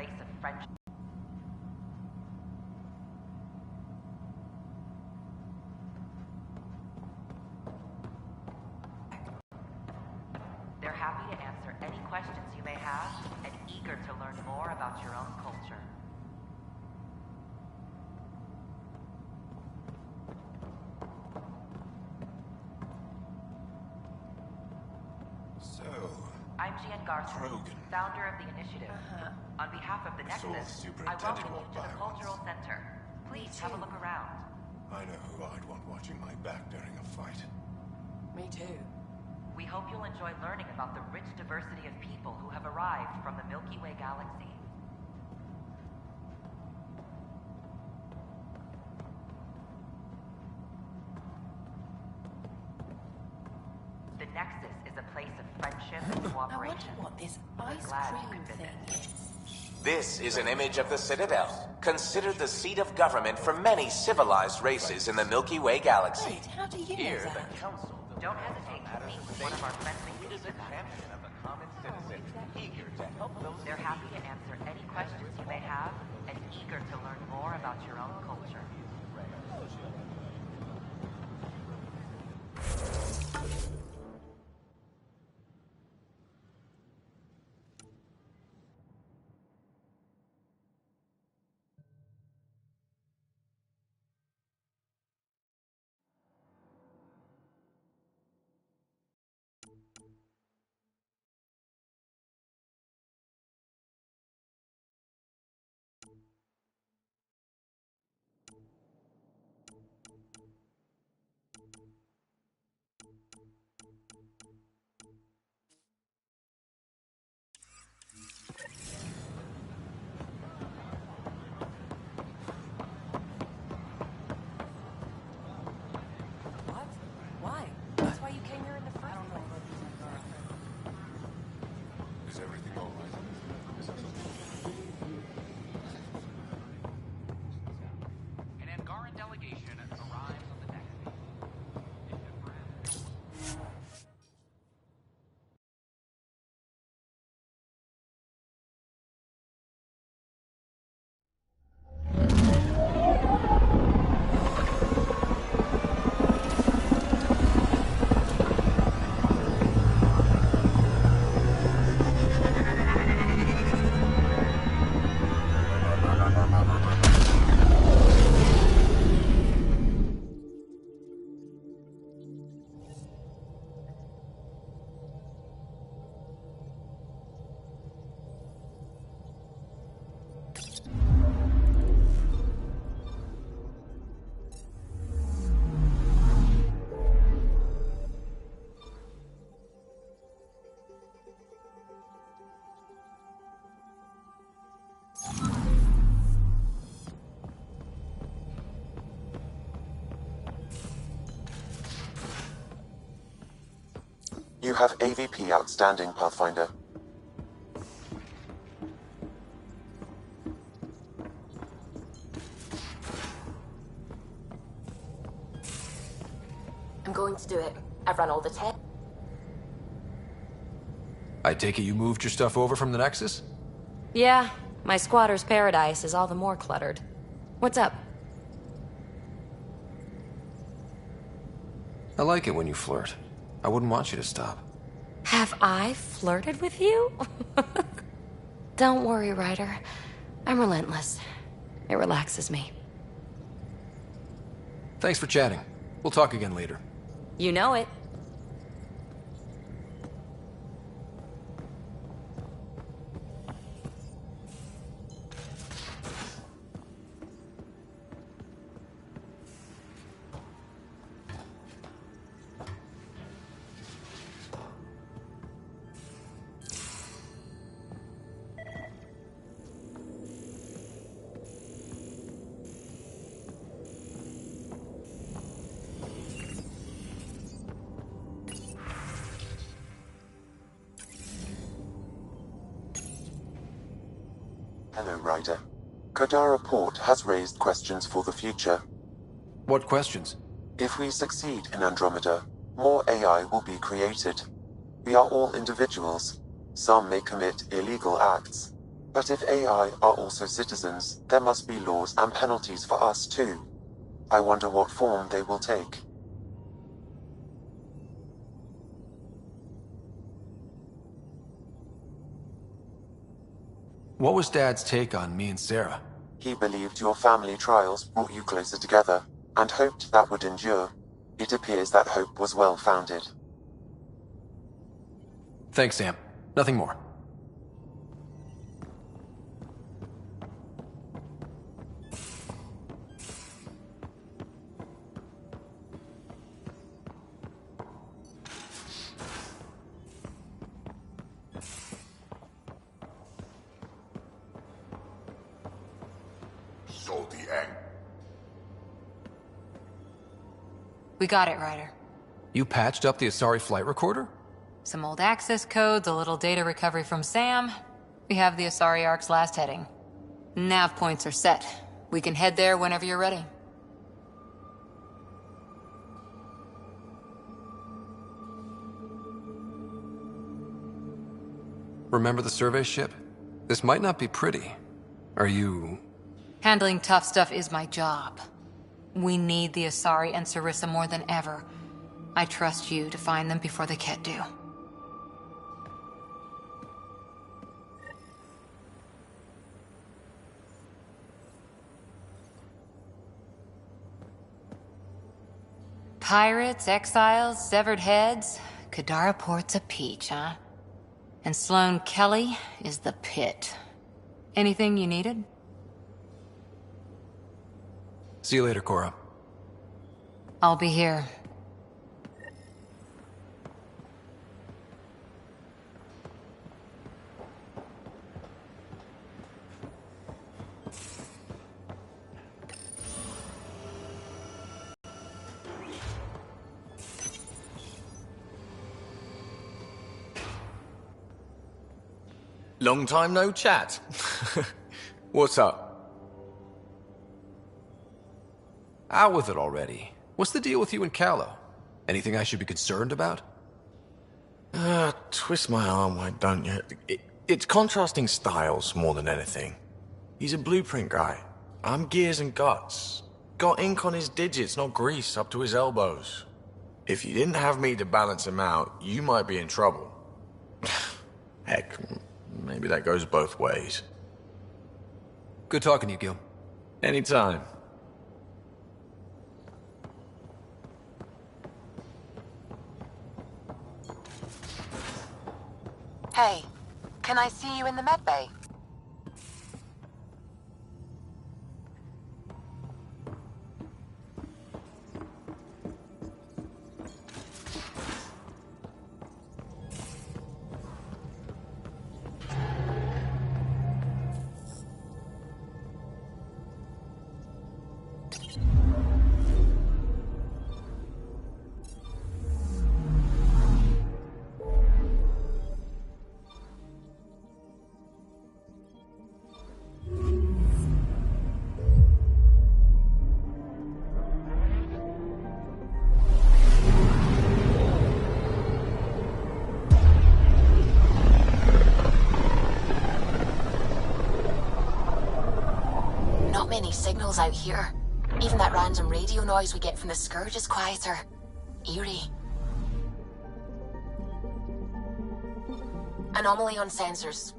place of friendship. They're happy to answer any questions you may have and eager to learn more about your own culture. I'm Gian Garson, founder of the initiative. On behalf of the Nexus, I welcome you to the Cultural Center. Please have a look around. I know who I'd want watching my back during a fight. Me too. We hope you'll enjoy learning about the rich diversity of people who have arrived from the Milky Way galaxy. The Nexus is a place of friendship and cooperation. I wonder what this ice cream thing is. This is an image of the Citadel, considered the seat of government for many civilized races in the Milky Way galaxy. Wait, how do you Here, know that? the Council... Don't hesitate to meet with one of our friendly It is a champion of the common citizen, eager to help those... They're happy to answer any questions you may have and eager to learn more about your own culture. What? Why? That's why you came here in the first place. Is everything all right? An Angaran delegation arrives on the deck. You have AVP outstanding, Pathfinder. I'm going to do it. I've run all the tests. I take it you moved your stuff over from the Nexus? Yeah, my squatter's paradise is all the more cluttered. What's up? I like it when you flirt. I wouldn't want you to stop. Have I flirted with you? Don't worry, Ryder. I'm relentless. It relaxes me. Thanks for chatting. We'll talk again later. You know it. Hello, Ryder. Kodara Port has raised questions for the future. What questions? If we succeed in Andromeda, more AI will be created. We are all individuals. Some may commit illegal acts. But if AI are also citizens, there must be laws and penalties for us too. I wonder what form they will take. What was Dad's take on me and Sarah? He believed your family trials brought you closer together, and hoped that would endure. It appears that hope was well-founded. Thanks, Sam. Nothing more. So the end. We got it, Ryder. You patched up the Asari flight recorder? Some old access codes, a little data recovery from Sam. We have the Asari Ark's last heading. Nav points are set. We can head there whenever you're ready. Remember the survey ship? This might not be pretty. Are you... Handling tough stuff is my job. We need the Asari and Sarissa more than ever. I trust you to find them before the Ket do. Pirates, exiles, severed heads. Kadara Port's a peach, huh? And Sloane Kelly is the pit. Anything you needed? See you later, Cora. I'll be here. Long time no chat. What's up? Out with it already. What's the deal with you and Callow? Anything I should be concerned about? Twist my arm, why don't you? It's contrasting styles more than anything. He's a blueprint guy. I'm gears and guts. Got ink on his digits, not grease, up to his elbows. If you didn't have me to balance him out, you might be in trouble. Heck, maybe that goes both ways. Good talking to you, Gil. Anytime. Hey, can I see you in the med bay? Signals out here. Even that random radio noise we get from the Scourge is quieter. Eerie. Anomaly on sensors.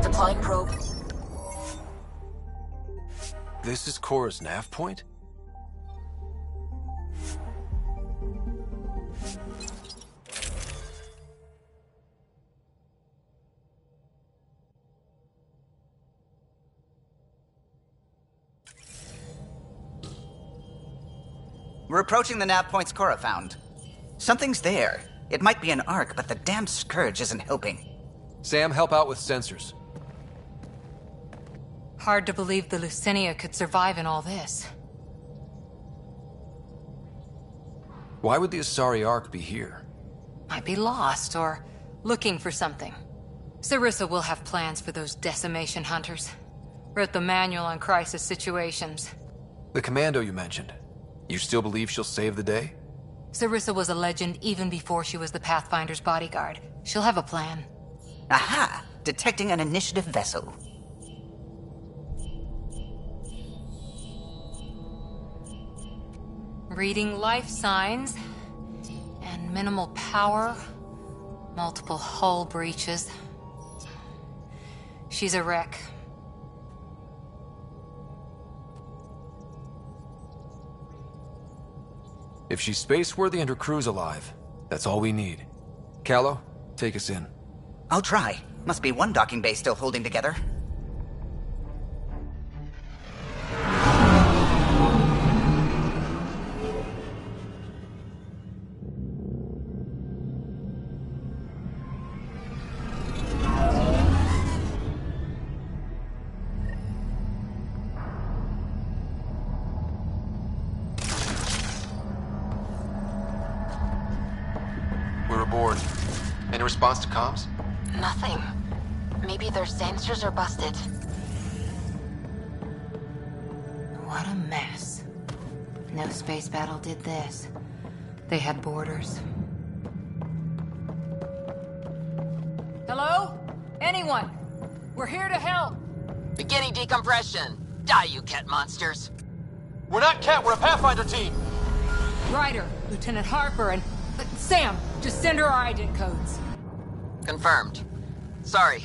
Deploying probe. This is Cora's nav point? We're approaching the nav points Cora found. Something's there. It might be an Ark, but the damn Scourge isn't helping. Sam, help out with sensors. Hard to believe the Lucinia could survive in all this. Why would the Asari Ark be here? Might be lost or looking for something. Sarissa will have plans for those decimation hunters. Wrote the manual on crisis situations. The commando you mentioned. You still believe she'll save the day? Sarissa was a legend even before she was the Pathfinder's bodyguard. She'll have a plan. Aha! Detecting an initiative vessel. Reading life signs. And minimal power. Multiple hull breaches. She's a wreck. If she's space-worthy and her crew's alive, that's all we need. Callow, take us in. I'll try. Must be one docking bay still holding together. We're aboard. Any response to comms? Nothing. Maybe their sensors are busted. What a mess. No space battle did this. They had borders. Hello? Anyone? We're here to help. Beginning decompression. Die, you cat monsters. We're not Cat, we're a Pathfinder team! Ryder, Lieutenant Harper, and... Sam, just send her our ident codes. Confirmed. Sorry.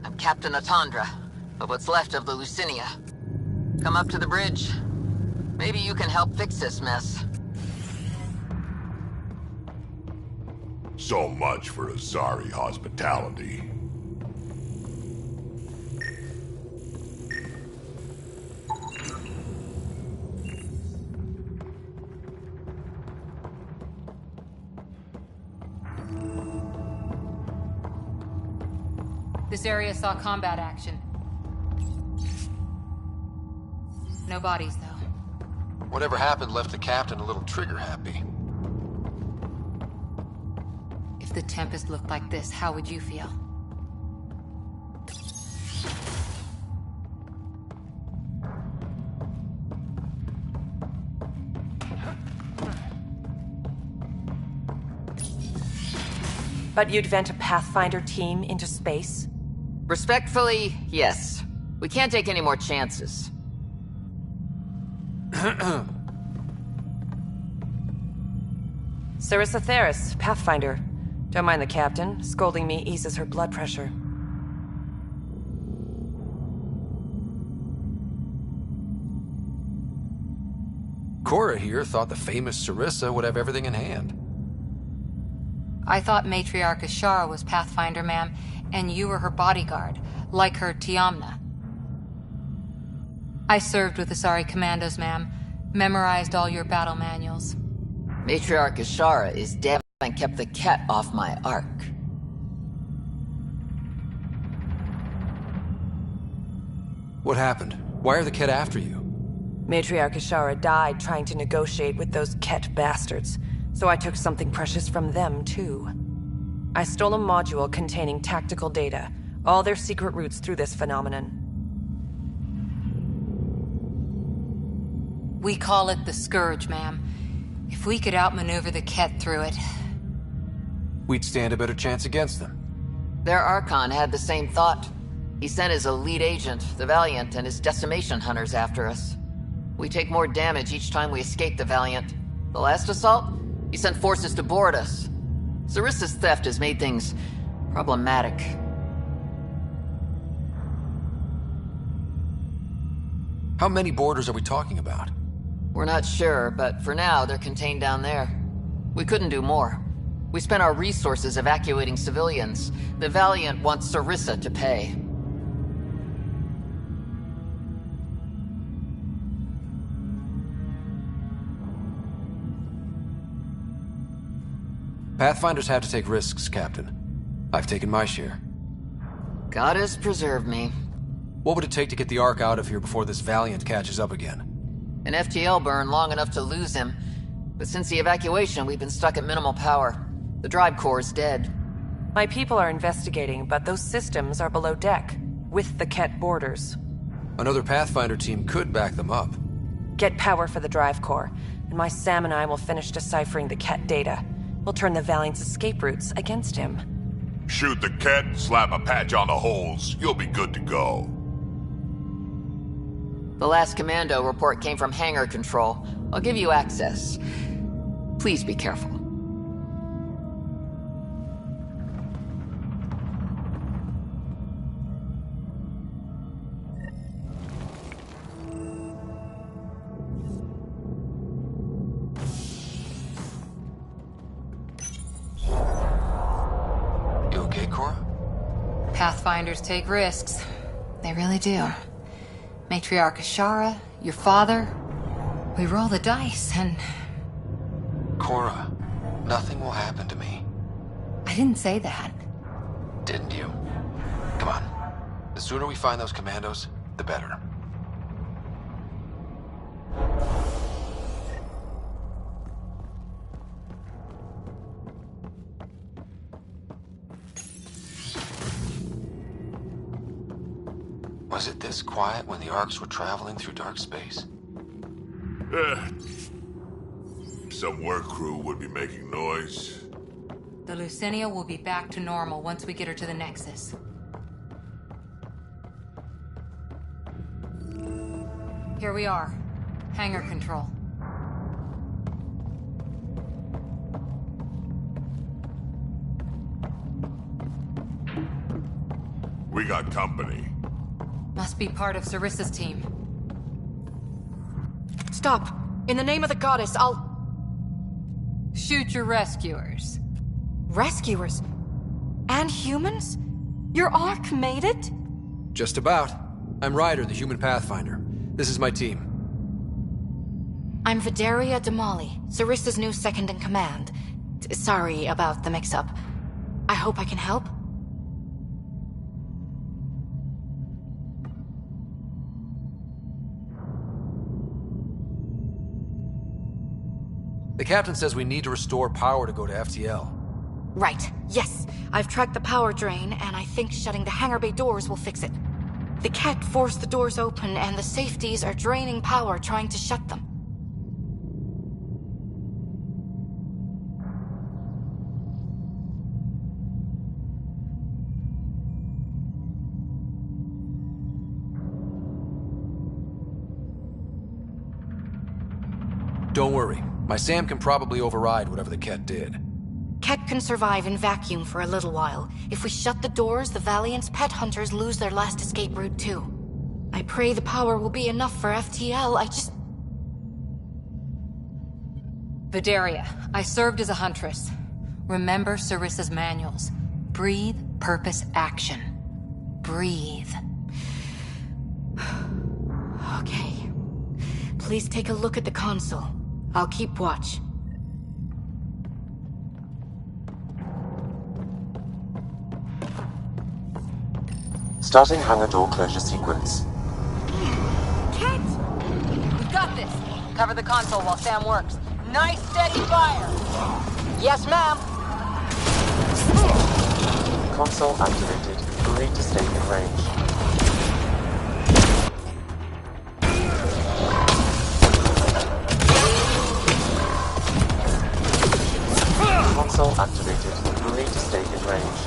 I'm Captain Atandra, of what's left of the Lucinia. Come up to the bridge. Maybe you can help fix this mess. So much for Azari hospitality. This area saw combat action. No bodies, though. Whatever happened left the captain a little trigger-happy. If the Tempest looked like this, how would you feel? But you'd vent a Pathfinder team into space? Respectfully, yes. We can't take any more chances. Sarissa Theris, Pathfinder. Don't mind the captain. Scolding me eases her blood pressure. Cora here thought the famous Sarissa would have everything in hand. I thought Matriarch Ashara was Pathfinder, ma'am, and you were her bodyguard, like her Tiamna. I served with the Asari Commandos, ma'am. Memorized all your battle manuals. Matriarch Ashara is dead and kept the cat off my ark. What happened? Why are the Ket after you? Matriarch Ashara died trying to negotiate with those Ket bastards, so I took something precious from them, too. I stole a module containing tactical data, all their secret routes through this phenomenon. We call it the Scourge, ma'am. If we could outmaneuver the Ket through it... We'd stand a better chance against them. Their Archon had the same thought. He sent his elite agent, the Valiant, and his decimation hunters after us. We take more damage each time we escape the Valiant. The last assault, he sent forces to board us. Sarissa's theft has made things problematic. How many boarders are we talking about? We're not sure, but for now, they're contained down there. We couldn't do more. We spent our resources evacuating civilians. The Valiant wants Sarissa to pay. Pathfinders have to take risks, Captain. I've taken my share. God has preserved me. What would it take to get the Ark out of here before this Valiant catches up again? An FTL burn long enough to lose him. But since the evacuation, we've been stuck at minimal power. The drive core is dead. My people are investigating, but those systems are below deck, with the Ket borders. Another Pathfinder team could back them up. Get power for the drive core, and my Sam and I will finish deciphering the Ket data. We'll turn the Valiant's escape routes against him. Shoot the Ket, slap a patch on the holes. You'll be good to go. The last commando report came from hangar control. I'll give you access. Please be careful. You okay, Cora? Pathfinders take risks. They really do. Matriarch Ashara, your father. We roll the dice, and... Cora, nothing will happen to me. I didn't say that. Didn't you? Come on. The sooner we find those commandos, the better. Was it this quiet when the Arks were traveling through dark space? Some work crew would be making noise. The Lucinia will be back to normal once we get her to the Nexus. Here we are. Hangar control. We got company. Must be part of Sarissa's team. Stop! In the name of the goddess, I'll... Shoot your rescuers. Rescuers? And humans? Your Ark made it? Just about. I'm Ryder, the human pathfinder. This is my team. I'm Vidaria Damali, Sarissa's new second-in-command. Sorry about the mix-up. I hope I can help? The captain says we need to restore power to go to FTL. Right, yes. I've tracked the power drain, and I think shutting the hangar bay doors will fix it. The Ket forced the doors open, and the safeties are draining power trying to shut them. Don't worry. My Sam can probably override whatever the Ket did. Ket can survive in vacuum for a little while. If we shut the doors, the Valiant's pet hunters lose their last escape route too. I pray the power will be enough for FTL, I just... Vidaria, I served as a huntress. Remember Sarissa's manuals. Breathe, purpose, action. Breathe. Okay. Please take a look at the console. I'll keep watch. Starting hangar door closure sequence. Ket! We got this! Cover the console while Sam works. Nice steady fire! Yes, ma'am! Console activated. You'll need to stay in range. Console activated. You'll need to stay in range.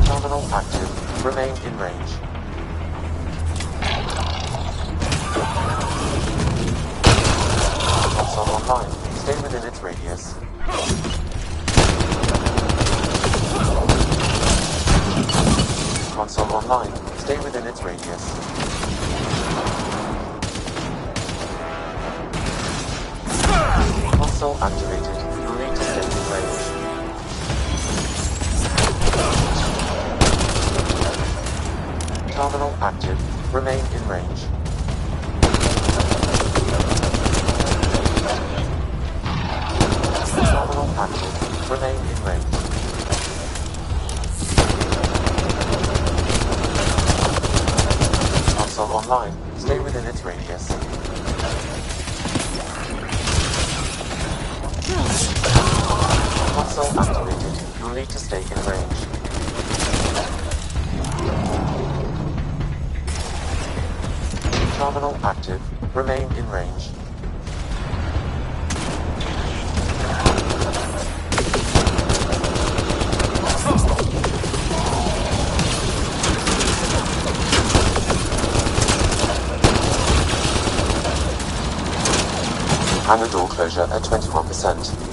Terminal active. Remain in range. Console online. Stay within its radius. Console online. Stay within its radius. Console activated. You'll need to stay in range. Terminal active. Remain in range. Terminal active. Remain in range. Console online. Stay within its radius. Console activated. You'll need to stay in range. Terminal active. Remain in range. Hangar door closure at 21%.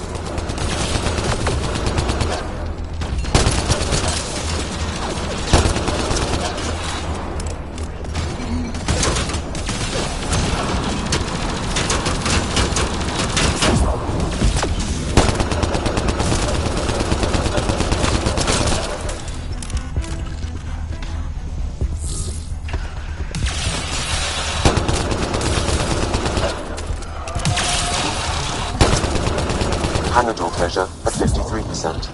Hangar door closure at 53%.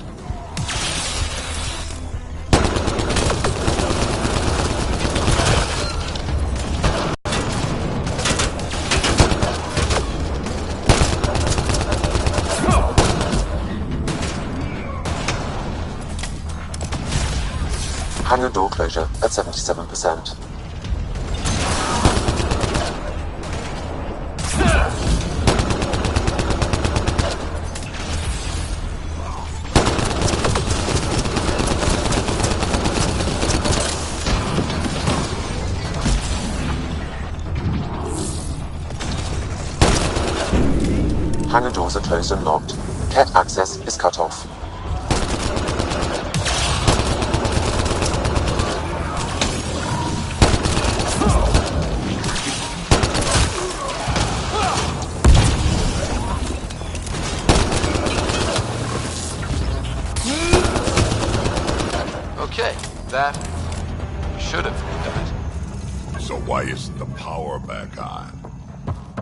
Hangar door closure at 77%. Hangar doors are closed and locked. Cat access is cut off. Okay, that should have done it. So why isn't the power back on?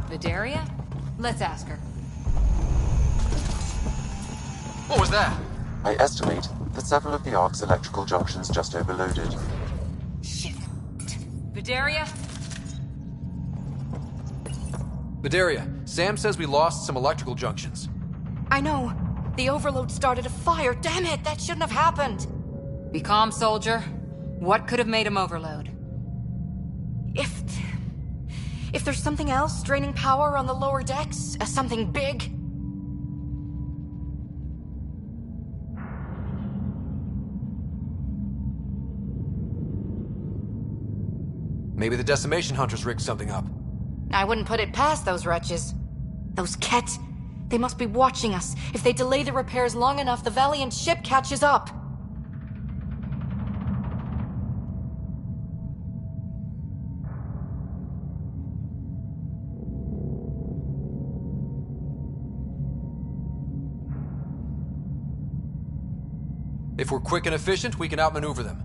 Vidaria? Let's ask her. What was that? I estimate that several of the Ark's electrical junctions just overloaded. Shit. Vidaria? Vidaria, Sam says we lost some electrical junctions. I know. The overload started a fire. Damn it, that shouldn't have happened. Be calm, soldier. What could have made him overload? If there's something else draining power on the lower decks, something big. Maybe the decimation hunters rigged something up. I wouldn't put it past those wretches. Those Ket, they must be watching us. If they delay the repairs long enough, the Valiant ship catches up. If we're quick and efficient, we can outmaneuver them.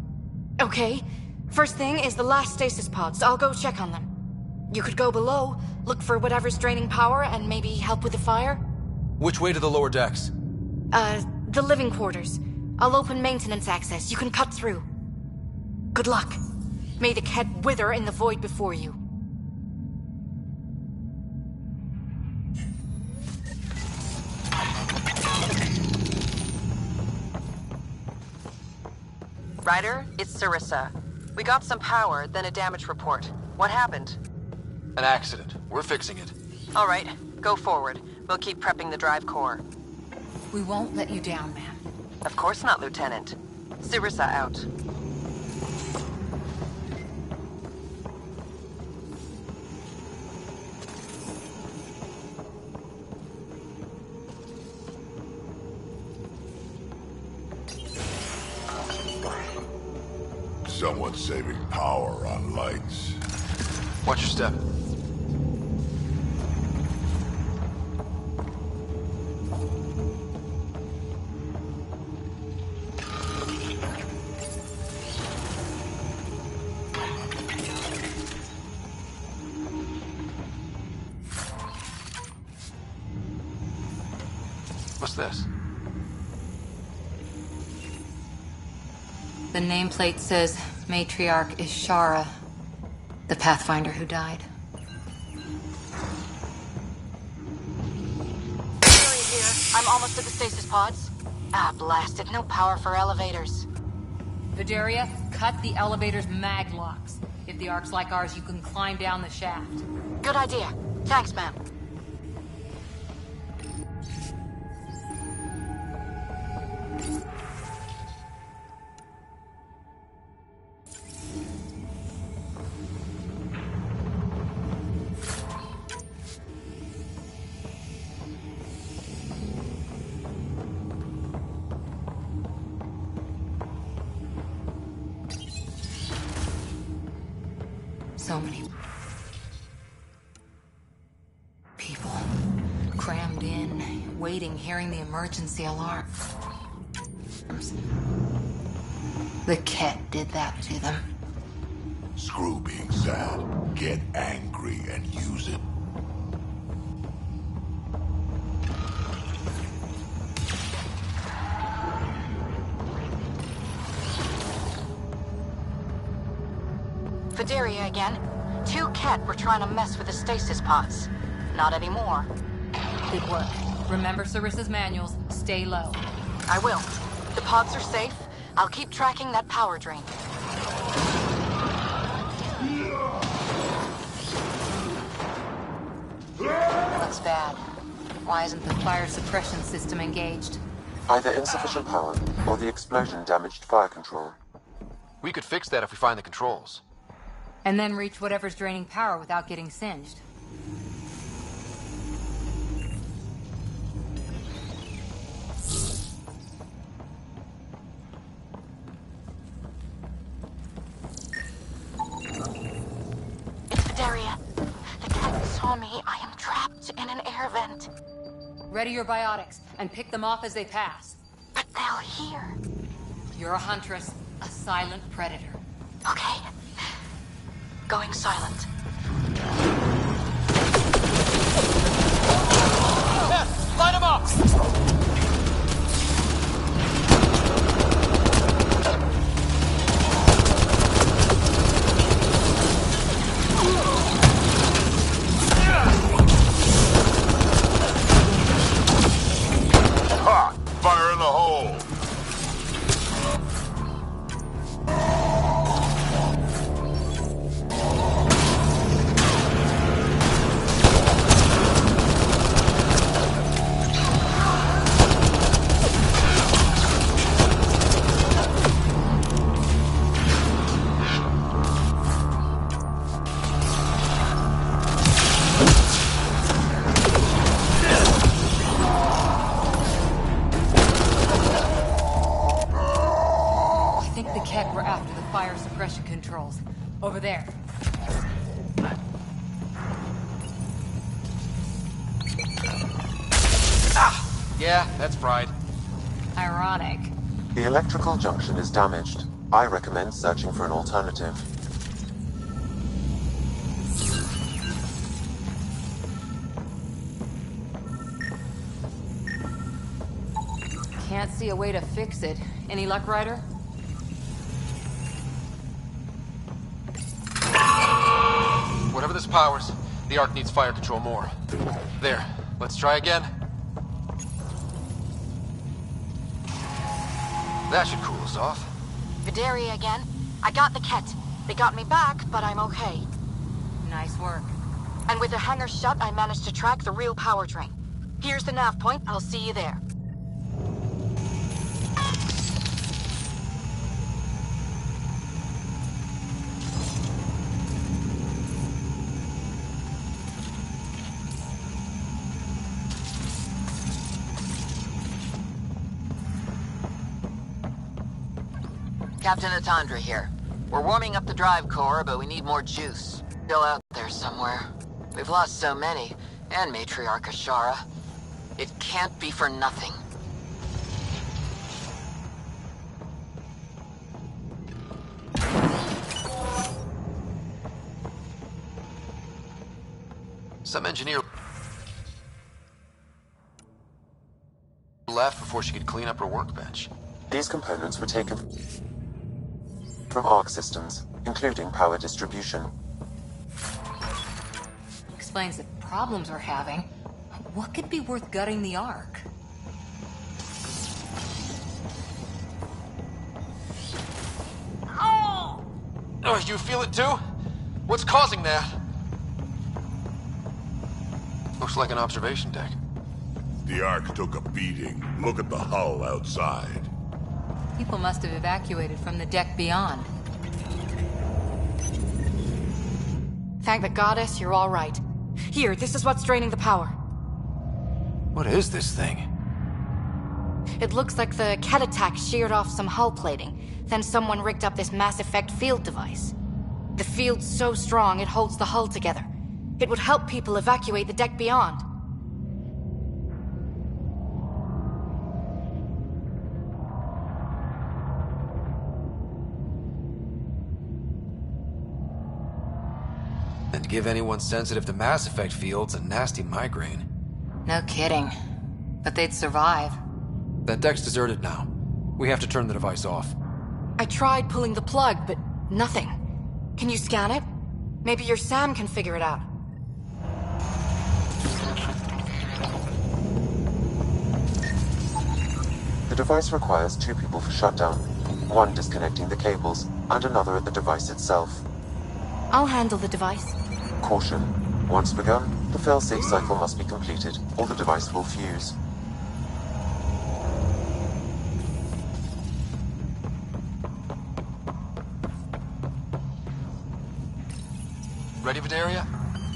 Okay. First thing is the last stasis pods. I'll go check on them. You could go below, look for whatever's draining power, and maybe help with the fire? Which way to the lower decks? The living quarters. I'll open maintenance access. You can cut through. Good luck. May the Ket wither in the void before you. Ryder, it's Sarissa. We got some power, then a damage report. What happened? An accident. We're fixing it. All right, go forward. We'll keep prepping the drive core. We won't let you down, ma'am. Of course not, Lieutenant. Sarissa out. Someone's saving power on lights. Watch your step. What's this? The nameplate says Matriarch is Shara, the Pathfinder who died. Here. I'm almost at the stasis pods. Ah, blast it. No power for elevators. Vidaria, cut the elevator's mag locks. If the Ark's like ours, you can climb down the shaft. Good idea. Thanks, ma'am. So many people crammed in, waiting, hearing the emergency alarm. The Ket did that to them. Screw being sad. Get angry and use it. Vidaria again. 2 Ket were trying to mess with the stasis pods. Not anymore. Good work. Remember Sarissa's manuals. Stay low. I will. The pods are safe. I'll keep tracking that power drain. Looks bad. Why isn't the fire suppression system engaged? Either insufficient power, or the explosion damaged fire control. We could fix that if we find the controls. And then reach whatever's draining power without getting singed. It's Vidaria. The Ket saw me. I am trapped in an air vent. Ready your biotics, and pick them off as they pass. But they'll hear. You're a huntress, a silent predator. Okay. Going silent. Yes! Light him up! Ha! Fire in the hole! Controls. Over there. Yeah, that's fried. Ironic. The electrical junction is damaged. I recommend searching for an alternative. Can't see a way to fix it. Any luck, Ryder? Whatever this powers, the Ark needs fire control more. There, let's try again. That should cool us off. Vidaria again. I got the Ket. They got me back, but I'm okay. Nice work. And with the hangar shut, I managed to track the real power drain. Here's the nav point. I'll see you there. Captain Atandra here. We're warming up the drive core, but we need more juice. Still out there somewhere. We've lost so many, and Matriarch Ashara. It can't be for nothing. Some engineer left before she could clean up her workbench. These components were taken from Arc systems, including power distribution. Explains the problems we're having. What could be worth gutting the Ark? Oh, you feel it too? What's causing that? Looks like an observation deck. The Ark took a beating. Look at the hull outside. People must have evacuated from the deck beyond. Thank the goddess you're all right. Here, this is what's draining the power. What is this thing? It looks like the Ket attack sheared off some hull plating. Then someone rigged up this Mass Effect field device. The field's so strong it holds the hull together. It would help people evacuate the deck beyond. And give anyone sensitive to Mass Effect fields a nasty migraine. No kidding. But they'd survive. That deck's deserted now. We have to turn the device off. I tried pulling the plug, but nothing. Can you scan it? Maybe your Sam can figure it out. The device requires 2 people for shutdown. 1 disconnecting the cables, and another at the device itself. I'll handle the device. Caution. Once begun, the failsafe cycle must be completed, or the device will fuse. Ready, Vidaria?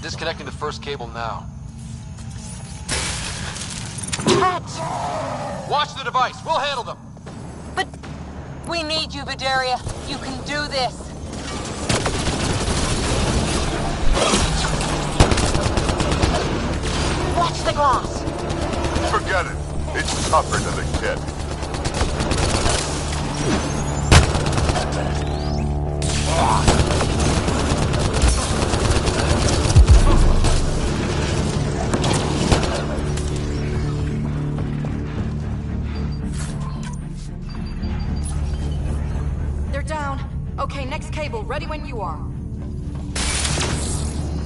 Disconnecting the first cable now. Cat! Watch the device! We'll handle them! But we need you, Vidaria. You can do this. Watch the glass! Forget it. It's tougher than the kid. They're down. Okay, next cable, ready when you are.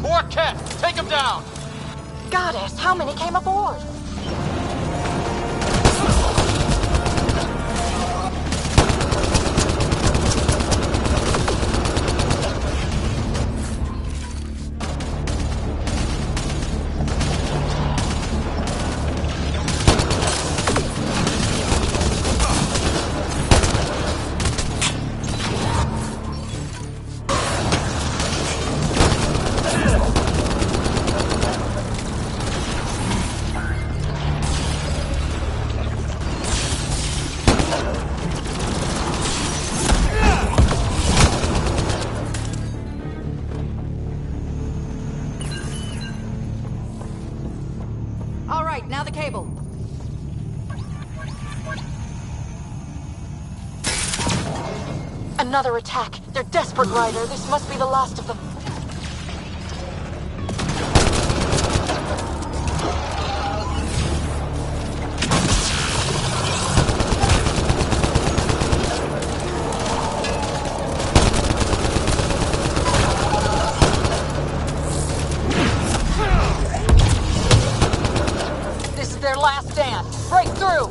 More Ket! Take him down! Goddess, how many came aboard? Now the cable. Another attack. They're desperate, Ryder. This must be the last of them. Their last stand. Break through!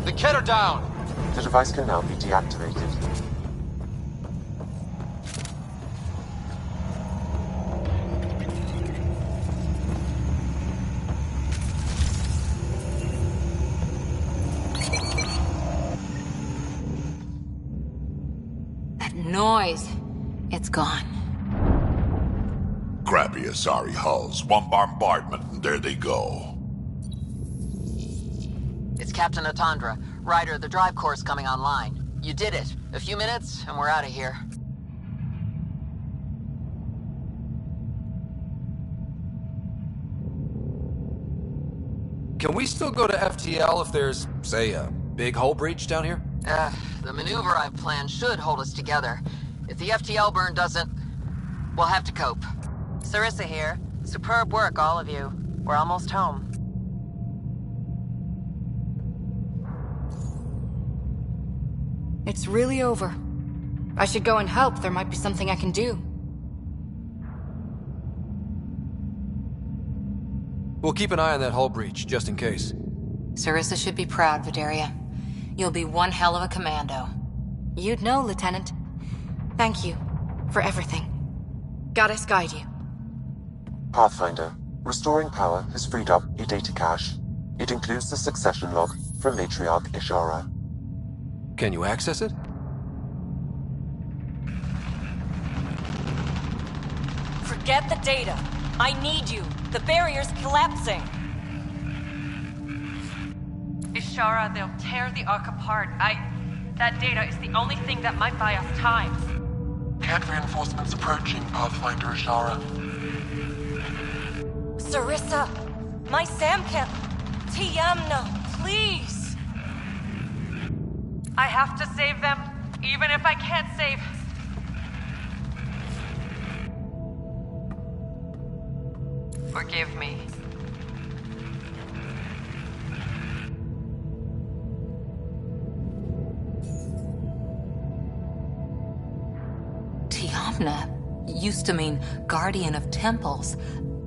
The Ket are down! The device can now be deactivated. Noise. It's gone. Crappy Asari hulls. One bombardment, and there they go. It's Captain Atandra. Ryder, the drive core's coming online. You did it. A few minutes, and we're out of here. Can we still go to FTL if there's, say, a big hull breach down here? The maneuver I've planned should hold us together. If the FTL burn doesn't, we'll have to cope. Sarissa here. Superb work, all of you. We're almost home. It's really over. I should go and help. There might be something I can do. We'll keep an eye on that hull breach, just in case. Sarissa should be proud, Vidaria. You'll be one hell of a commando. You'd know, Lieutenant. Thank you for everything. Goddess guide you. Pathfinder, restoring power has freed up a data cache. It includes the succession log from Matriarch Ishara. Can you access it? Forget the data. I need you. The barrier's collapsing. Ishara, they'll tear the Ark apart. That data is the only thing that might buy us time. Cat reinforcements approaching, Pathfinder Ishara. Sarissa! My Samcat! Tiamna, please! I have to save them, even if I can't save... Forgive me. Tiamna used to mean guardian of temples,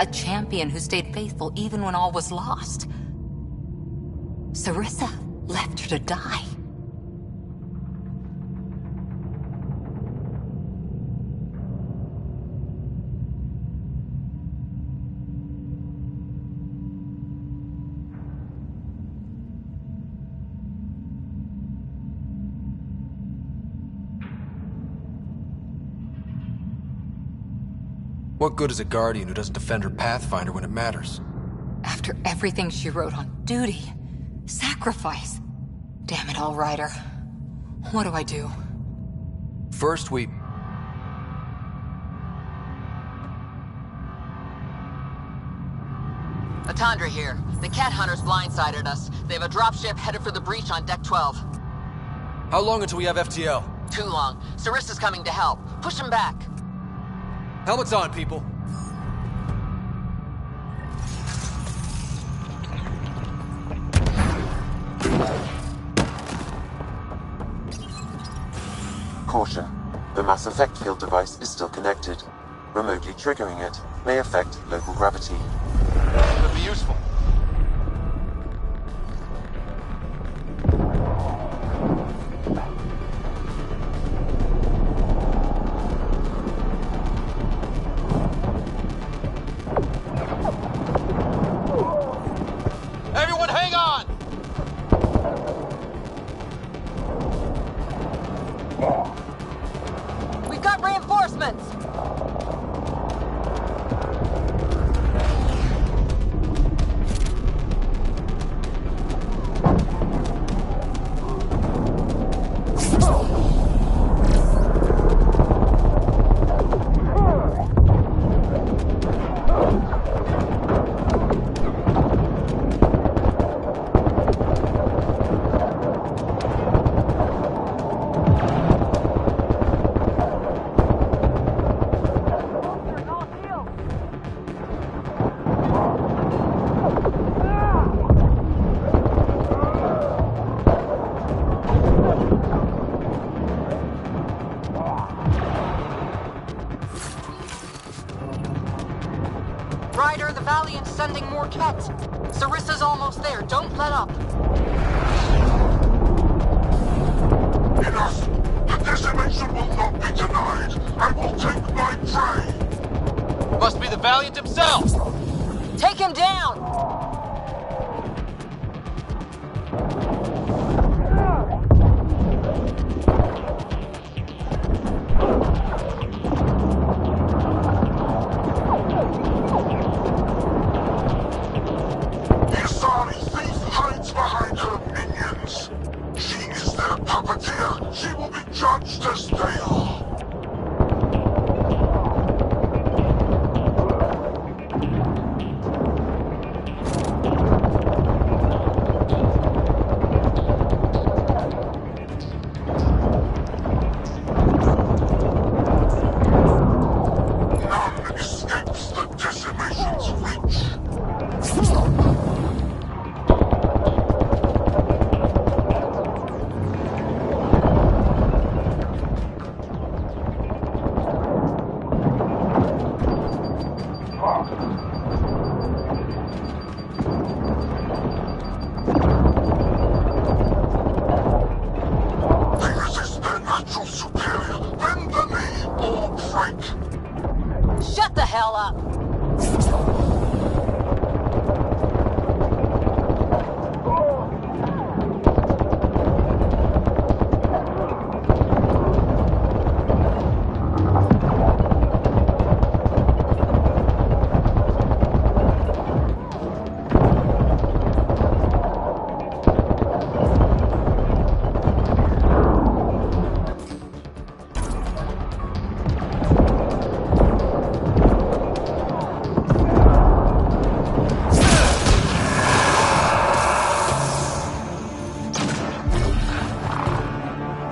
a champion who stayed faithful even when all was lost. Sarissa left her to die. What good is a Guardian who doesn't defend her Pathfinder when it matters? After everything she wrote on duty, sacrifice. Damn it all, Ryder. What do I do? First, we... Atandra here. The cat hunters blindsided us. They have a dropship headed for the breach on Deck 12. How long until we have FTL? Too long. Sarissa's coming to help. Push him back. Helmets on, people. Caution. The mass effect field device is still connected. Remotely triggering it may affect local gravity. Could be useful. Everyone hang on! We've got reinforcements! Ryder, the Valiant's sending more Kets. Sarissa's almost there. Don't let up. Enough! The decimation will not be denied! I will take my prey! Must be the Valiant himself! Take him down! She will be judged as they are. None escapes the decimation's reach. your superior, bend the knee or fight. Shut the hell up!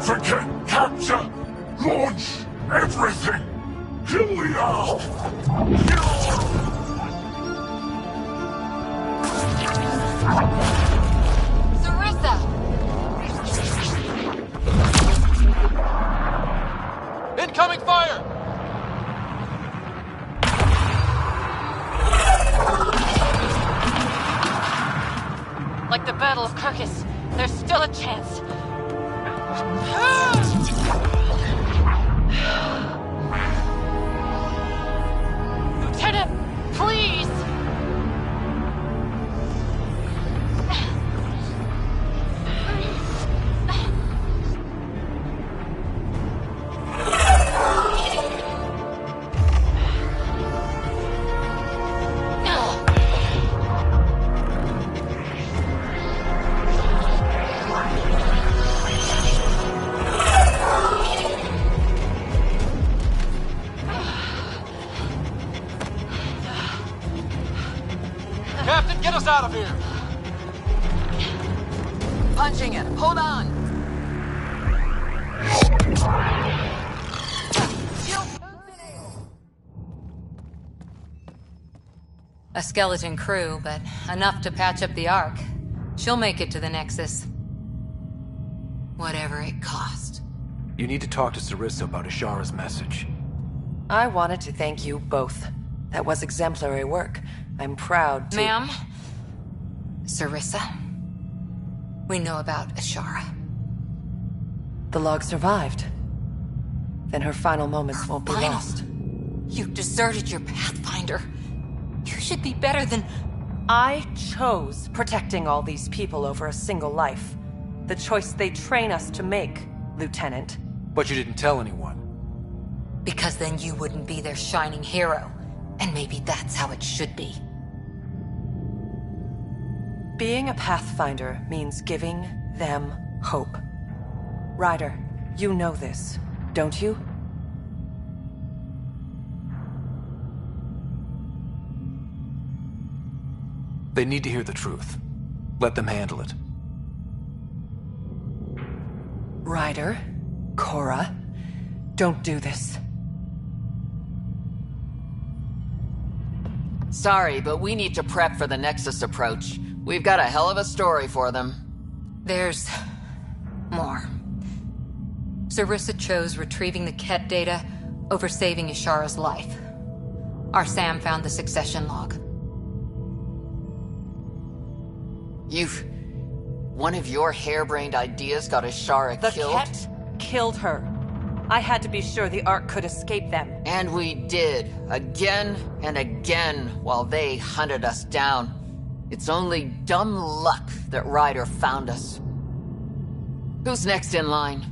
Forget capture! Launch everything! Kill the Earth! Sarissa! Incoming fire! Like the Battle of Kirkus, there's still a chance. Lieutenant, please! Captain, get us out of here! Punching it. Hold on. A skeleton crew, but enough to patch up the Ark. She'll make it to the Nexus. Whatever it cost. You need to talk to Sarissa about Ishara's message. I wanted to thank you both. That was exemplary work. I'm proud to— Ma'am? Sarissa? We know about Ishara. The log survived. Then her final moments won't be lost. You deserted your Pathfinder. You should be better than— I chose protecting all these people over a single life. The choice they train us to make, Lieutenant. But you didn't tell anyone. Because then you wouldn't be their shining hero. And maybe that's how it should be. Being a Pathfinder means giving them hope. Ryder, you know this, don't you? They need to hear the truth. Let them handle it. Ryder, Cora, don't do this. Sorry, but we need to prep for the Nexus approach. We've got a hell of a story for them. There's more. Sarissa chose retrieving the Ket data over saving Ishara's life. Our Sam found the succession log. One of your harebrained ideas got Ishara killed? The Ket killed her. I had to be sure the Ark could escape them. And we did, again and again, while they hunted us down. It's only dumb luck that Ryder found us. Who's next in line?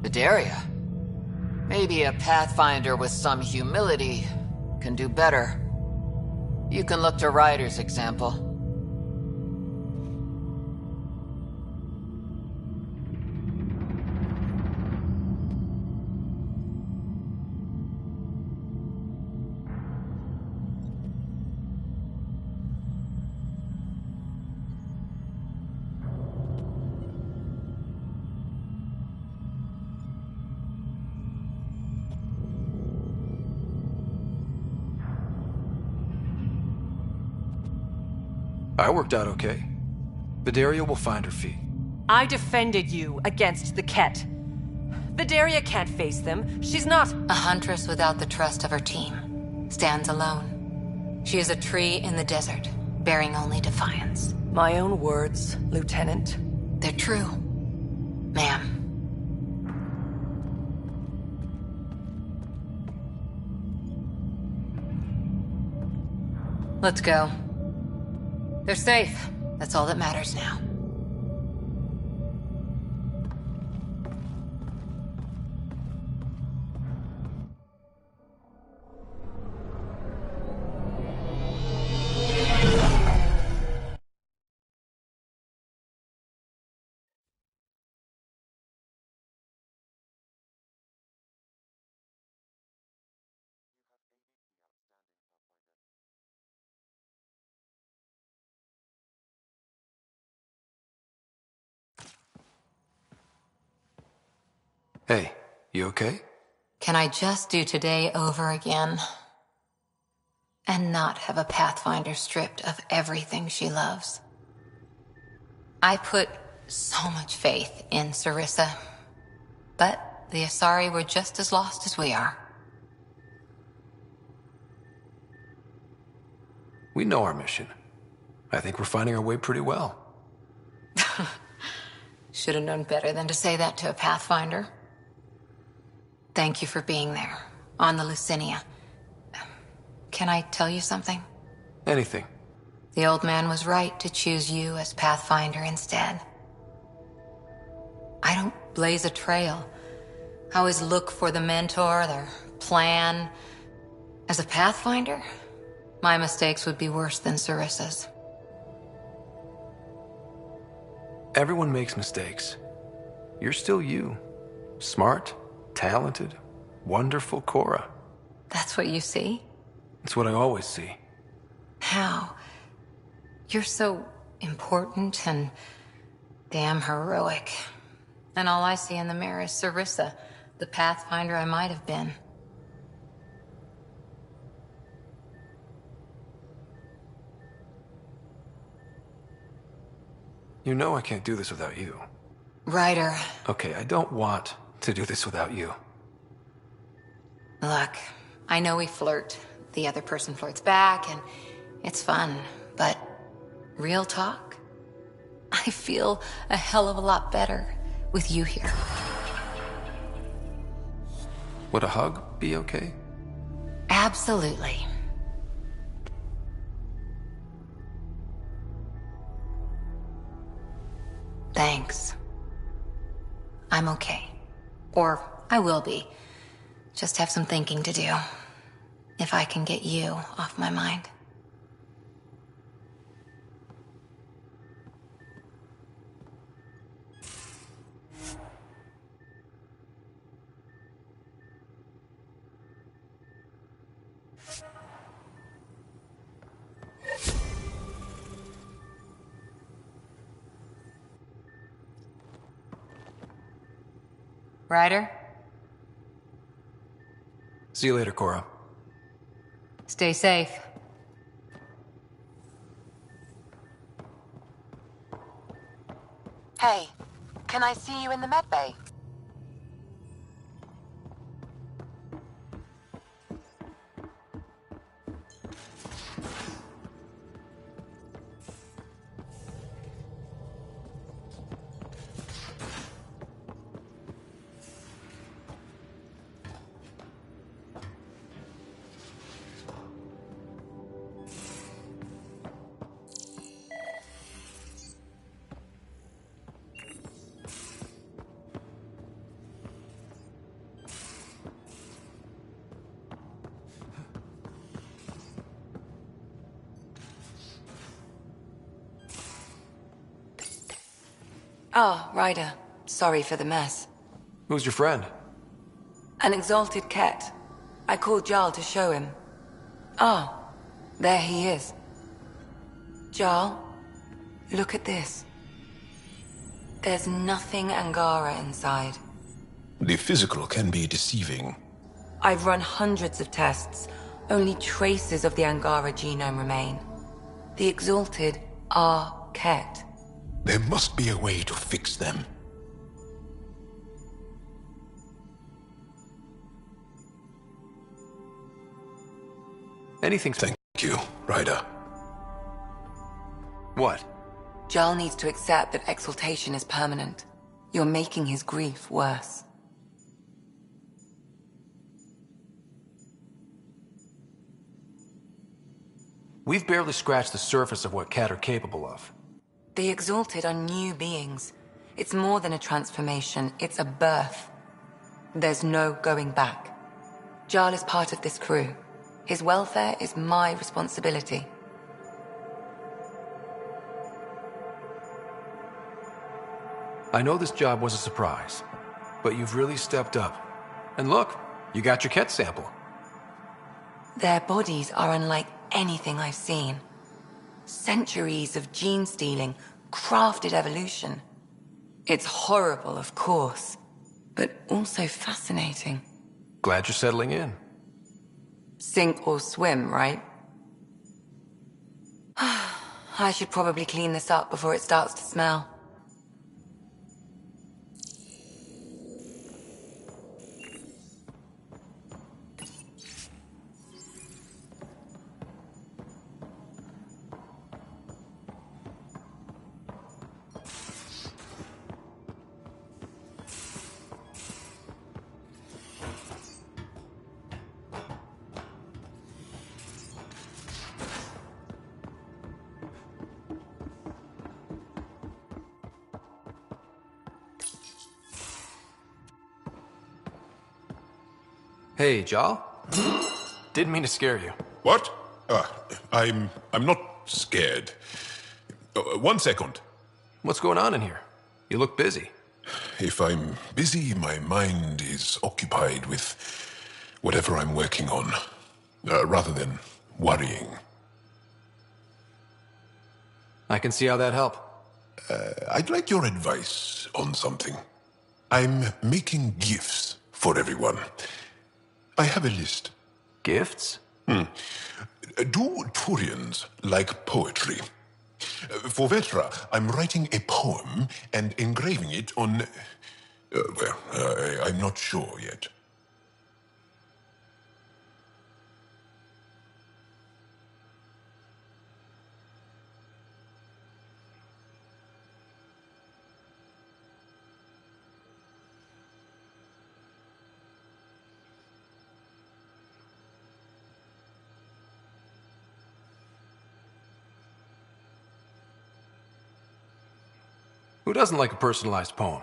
Vidaria. Maybe a Pathfinder with some humility can do better. You can look to Ryder's example. I worked out okay. Vidaria will find her feet. I defended you against the Ket. Vidaria can't face them. She's not— A huntress without the trust of her team. Stands alone. She is a tree in the desert, bearing only defiance. My own words, Lieutenant. They're true, ma'am. Let's go. They're safe. That's all that matters now. Hey, you okay? Can I just do today over again? And not have a Pathfinder stripped of everything she loves? I put so much faith in Sarissa, but the Asari were just as lost as we are. We know our mission. I think we're finding our way pretty well. Should have known better than to say that to a Pathfinder. Thank you for being there, on the Lucinia. Can I tell you something? Anything. The old man was right to choose you as Pathfinder instead. I don't blaze a trail. I always look for the mentor, their plan. As a Pathfinder, my mistakes would be worse than Sarissa's. Everyone makes mistakes. You're still you. Smart, talented, wonderful Cora. That's what you see? It's what I always see. How? You're so important and damn heroic. And all I see in the mirror is Sarissa, the Pathfinder I might have been. You know I can't do this without you. Ryder. Okay, I don't want to do this without you. Look, I know we flirt. The other person flirts back, and it's fun. But real talk? I feel a hell of a lot better with you here. Would a hug be okay? Absolutely. Thanks. I'm okay. Or I will be. Just have some thinking to do. If I can get you off my mind. Ryder? See you later, Cora. Stay safe. Hey, can I see you in the med bay? Ah, Ryder. Sorry for the mess. Who's your friend? An exalted cat. I called Jarl to show him. Ah, there he is. Jarl, look at this. There's nothing Angara inside. The physical can be deceiving. I've run hundreds of tests. Only traces of the Angara genome remain. The exalted are Ket. There must be a way to fix them. Anything. Thank you, Ryder. What? Jarl needs to accept that exaltation is permanent. You're making his grief worse. We've barely scratched the surface of what Cat are capable of. The Exalted are new beings. It's more than a transformation, it's a birth. There's no going back. Jarl is part of this crew. His welfare is my responsibility. I know this job was a surprise, but you've really stepped up. And look, you got your Ket sample. Their bodies are unlike anything I've seen. Centuries of gene stealing, crafted evolution. It's horrible, of course, but also fascinating. Glad you're settling in. Sink or swim, right? I should probably clean this up before it starts to smell. Hey, Jarl. Didn't mean to scare you. What? I'm not scared. 1 second. What's going on in here? You look busy. If I'm busy, my mind is occupied with whatever I'm working on, rather than worrying. I can see how that helped. I'd like your advice on something. I'm making gifts for everyone. I have a list. Gifts? Do Turians like poetry? For Vetra, I'm writing a poem and engraving it on... I'm not sure yet. Who doesn't like a personalized poem?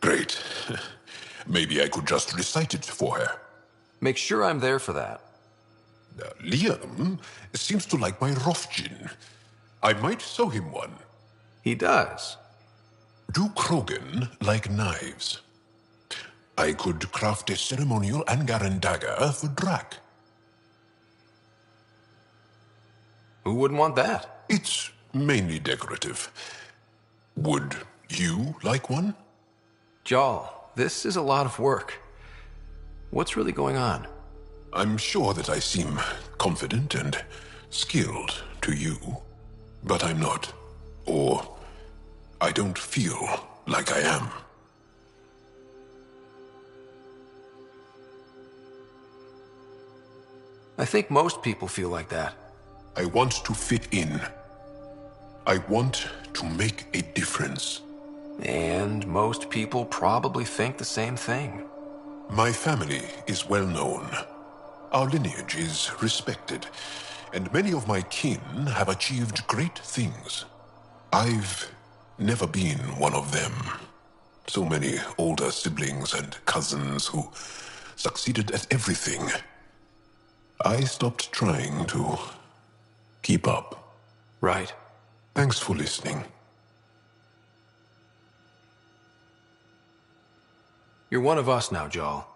Great. Maybe I could just recite it for her. Make sure I'm there for that. Liam seems to like my Rofgin. I might sew him one. He does. Do Krogan like knives? I could craft a ceremonial Angaran dagger for Drac. Who wouldn't want that? It's mainly decorative. Would you like one? Jarl, this is a lot of work. What's really going on? I'm sure that I seem confident and skilled to you, but I'm not. Or I don't feel like I am. I think most people feel like that. I want to fit in. I want to make a difference. And most people probably think the same thing. My family is well known. Our lineage is respected, and many of my kin have achieved great things. I've never been one of them. So many older siblings and cousins who succeeded at everything. I stopped trying to keep up. Right. Thanks for listening. You're one of us now, Jarl.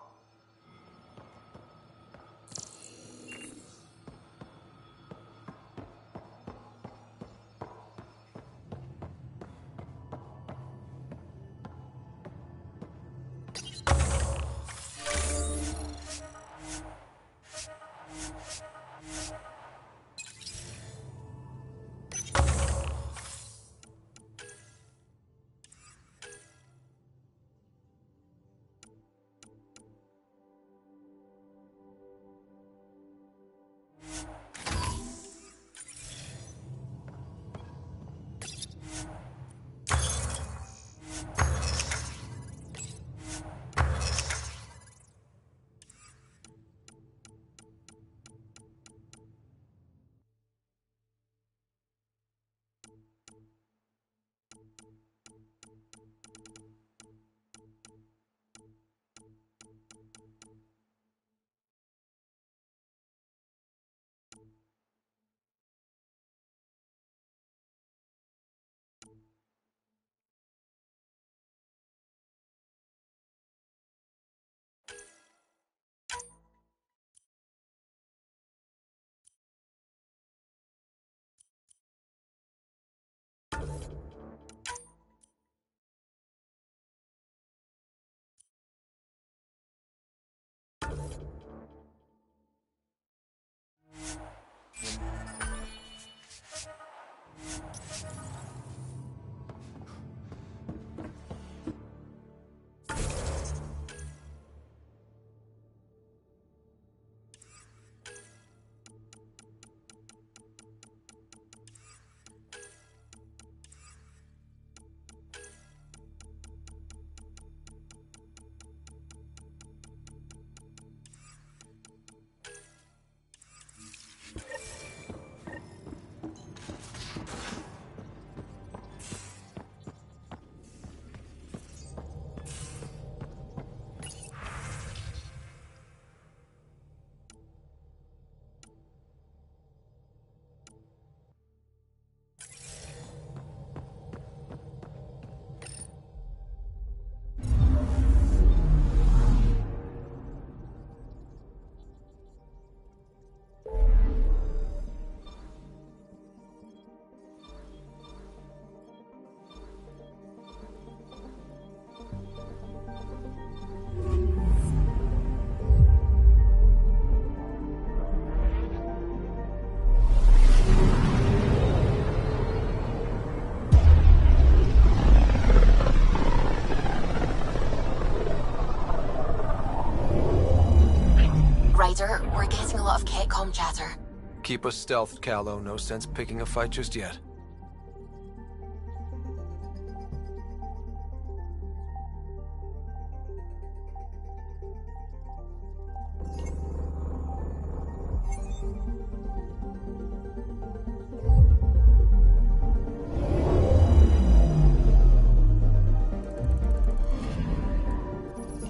chatter. Keep us stealthed, Callow. No sense picking a fight just yet.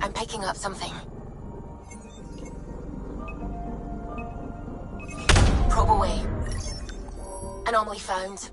I'm picking up something. Probe away. Anomaly found.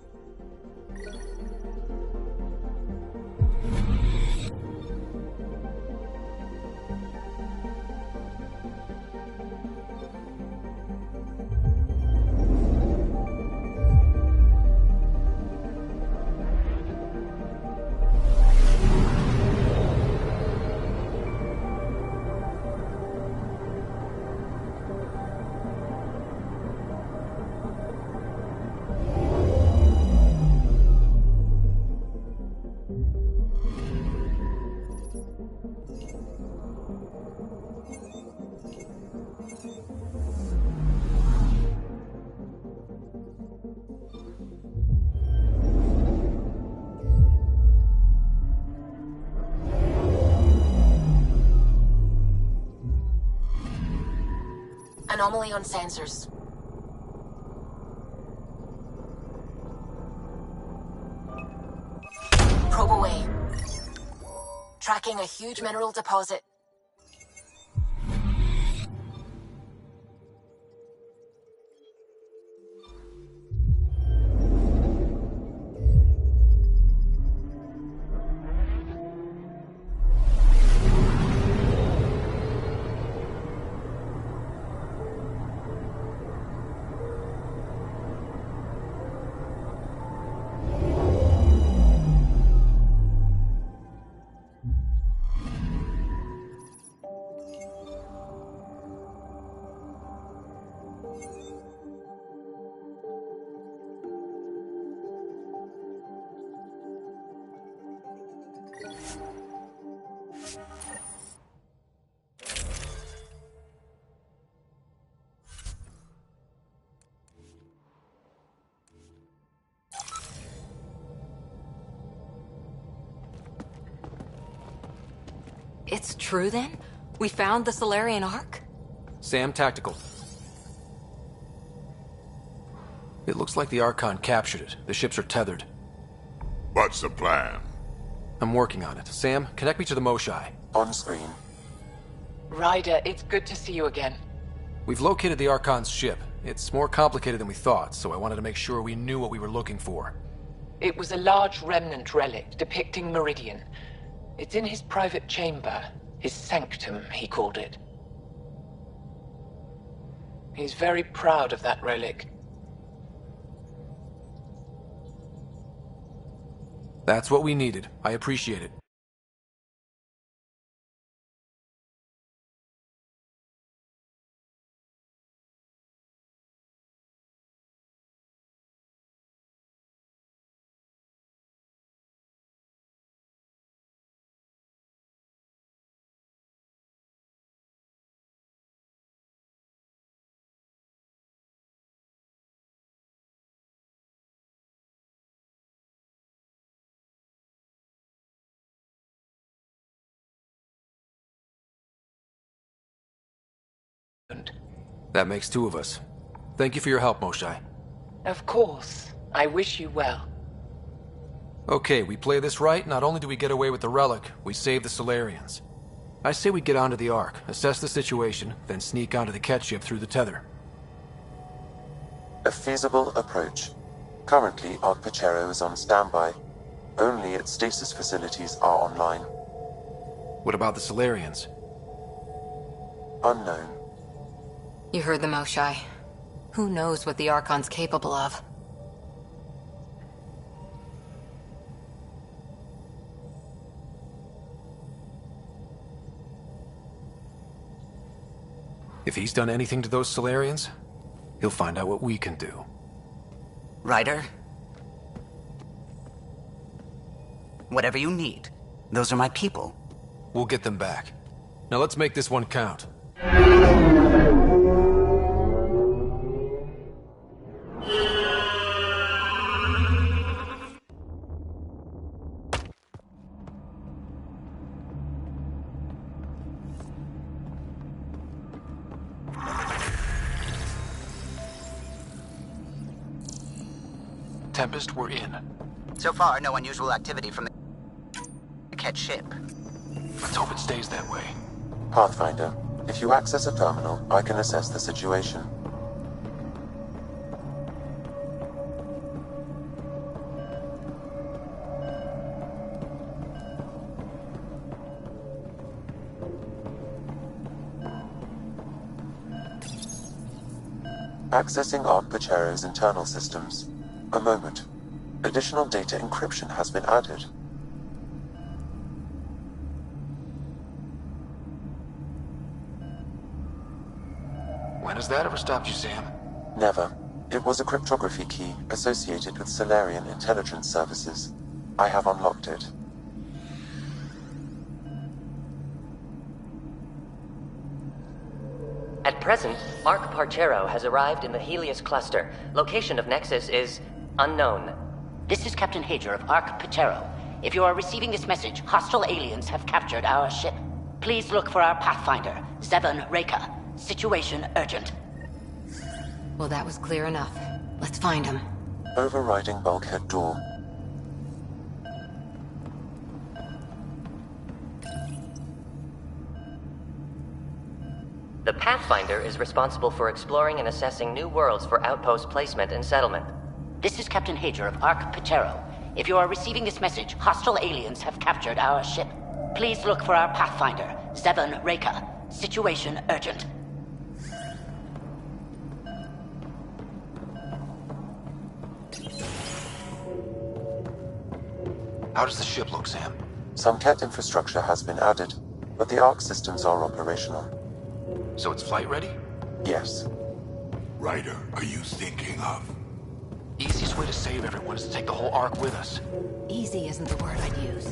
Anomaly on sensors. Probe away. Tracking a huge mineral deposit. It's true then? We found the Solarian Ark? Sam, tactical. It looks like the Archon captured it. The ships are tethered. What's the plan? I'm working on it. Sam, connect me to the Moshai. On screen. Ryder, it's good to see you again. We've located the Archon's ship. It's more complicated than we thought, so I wanted to make sure we knew what we were looking for. It was a large remnant relic depicting Meridian. It's in his private chamber. His sanctum, he called it. He's very proud of that relic. That's what we needed. I appreciate it. That makes two of us. Thank you for your help, Moshai. Of course. I wish you well. Okay, we play this right. Not only do we get away with the relic, we save the Solarians. I say we get onto the Ark, assess the situation, then sneak onto the Ket ship through the tether. A feasible approach. Currently, Ark Pachero is on standby. Only its stasis facilities are online. What about the Solarians? Unknown. You heard the Moshai. Who knows what the Archon's capable of? If he's done anything to those Solarians, he'll find out what we can do. Ryder? Whatever you need. Those are my people. We'll get them back. Now let's make this one count. Tempest, we're in. So far, no unusual activity from the Ket ship. Let's hope it stays that way. Pathfinder, if you access a terminal, I can assess the situation. Accessing Ark Pachero's internal systems. A moment. Additional data encryption has been added. When has that ever stopped you, Sam? Never. It was a cryptography key associated with Solarian intelligence services. I have unlocked it. At present, Ark Pachero has arrived in the Helios cluster. Location of Nexus is unknown. This is Captain Hager of Ark Pachero. If you are receiving this message, hostile aliens have captured our ship. Please look for our Pathfinder, Zevon Reka. Situation urgent. Well, that was clear enough. Let's find him. Overriding bulkhead door. The Pathfinder is responsible for exploring and assessing new worlds for outpost placement and settlement. This is Captain Hager of Ark Pachero. If you are receiving this message, hostile aliens have captured our ship. Please look for our Pathfinder, Zevon Reka. Situation urgent. How does the ship look, Sam? Some Ket infrastructure has been added, but the Ark systems are operational. So it's flight ready? Yes. Ryder, are you thinking of? Easiest way to save everyone is to take the whole Ark with us. Easy isn't the word I'd use.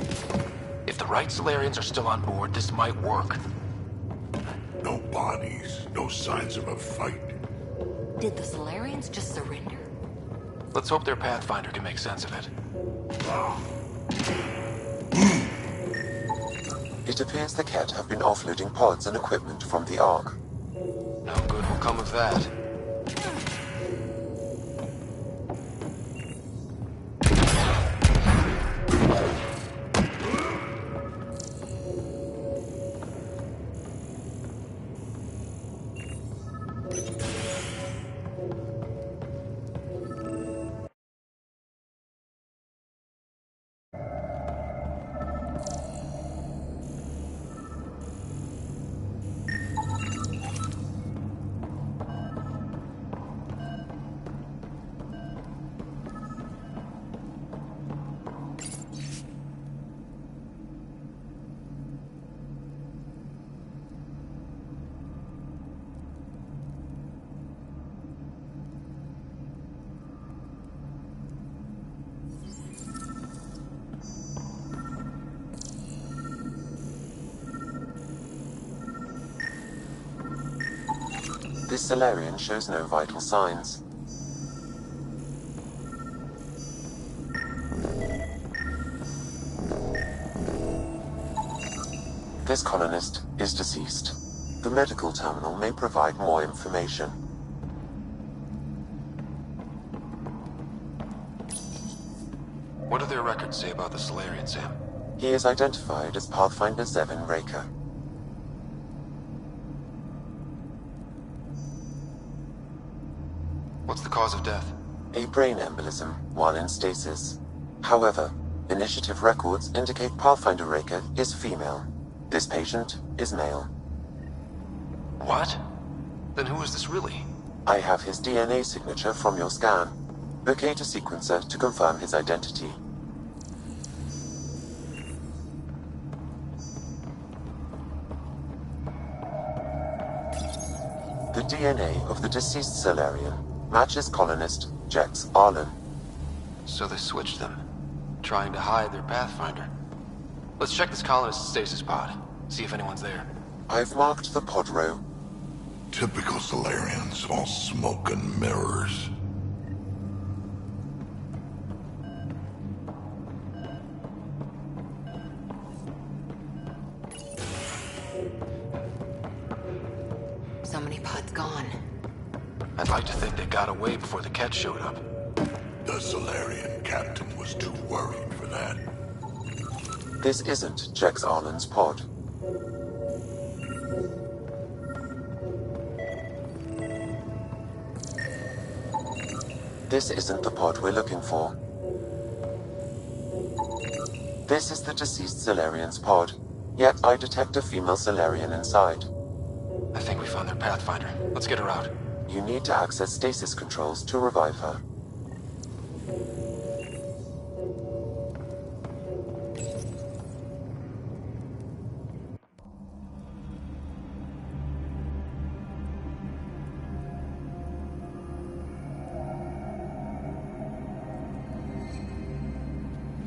If the right Solarians are still on board, this might work. No bodies, no signs of a fight. Did the Solarians just surrender? Let's hope their Pathfinder can make sense of it. It appears the Ket have been offloading pods and equipment from the Ark. No good will come of that. This Solarian shows no vital signs. This colonist is deceased. The medical terminal may provide more information. What do their records say about the Solarian, Sam? He is identified as Pathfinder Zevon Reka. What's the cause of death? A brain embolism while in stasis. However, initiative records indicate Pathfinder Reka is female. This patient is male. What? Then who is this really? I have his DNA signature from your scan. Locate a sequencer to confirm his identity. The DNA of the deceased Solarian matches colonist Jex Arlen. So they switched them, trying to hide their Pathfinder. Let's check this colonist's stasis pod, see if anyone's there. I've marked the pod row. Typical Solarians, all smoke and mirrors. So many pods gone. I'd like to think they got away before the Ket showed up. The The Solarian captain was too worried for that. This isn't Jex Arlen's pod. This isn't the pod we're looking for. This is the deceased Solarian's pod, yet I detect a female Solarian inside. I think we found their Pathfinder. Let's get her out. You need to access stasis controls to revive her.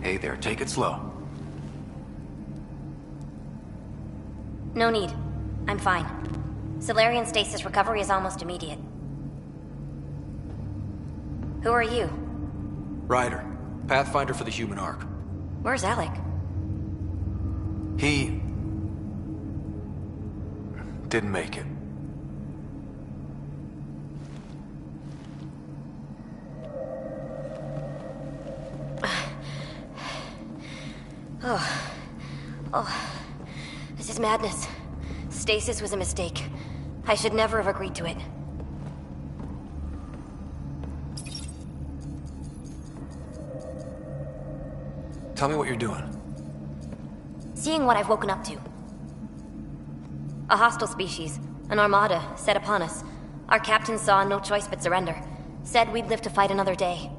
Hey there, take it slow. No need. I'm fine. Solarian stasis recovery is almost immediate. Who are you? Ryder, Pathfinder for the human ark. Where's Alec? He... didn't make it. Oh, this is madness. Stasis was a mistake. I should never have agreed to it. Tell me what you're doing. Seeing what I've woken up to. A hostile species, an armada, set upon us. Our captain saw no choice but surrender. Said we'd live to fight another day.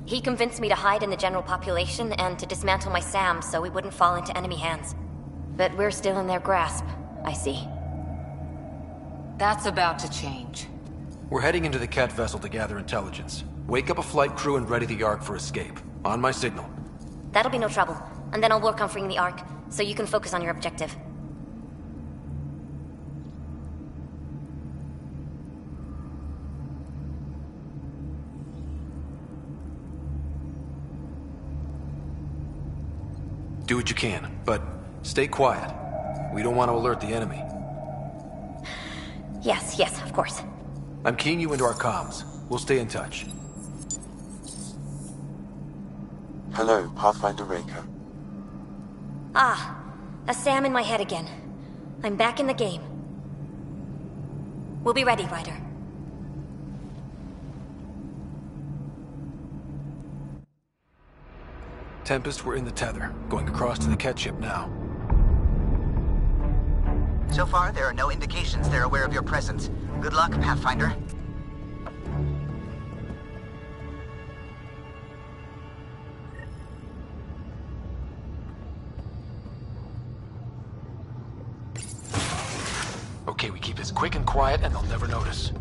He convinced me to hide in the general population and to dismantle my SAM so we wouldn't fall into enemy hands. But we're still in their grasp, I see. That's about to change. We're heading into the Cat vessel to gather intelligence. Wake up a flight crew and ready the Ark for escape. On my signal. That'll be no trouble. And then I'll work on freeing the Ark, so you can focus on your objective. Do what you can, but stay quiet. We don't want to alert the enemy. Yes, of course. I'm keying you into our comms. We'll stay in touch. Hello, Pathfinder Raker. Ah, a SAM in my head again. I'm back in the game. We'll be ready, Ryder. Tempest, we're in the tether. Going across to the Ket ship now. So far, there are no indications they're aware of your presence. Good luck, Pathfinder. Okay, we keep this quick and quiet and they'll never notice.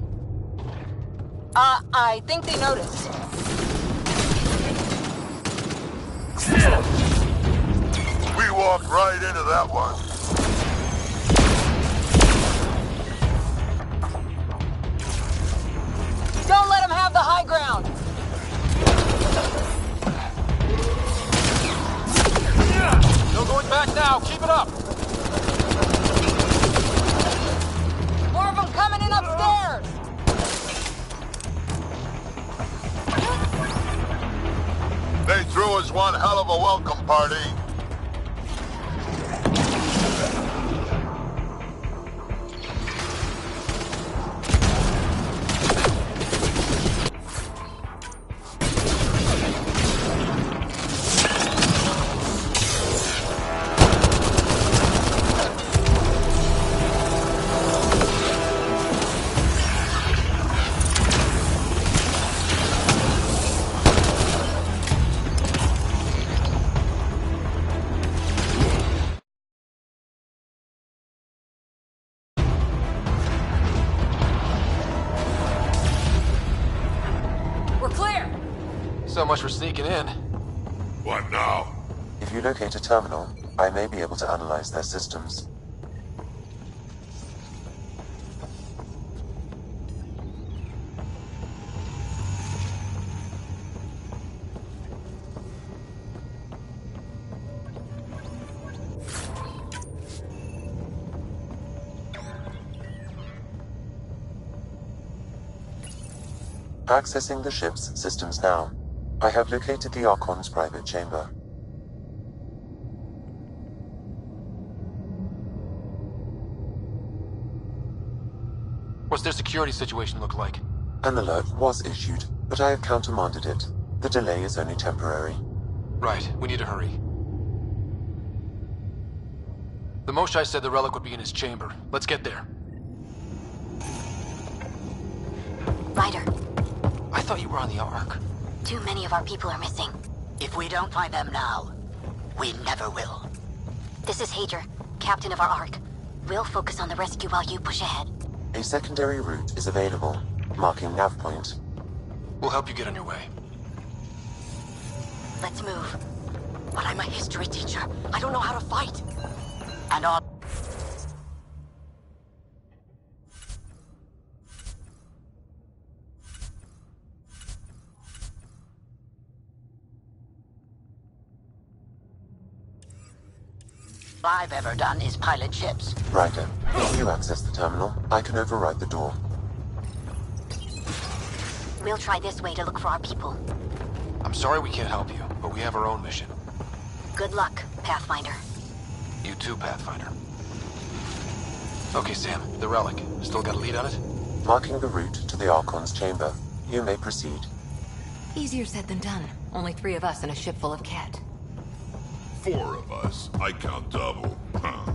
I think they noticed. We walked right into that one. Don't let them have the high ground! No going back now, keep it up! More of them coming in upstairs! They threw us one hell of a welcome party. So much for sneaking in. What now? If you locate a terminal, I may be able to analyze their systems. Accessing the ship's systems now. I have located the Archon's private chamber. What's their security situation look like? An alert was issued, but I have countermanded it. The delay is only temporary. Right, we need to hurry. The Moshai said the relic would be in his chamber. Let's get there. Ryder. I thought you were on the Ark. Too many of our people are missing. If we don't find them now, we never will. This is Hager, captain of our Ark. We'll focus on the rescue while you push ahead. A secondary route is available, marking nav point. We'll help you get on your way. Let's move. But I'm a history teacher. I don't know how to fight. And all... I've ever done is pilot ships. Ryder, if you access the terminal, I can override the door. We'll try this way to look for our people. I'm sorry we can't help you, but we have our own mission. Good luck, Pathfinder. You too, Pathfinder. Okay, Sam, the relic. Still got a lead on it? Marking the route to the Archon's chamber. You may proceed. Easier said than done. Only 3 of us and a ship full of cat. 4 of us. I count double. Huh.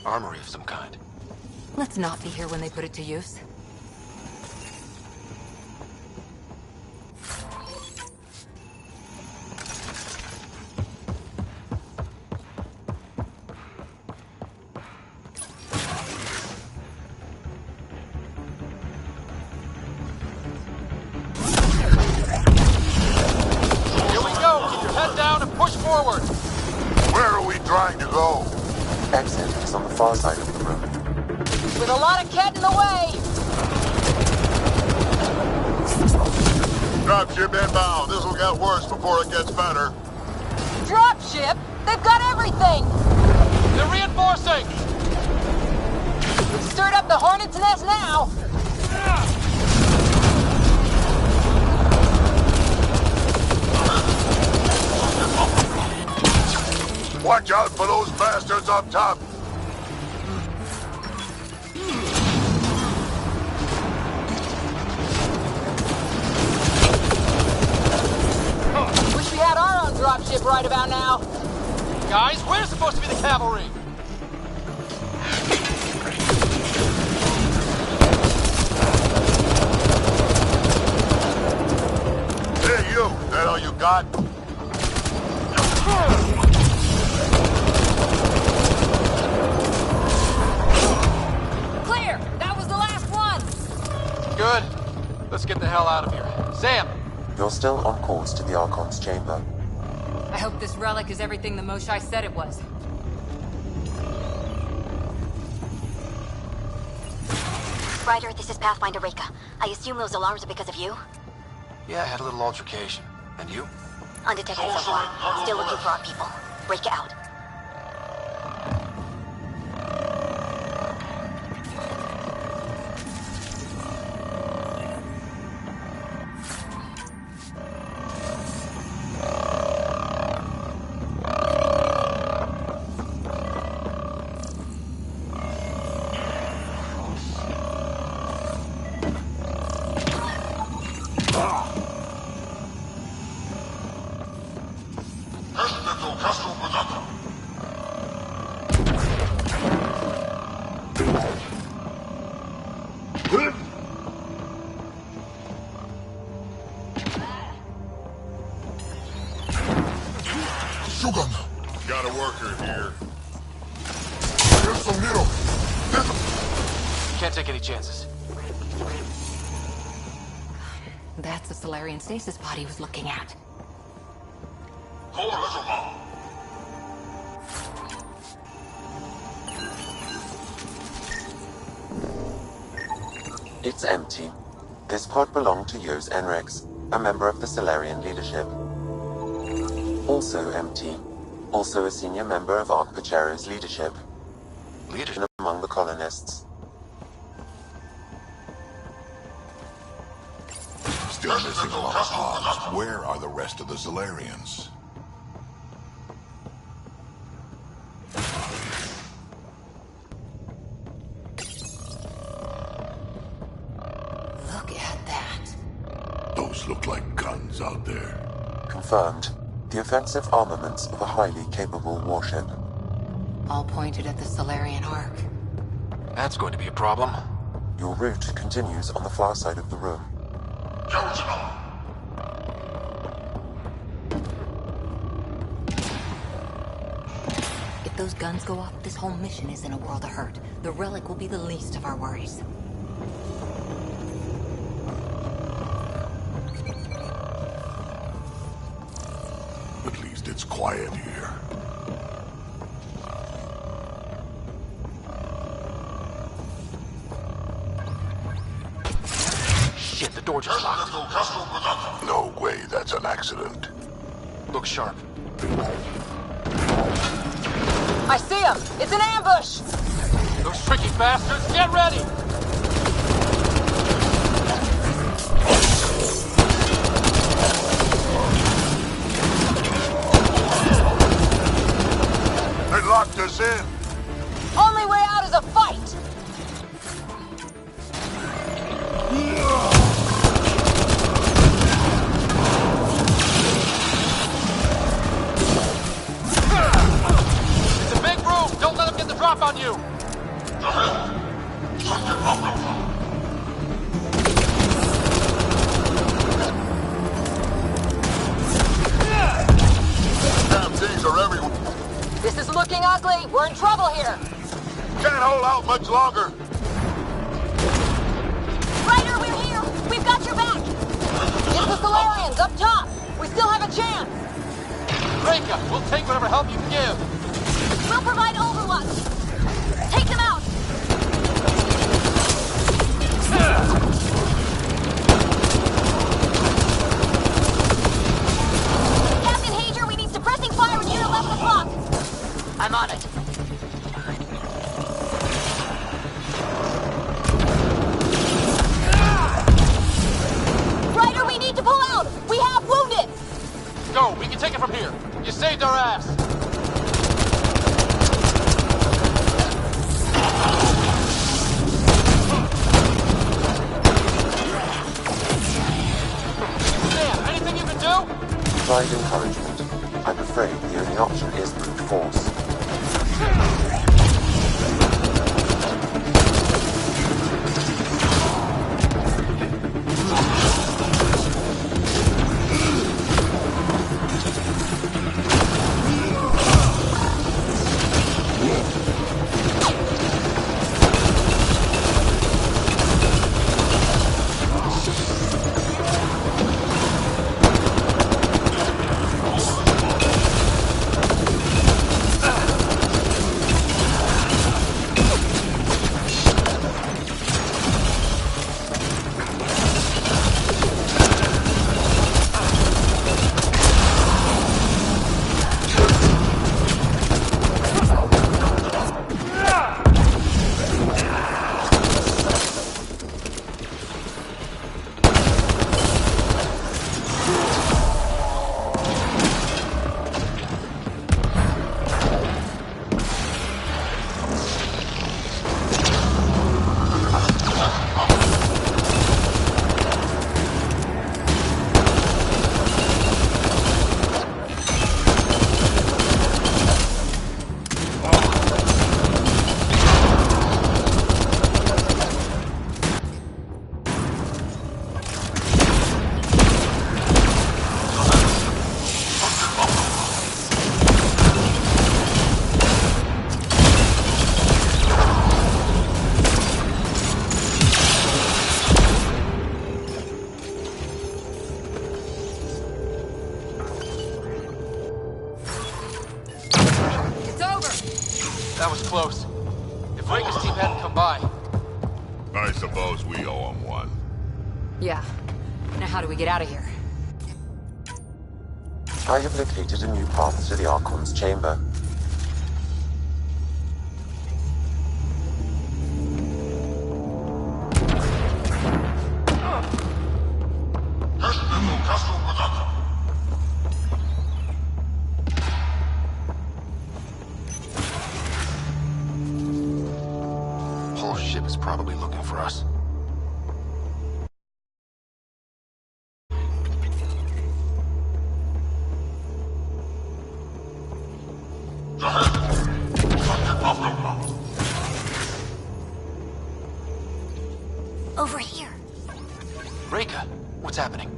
Armory of some kind. Let's not be here when they put it to use. Here we go! Keep your head down and push forward! Where are we trying to go? Exit is on the far side of the room. With a lot of cat in the way! Dropship inbound. This'll get worse before it gets better. Dropship? They've got everything! They're reinforcing! We've stirred up the hornet's nest now! Watch out for those bastards up top. Wish we had our own dropship right about now. Guys, we're supposed to be the cavalry! Hey, you. That all you got? Clear! That was the last one! Good. Let's get the hell out of here. Sam! You're still on course to the Archon's chamber. I hope this relic is everything the Moshai said it was. Ryder, this is Pathfinder Reka. I assume those alarms are because of you? Yeah, I had a little altercation. And you? Undetected so far. Still looking for our people. Reka out. Got a worker here. Can't take any chances. That's the Solarian stasis pod he was looking at. It's empty. This pod belonged to Yos Enrex, a member of the Solarian leadership. Also empty. Also a senior member of Ark Pachero's leadership. Leadership among the colonists. Still missing a lot of pods. Where are the rest of the Solarians? Look at that. Those look like guns out there. Confirmed. The offensive armaments of a highly capable warship. All pointed at the Solarian Ark. That's going to be a problem. Your route continues on the far side of the room. If those guns go off, this whole mission is in a world of hurt. The relic will be the least of our worries. At least it's quiet here. Shit, the door just locked. No way, that's an accident. Look sharp. I see him! It's an ambush! Those tricky bastards, get ready! They locked us in! Only way out is a fight! It's a big room! Don't let them get the drop on you! Damn things are everywhere. This is looking ugly! We're in trouble here! Can't hold out much longer. Ryder, we're here! We've got your back! It's the Solarians, up top! We still have a chance! Reka, we'll take whatever help you can give. We'll provide overwatch! Take them out! Captain Hager, we need suppressing fire near 11 o'clock! I'm on it. Ryder, we need to pull out! We have wounded! Go, we can take it from here. You saved our ass. Dan, anything you can do? Tried encouragement. I'm afraid the only option is brute force. That was close. If Reka's team hadn't come by... I suppose we owe him one. Yeah. Now how do we get out of here? I have located a new path to the Archon's chamber. Whole ship is probably looking for us. Over here. Reka, what's happening?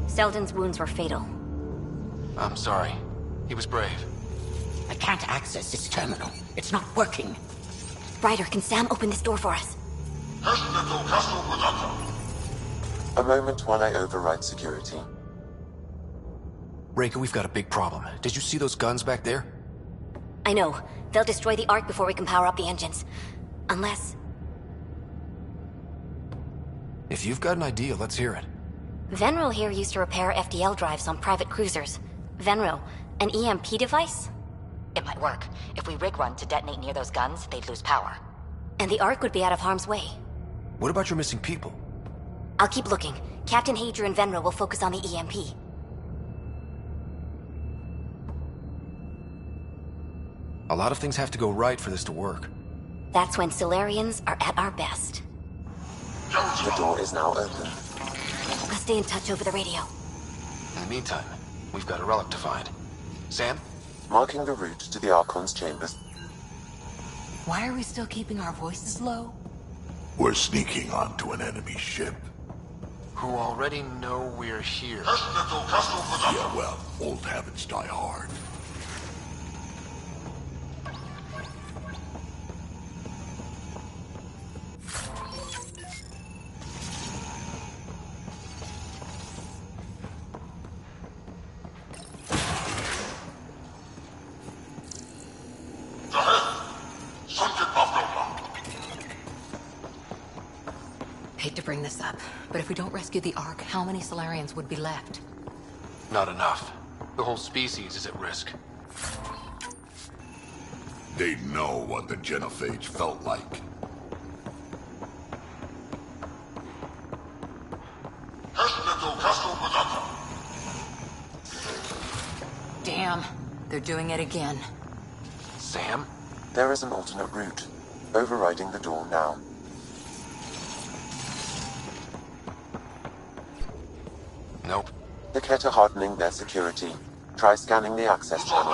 Selden's wounds were fatal. I'm sorry. He was brave. I can't access this terminal. It's not working. Ryder, can Sam open this door for us? A moment while I override security. Reka, we've got a big problem. Did you see those guns back there? I know. They'll destroy the Ark before we can power up the engines. Unless... If you've got an idea, let's hear it. Venril here used to repair FDL drives on private cruisers. Venril, an EMP device? It might work. If we rig one to detonate near those guns, they'd lose power. And the Ark would be out of harm's way. What about your missing people? I'll keep looking. Captain Hadra and Venril will focus on the EMP. A lot of things have to go right for this to work. That's when Solarians are at our best. The door is now open. I'll stay in touch over the radio. In the meantime, we've got a relic to find. Sam? Marking the route to the Archon's chambers. Why are we still keeping our voices low? We're sneaking onto an enemy ship. Who already know we're here. Yeah, well, old habits die hard. Hate to bring this up, but if we don't rescue the Ark, how many Solarians would be left? Not enough. The whole species is at risk. They know what the genophage felt like. Damn, they're doing it again. Sam? There is an alternate route. Overriding the door now. Nope. The Ket are hardening their security. Try scanning the access channel.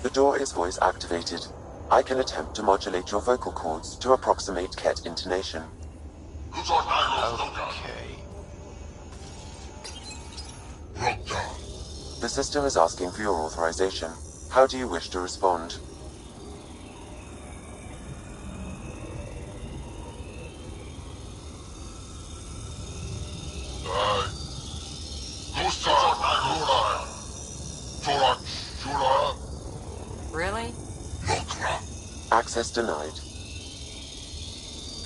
The door is voice activated. I can attempt to modulate your vocal cords to approximate Ket intonation. Okay. The system is asking for your authorization. How do you wish to respond? Really? Access denied.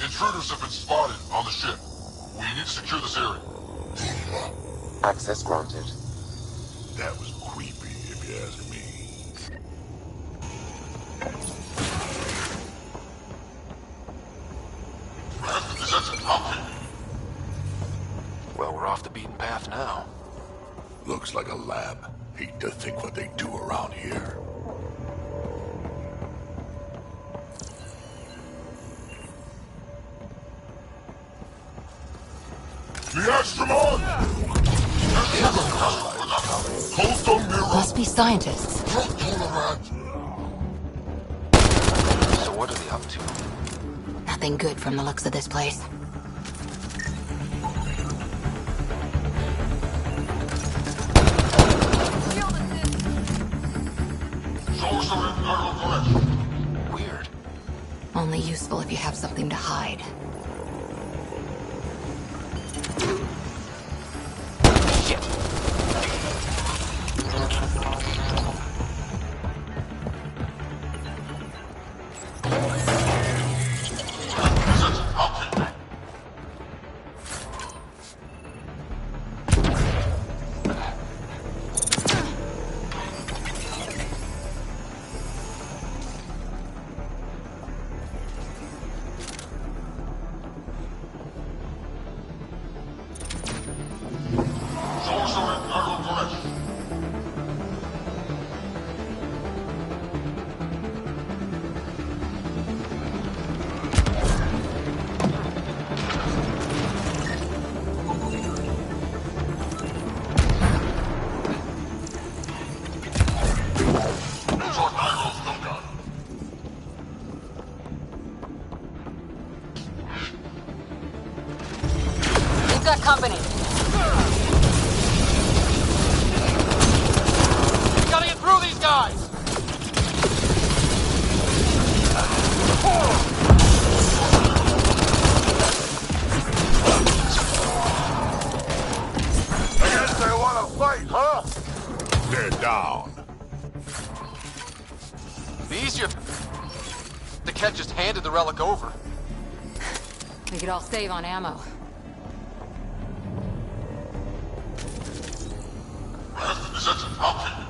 Intruders have been spotted on the ship. We need to secure this area. Access granted. That was creepy, if you ask me. Well, we're off the beaten path now. Looks like a lab. Hate to think what they do around here. The Astronauts! Must be scientists. So what are they up to? Nothing good from the looks of this place. Weird. Only useful if you have something to hide. Shit. that company. We gotta get through these guys! I guess they want to fight, huh? They're down. These you... The Ket just handed the relic over. We could all save on ammo. Is it helping?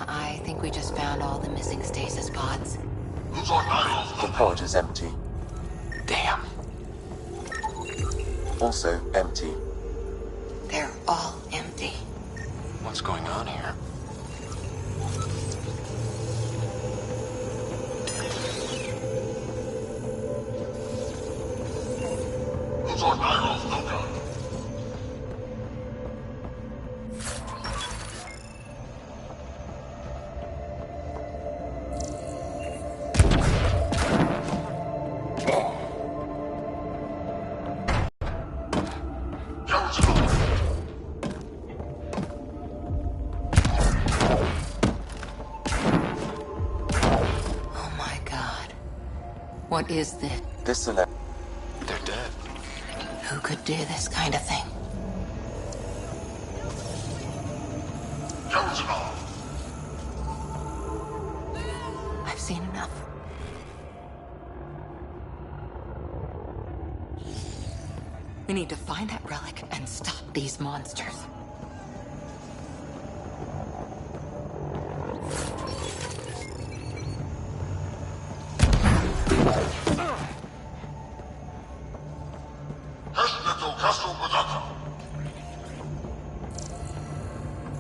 I think we just found all the missing stasis pods. The pod is empty. Damn. Also empty. They're all empty. What's going on here? Oh my god. What is this? This They're dead. Who could do this kind of thing? I've seen enough. We need to find that relic and stop these monsters.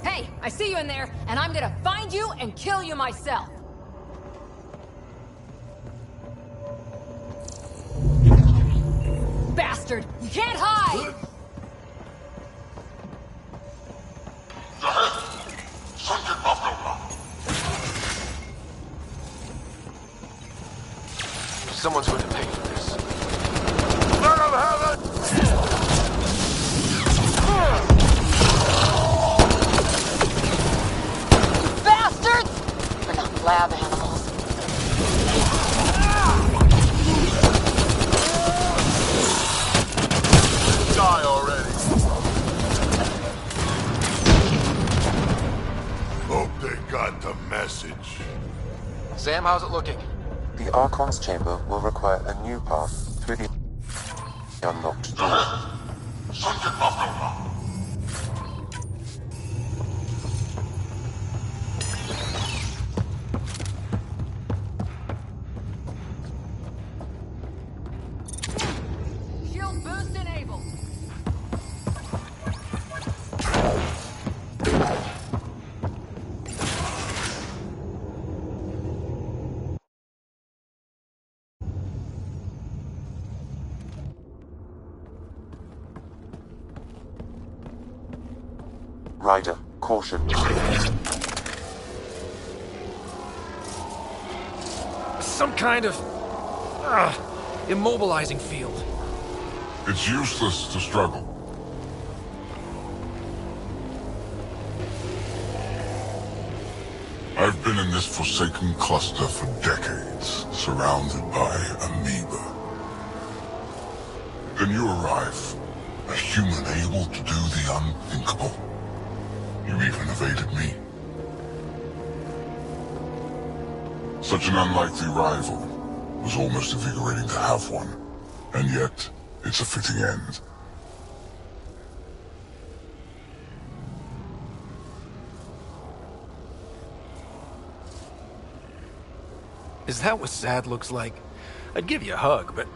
Hey, I see you in there, and I'm gonna find you and kill you myself. Bastard! You can't hide! Someone's going to pay for this. Let him have it! Bastards! We're not lab animals. Die already. Hope they got the message. Sam, how's it looking? The Archon's chamber will require a new path through the unlocked door. Shield boost enabled. Ryder, caution. Some kind of... immobilizing field. It's useless to struggle. I've been in this forsaken cluster for decades, surrounded by amoeba. Then you arrive, a human able to do the unthinkable. You even evaded me. Such an unlikely rival. Was almost invigorating to have one. And yet, it's a fitting end. Is that what sad looks like? I'd give you a hug, but...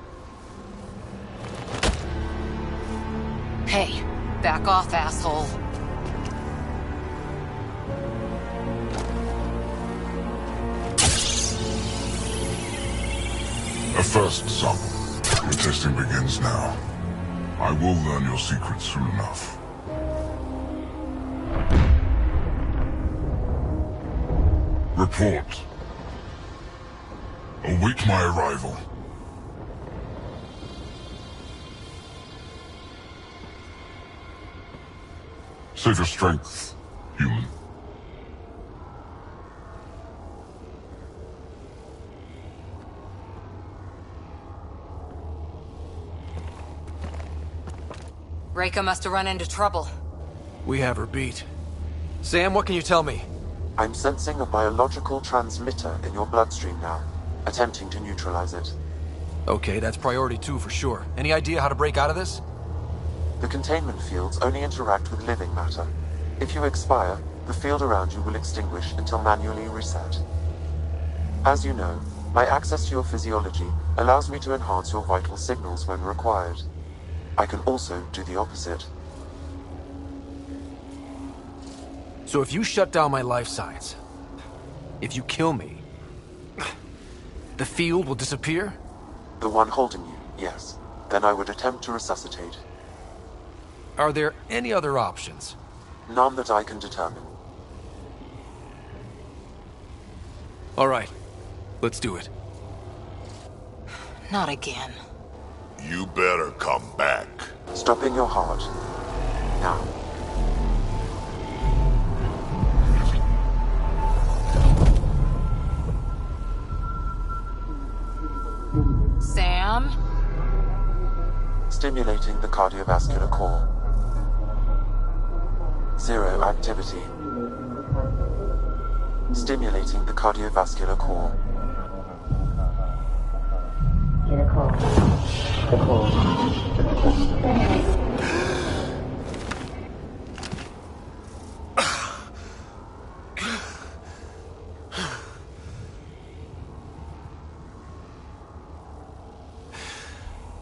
Hey, back off, asshole. A first sample. Your testing begins now. I will learn your secrets soon enough. Report. Await my arrival. Save your strength, human. Reika must have run into trouble. We have her beat. Sam, what can you tell me? I'm sensing a biological transmitter in your bloodstream now, attempting to neutralize it. Okay, that's priority 2 for sure. Any idea how to break out of this? The containment fields only interact with living matter. If you expire, the field around you will extinguish until manually reset. As you know, my access to your physiology allows me to enhance your vital signals when required. I can also do the opposite. So if you shut down my life signs, if you kill me, the field will disappear? The one holding you, yes. Then I would attempt to resuscitate. Are there any other options? None that I can determine. All right, let's do it. Not again. You better come back. Stopping your heart. Now. Sam? Stimulating the cardiovascular core. 0 activity. Stimulating the cardiovascular core.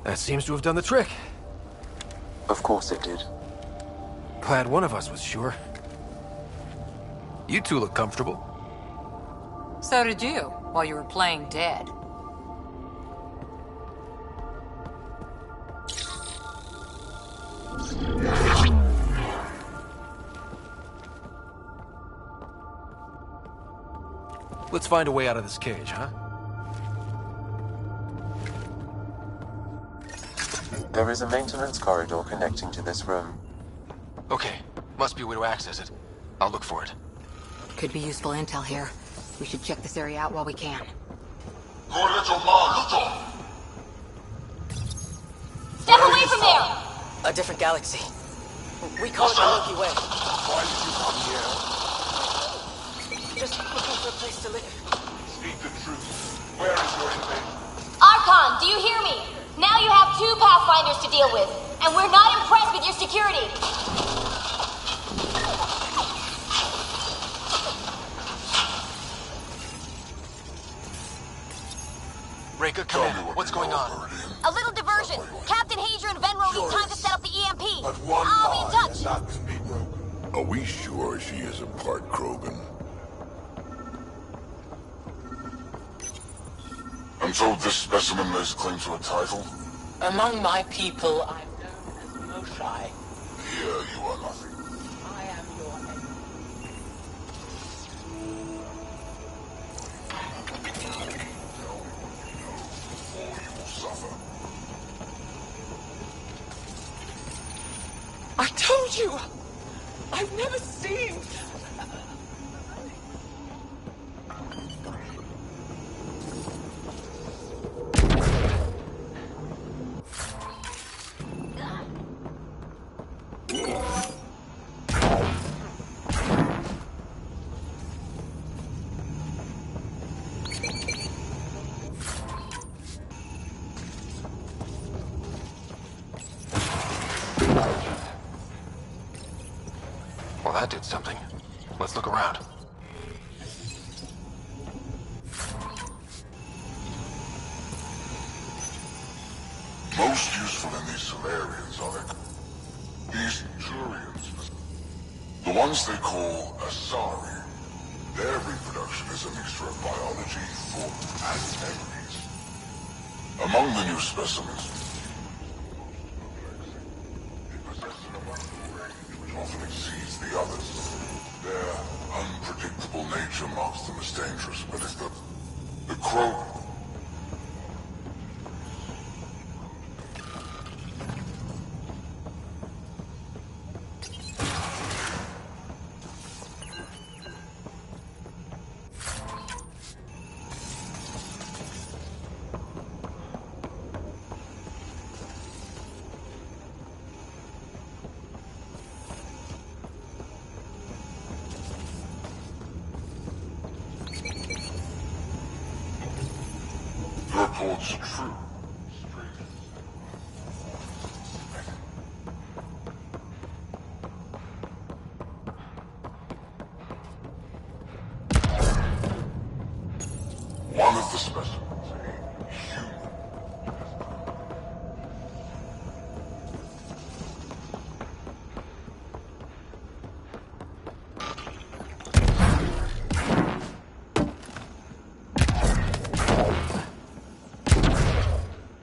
That seems to have done the trick. Of course it did. Glad one of us was sure. You two look comfortable. So did you, while you were playing dead. Let's find a way out of this cage, huh? There is a maintenance corridor connecting to this room. Okay, must be a way to access it. I'll look for it. Could be useful intel here. We should check this area out while we can. Step away from there! A different galaxy. We call it the Milky Way. Why did you come here? Just looking for a place to live. Speak the truth. Where is your invasion? Archon, do you hear me? Now you have 2 Pathfinders to deal with, and we're not impressed with your security. Reika, come in. What's going on? A little diversion. Captain Hager and Venro need time to set up the EMP. I'll be in touch. Are we sure she isn't part Krogan? And so this specimen lays claim to a title? Among my people, I'm known as Moshai. Here you are nothing. I am your enemy. I told you! I've never seen... Well, that did something. Let's look around. Most useful in these Solarians are these Turians. The ones they call Asari. Their reproduction is a mixture of biology, thought, and memories. Among the new specimens, it possesses an abundant range which often exceeds the others. Their unpredictable nature creature amongst them is dangerous, but it's the crow. Reports are true. One of the specimens, a human.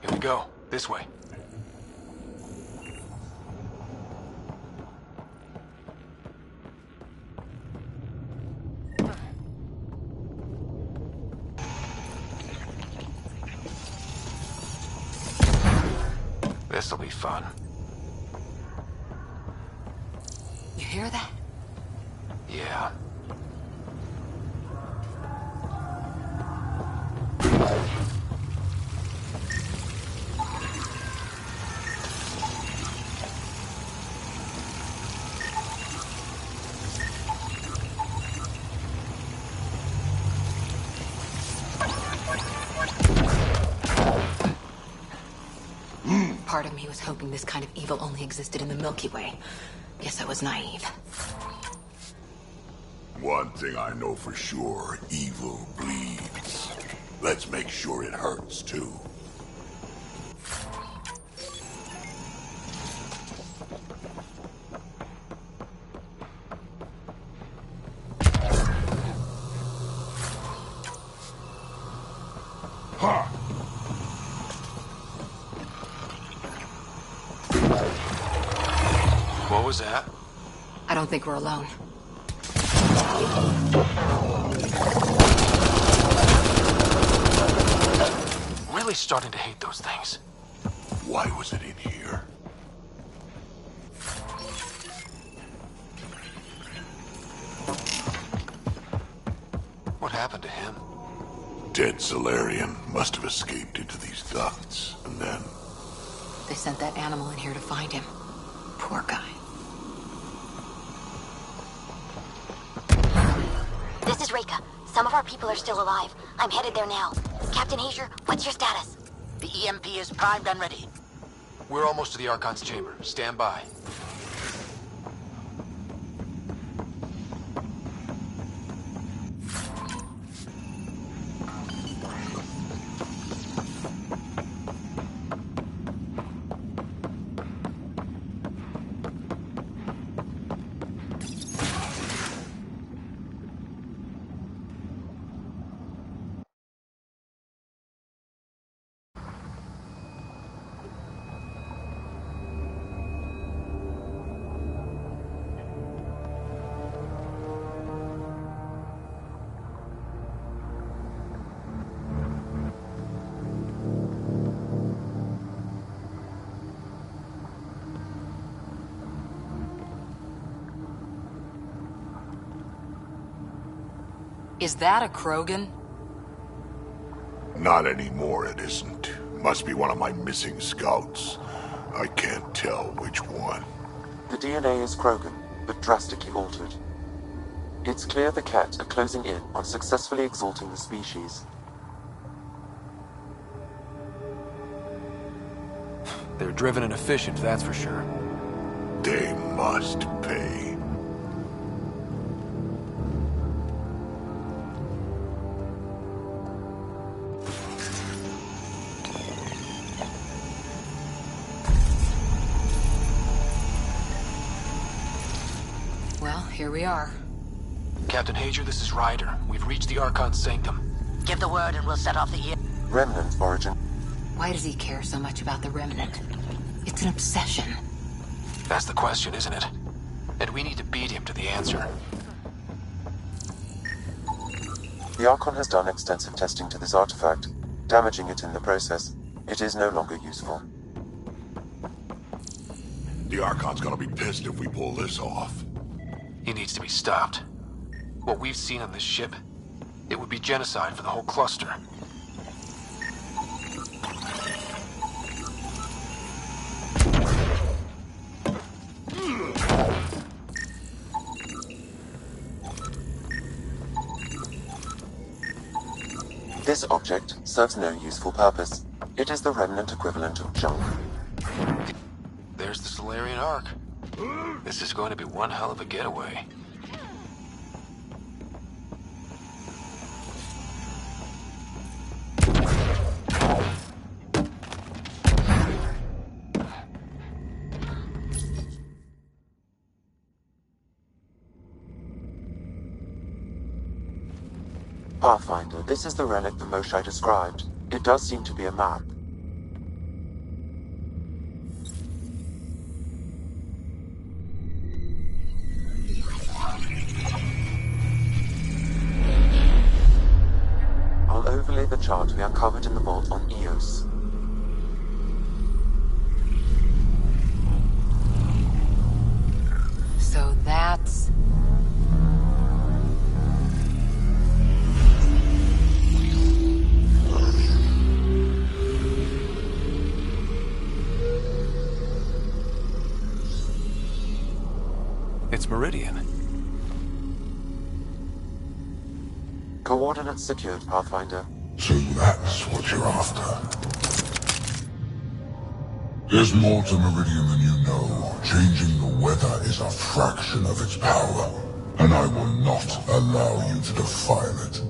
Here we go. This way. This'll be fun. You hear that? Yeah. Part of me was hoping this kind of evil only existed in the Milky Way. Guess I was naive. One thing I know for sure, evil bleeds. Let's make sure it hurts, too. Ha! What was that? I don't think we're alone. Really starting to hate those things. Why was it in here? What happened to him? Dead Solarian must have escaped into these ducts, and then... They sent that animal in here to find him. Poor guy. This is Reika. Some of our people are still alive. I'm headed there now. Captain Hazer, what's your status? The EMP is primed and ready. We're almost to the Archon's chamber. Stand by. Is that a Krogan? Not anymore, it isn't. Must be one of my missing scouts. I can't tell which one. The DNA is Krogan, but drastically altered. It's clear the Ket are closing in on successfully exalting the species. They're driven and efficient, that's for sure. They must pay. Well, here we are. Captain Hager, this is Ryder. We've reached the Archon's sanctum. Give the word and we'll set off the Remnant origin. Why does he care so much about the Remnant? It's an obsession. That's the question, isn't it? And we need to beat him to the answer. The Archon has done extensive testing to this artifact, damaging it in the process. It is no longer useful. The Archon's gonna be pissed if we pull this off. He needs to be stopped. What we've seen on this ship, it would be genocide for the whole cluster. This object serves no useful purpose. It is the remnant equivalent of junk. There's the Solarian Ark. This is going to be one hell of a getaway. Pathfinder, this is the relic the Moshai described. It does seem to be a map. I'll overlay the chart we uncovered in the vault on Eos. So that's... It's Meridian. Coordinates secured, Pathfinder. So that's what you're after. There's more to Meridian than you know. Changing the weather is a fraction of its power, and I will not allow you to defile it.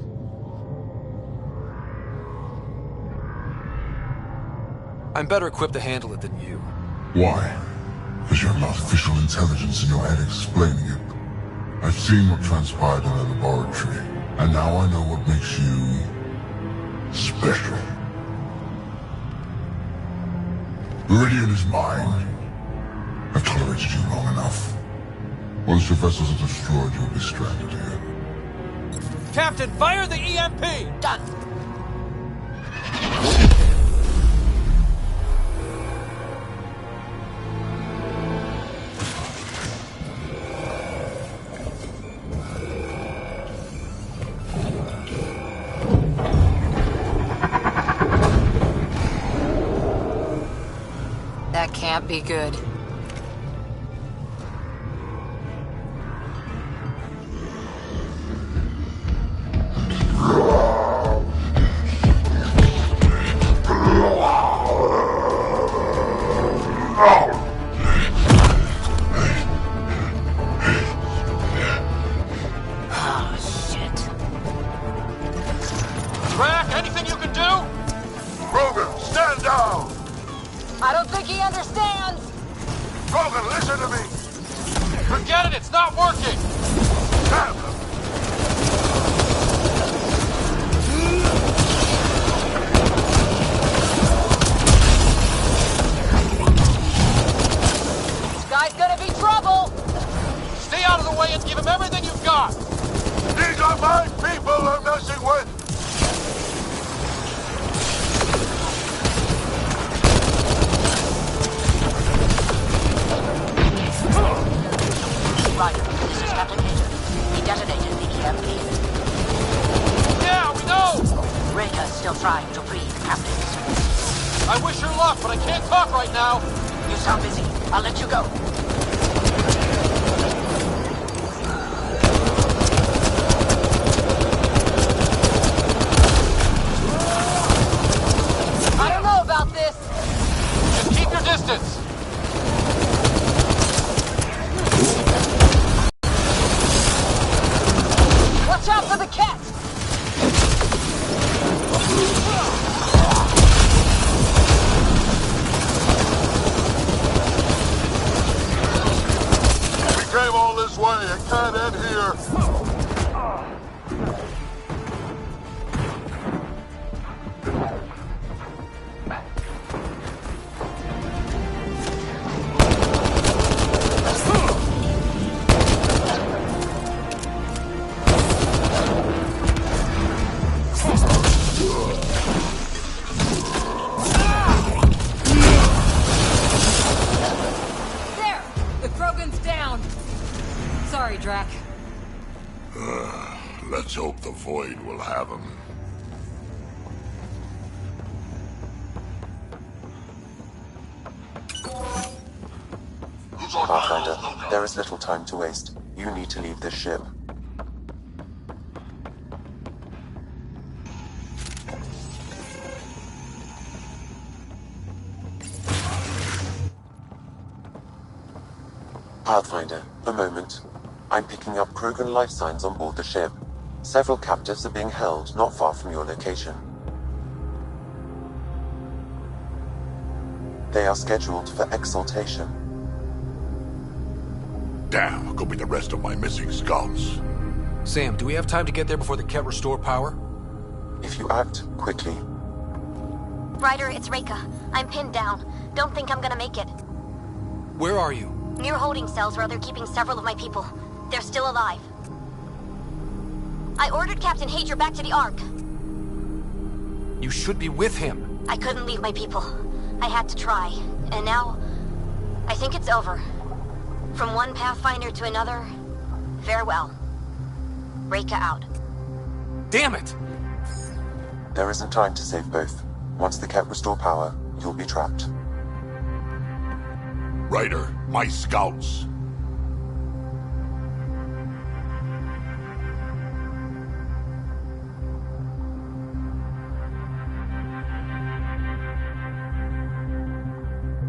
I'm better equipped to handle it than you. Why? Because you have artificial intelligence in your head explaining it. I've seen what transpired in the laboratory, and now I know what makes you... special. Meridian is mine. I've tolerated you long enough. Once your vessels are destroyed, you'll be stranded here. Captain, fire the EMP! Done. That can't be good. Drac, anything you can do? Rogan, stand down! I don't think he understands! Rogan, listen to me! Forget it, it's not working! Damn! This guy's gonna be trouble! Stay out of the way and give him everything you've got! These are my people I'm messing with! Ryder, this is Captain Hager. He detonated the EMP. Yeah, we know! Reka's still trying to breathe, Captain. I wish her luck, but I can't talk right now. You sound busy. I'll let you go. I don't know about this! Just keep your distance. Watch out for the cat! We came all this way. It can't end here. Let's hope the Void will have him. Pathfinder, there is little time to waste. You need to leave this ship. Pathfinder, a moment. I'm picking up Krogan life signs on board the ship. Several captives are being held not far from your location. They are scheduled for exaltation. Damn, could be the rest of my missing scouts. Sam, do we have time to get there before the Ket restore power? If you act quickly. Ryder, it's Reika. I'm pinned down. Don't think I'm gonna make it. Where are you? Near holding cells where they're keeping several of my people. They're still alive. I ordered Captain Hager back to the Ark. You should be with him. I couldn't leave my people. I had to try. And now, I think it's over. From one Pathfinder to another, farewell. Reika out. Damn it! There isn't time to save both. Once the Ket restore power, you'll be trapped. Ryder, my scouts.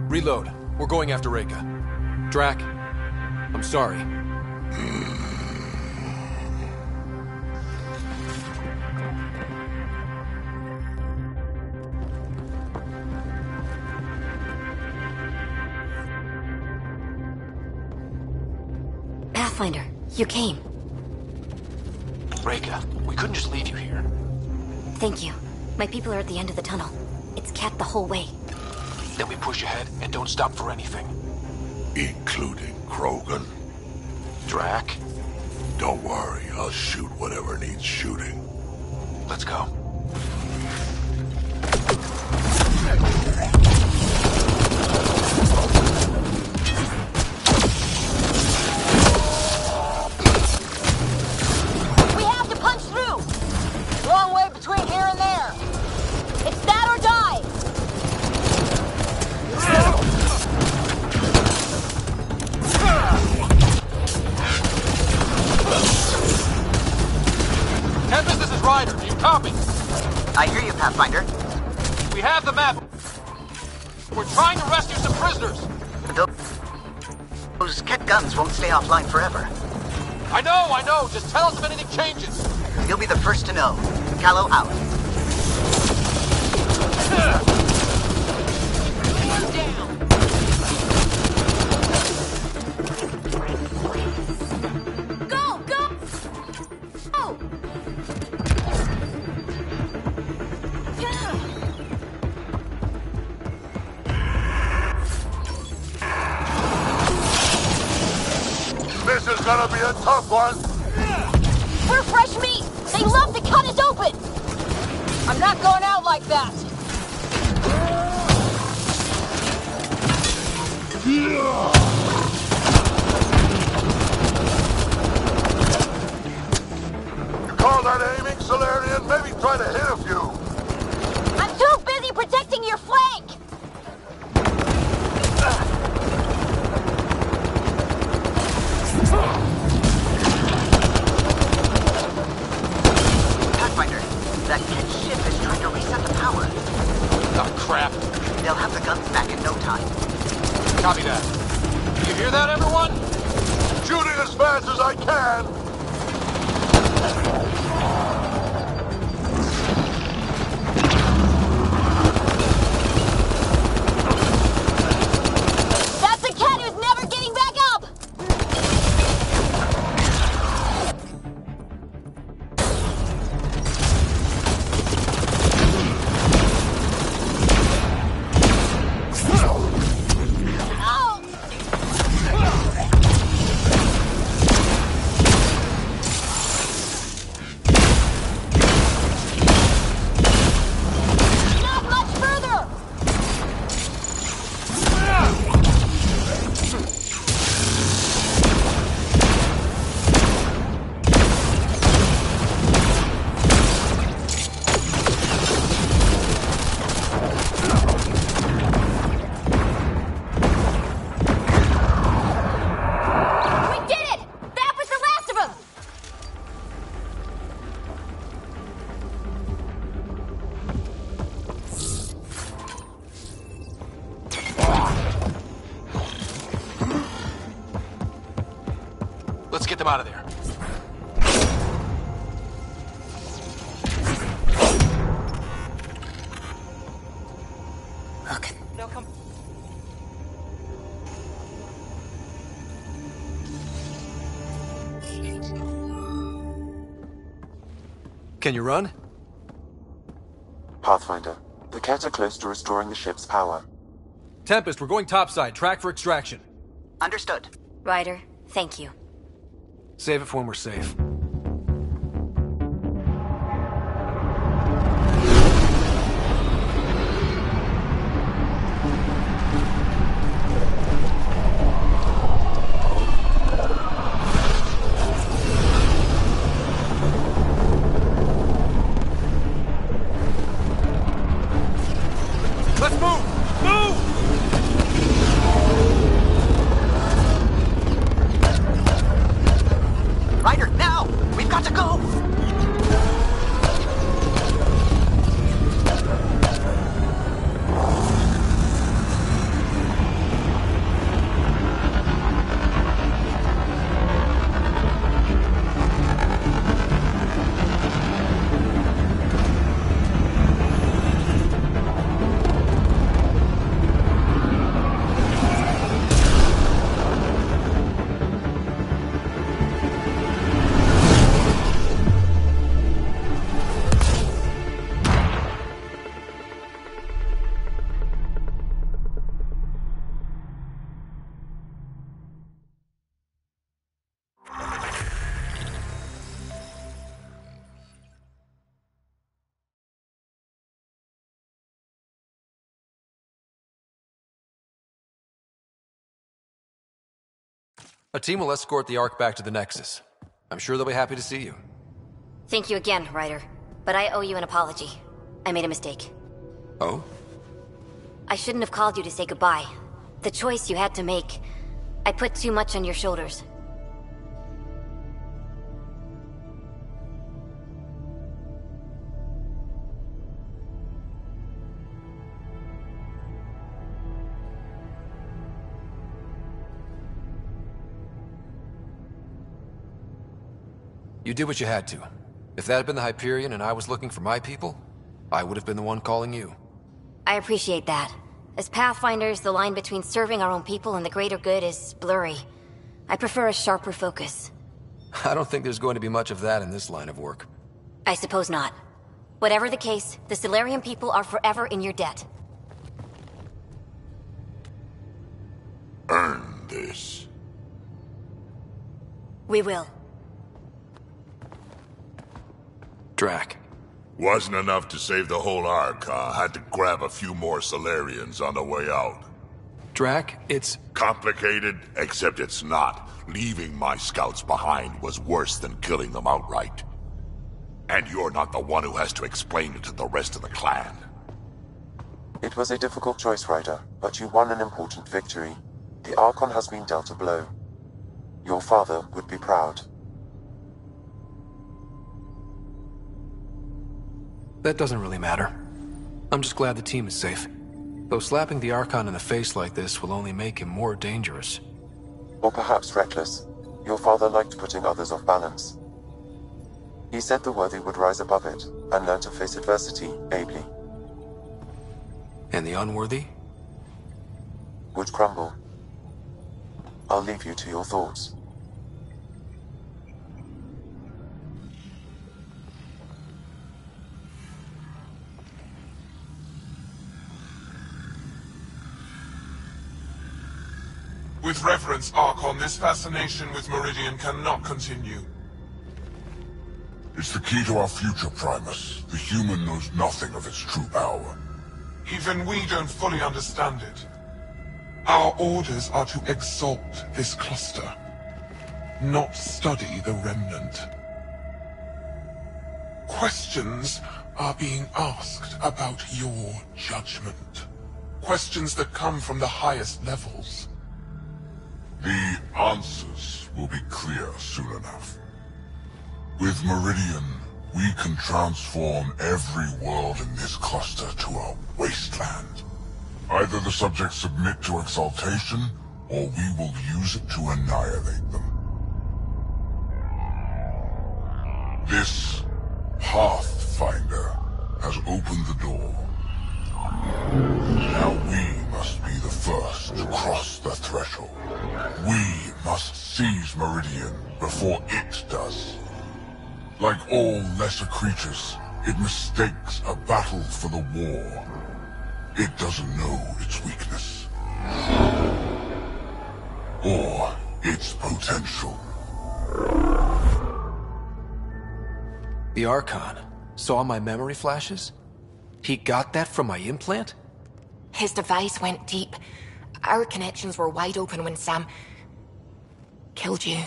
Reload. We're going after Reika. Drac, I'm sorry. Pathfinder, you came. Reika, we couldn't just leave you here. Thank you. My people are at the end of the tunnel. It's Ket the whole way. Then we push ahead and don't stop for anything. Including Krogan. Drac? Don't worry, I'll shoot whatever needs shooting. Let's go. We have to punch through! Long way between here and there! It's that or die! Tempest, this is Ryder. Do you copy? I hear you, Pathfinder. We have the map. We're trying to rescue some prisoners. Those Ket guns won't stay offline forever. I know. Just tell us if anything changes. You'll be the first to know. Callow out. Go! Go! Go! This is gonna be a tough one. We're fresh meat! They love to cut us open! I'm not going out like that! You call that aiming, Solarian? Maybe try to hit a few. I'm too busy protecting your flank! Pathfinder, that Ket ship is trying to reset the power. Oh, crap. They'll have the guns back in no time. Copy that. You hear that, everyone? Shooting as fast as I can. That's a cat who's never getting back up! Oh! them out of there. Okay. They'll come. Can you run? Pathfinder, the Ket are close to restoring the ship's power. Tempest, we're going topside. Track for extraction. Understood. Ryder, thank you. Save it for when we're safe. Let's move! Move! Ryder, now! We've got to go! A team will escort the Ark back to the Nexus. I'm sure they'll be happy to see you. Thank you again, Ryder. But I owe you an apology. I made a mistake. Oh? I shouldn't have called you to say goodbye. The choice you had to make. I put too much on your shoulders. You did what you had to. If that had been the Hyperion and I was looking for my people, I would have been the one calling you. I appreciate that. As Pathfinders, the line between serving our own people and the greater good is blurry. I prefer a sharper focus. I don't think there's going to be much of that in this line of work. I suppose not. Whatever the case, the Solarian people are forever in your debt. Earn this. We will. Drac. Wasn't enough to save the whole Ark, huh? Had to grab a few more Solarians on the way out. Drac, it's... complicated, except it's not. Leaving my scouts behind was worse than killing them outright. And you're not the one who has to explain it to the rest of the clan. It was a difficult choice, Ryder, but you won an important victory. The Archon has been dealt a blow. Your father would be proud. That doesn't really matter. I'm just glad the team is safe. Though slapping the Archon in the face like this will only make him more dangerous. Or perhaps reckless. Your father liked putting others off balance. He said the worthy would rise above it, and learn to face adversity ably. And the unworthy? Would crumble. I'll leave you to your thoughts. With reverence, Archon, this fascination with Meridian cannot continue. It's the key to our future, Primus. The human knows nothing of its true power. Even we don't fully understand it. Our orders are to exalt this cluster, not study the remnant. Questions are being asked about your judgment. Questions that come from the highest levels. The answers will be clear soon enough. With Meridian, we can transform every world in this cluster to a wasteland. Either the subjects submit to exaltation, or we will use it to annihilate them. This Pathfinder has opened the door. Now we must be the first to cross the threshold. We must seize Meridian before it does. Like all lesser creatures, it mistakes a battle for the war. It doesn't know its weakness. Or its potential. The Archon saw my memory flashes? He got that from my implant? His device went deep. Our connections were wide open when Sam killed you.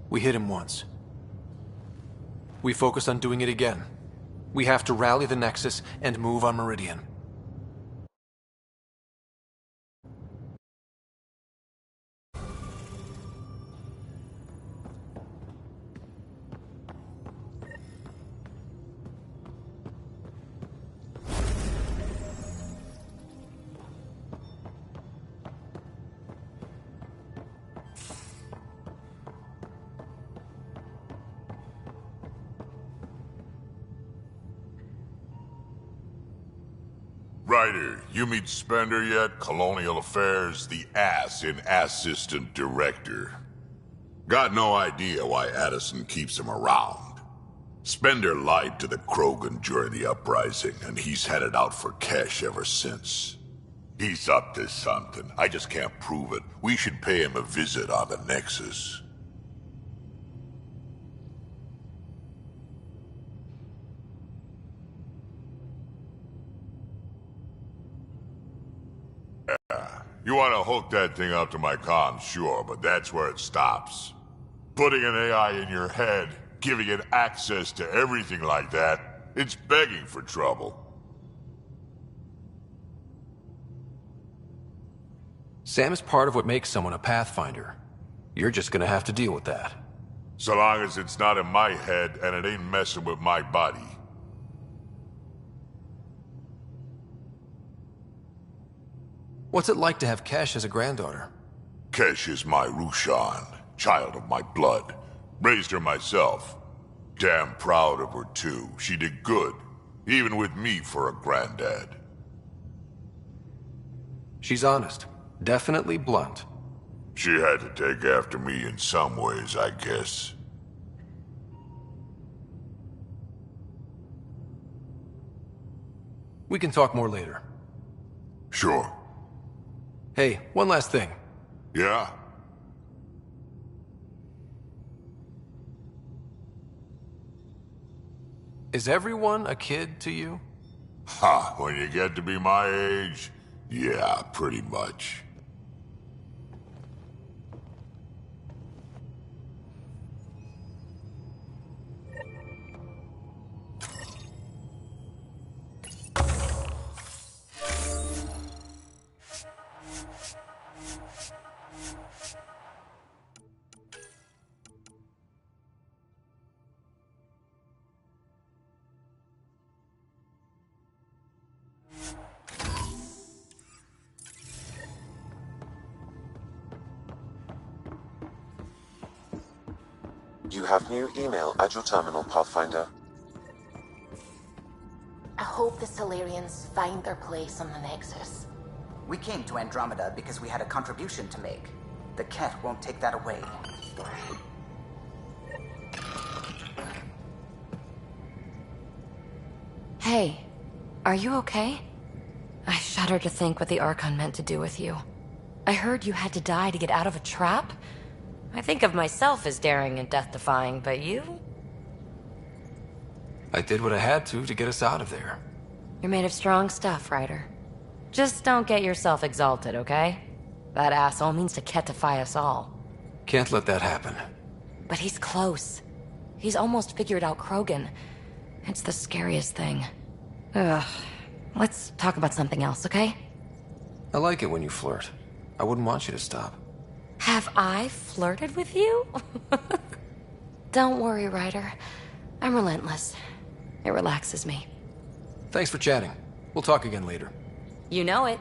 We hit him once. We focus on doing it again. We have to rally the Nexus and move on Meridian. Ryder, you meet Spender yet? Colonial Affairs, the ass in Assistant Director. Got no idea why Addison keeps him around. Spender lied to the Krogan during the uprising, and he's headed out for cash ever since. He's up to something. I just can't prove it. We should pay him a visit on the Nexus. You want to hook that thing up to my comms, sure, but that's where it stops. Putting an AI in your head, giving it access to everything like that, it's begging for trouble. Sam is part of what makes someone a Pathfinder. You're just gonna have to deal with that. So long as it's not in my head and it ain't messing with my body. What's it like to have Kesh as a granddaughter? Kesh is my Rushan, child of my blood. Raised her myself. Damn proud of her too. She did good, even with me for a granddad. She's honest. Definitely blunt. She had to take after me in some ways, I guess. We can talk more later. Sure. Hey, one last thing. Yeah? Is everyone a kid to you? Ha, when you get to be my age, yeah, pretty much. You have new email at your terminal, Pathfinder. I hope the Solarians find their place on the Nexus. We came to Andromeda because we had a contribution to make. The Ket won't take that away. Hey, are you okay? I shudder to think what the Archon meant to do with you. I heard you had to die to get out of a trap? I think of myself as daring and death-defying, but you? I did what I had to get us out of there. You're made of strong stuff, Ryder. Just don't get yourself exalted, okay? That asshole means to ketify us all. Can't let that happen. But he's close. He's almost figured out Krogan. It's the scariest thing. Ugh. Let's talk about something else, okay? I like it when you flirt. I wouldn't want you to stop. Have I flirted with you? Don't worry, Ryder. I'm relentless. It relaxes me. Thanks for chatting. We'll talk again later. You know it.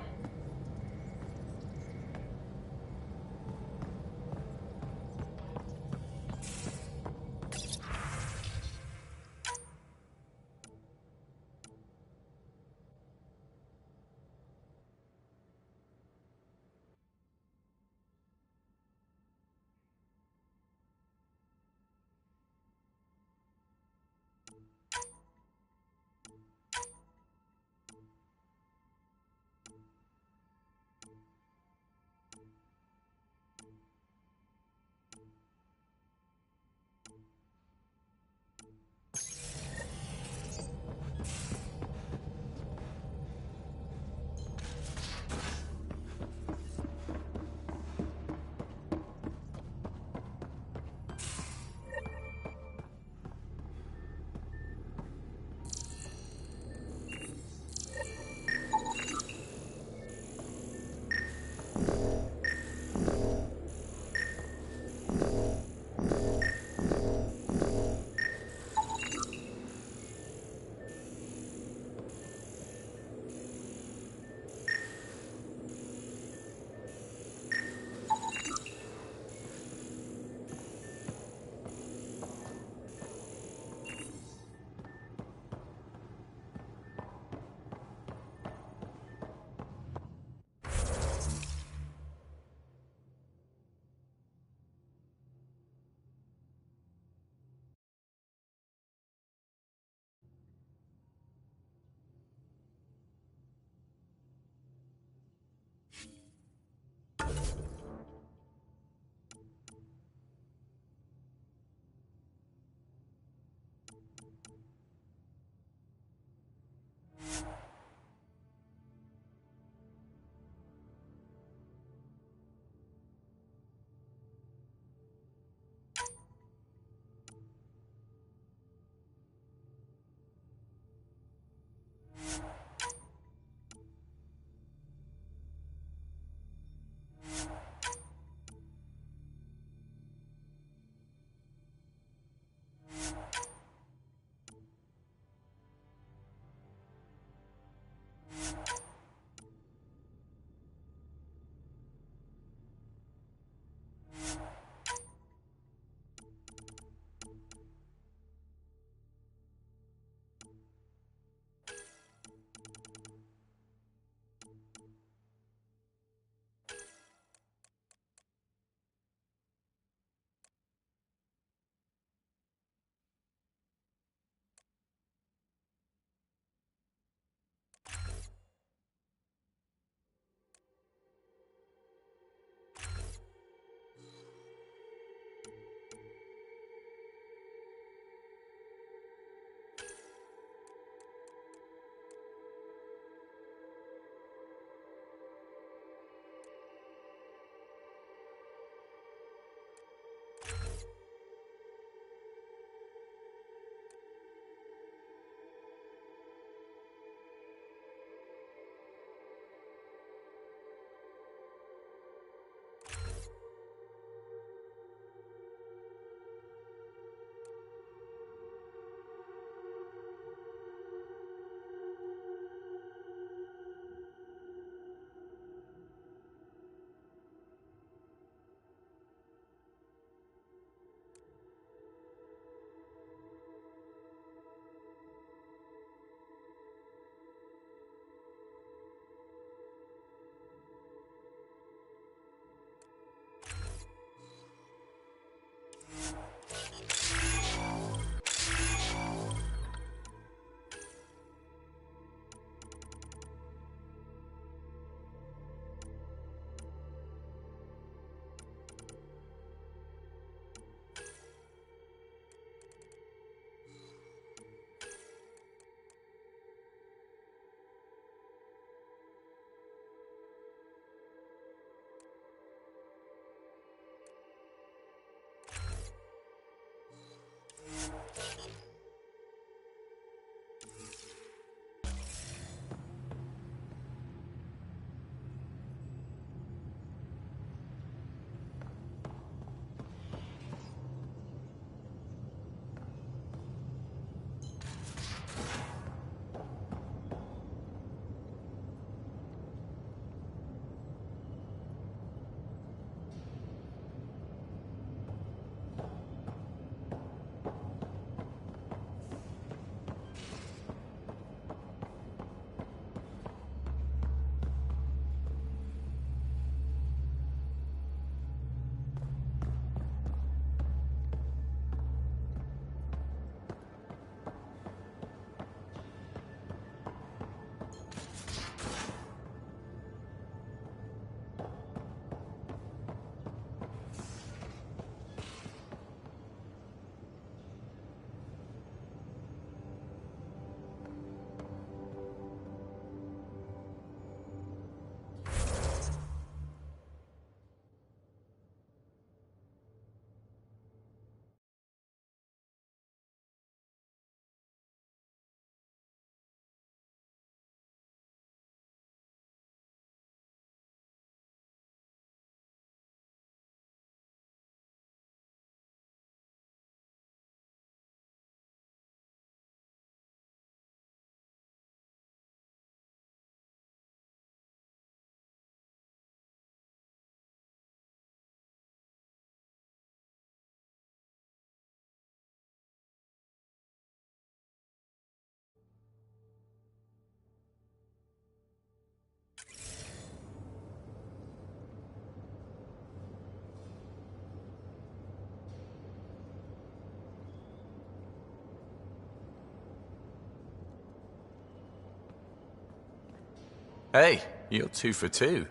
Hey, you're 2 for 2.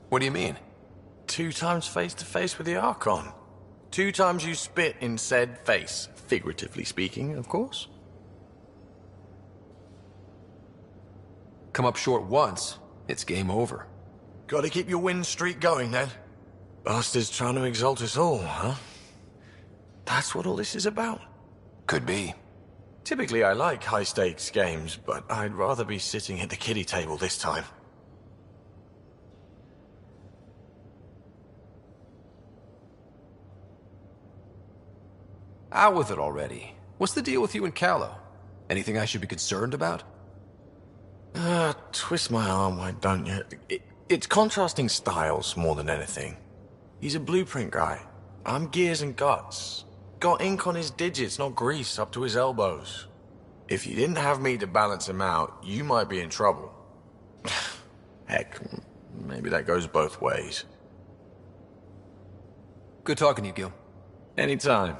What do you mean? 2 times face-to-face with the Archon. 2 times you spit in said face. Figuratively speaking, of course. Come up short once, it's game over. Gotta keep your win streak going, then. Bastard's trying to exalt us all, huh? That's what all this is about? Could be. Typically, I like high-stakes games, but I'd rather be sitting at the kiddie table this time. Out with it already. What's the deal with you and Callow? Anything I should be concerned about? Twist my arm, why don't you? It's contrasting styles more than anything. He's a blueprint guy. I'm gears and guts. Got ink on his digits, not grease up to his elbows. If you didn't have me to balance him out, you might be in trouble. Heck, maybe that goes both ways. Good talking to you, Gil. Anytime.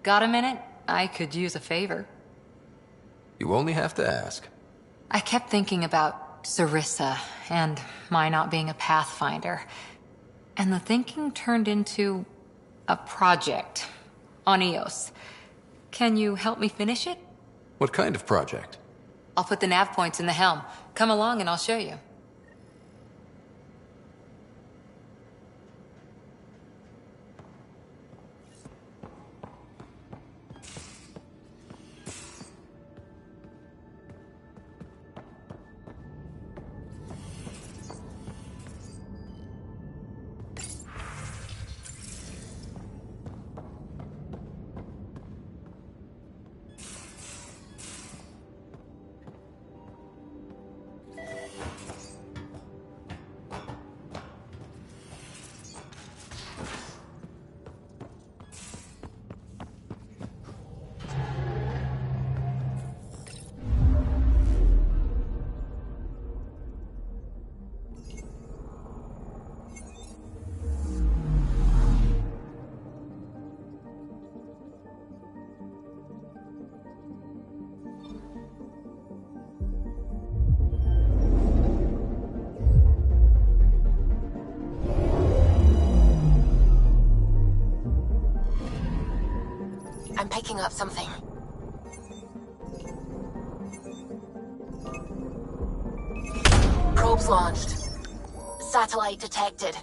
Got a minute? I could use a favor. You only have to ask. I kept thinking about Sarissa and my not being a Pathfinder. And the thinking turned into a project on Eos. Can you help me finish it? What kind of project? I'll put the nav points in the helm. Come along and I'll show you. I'm picking up something. Probes launched. Satellite detected.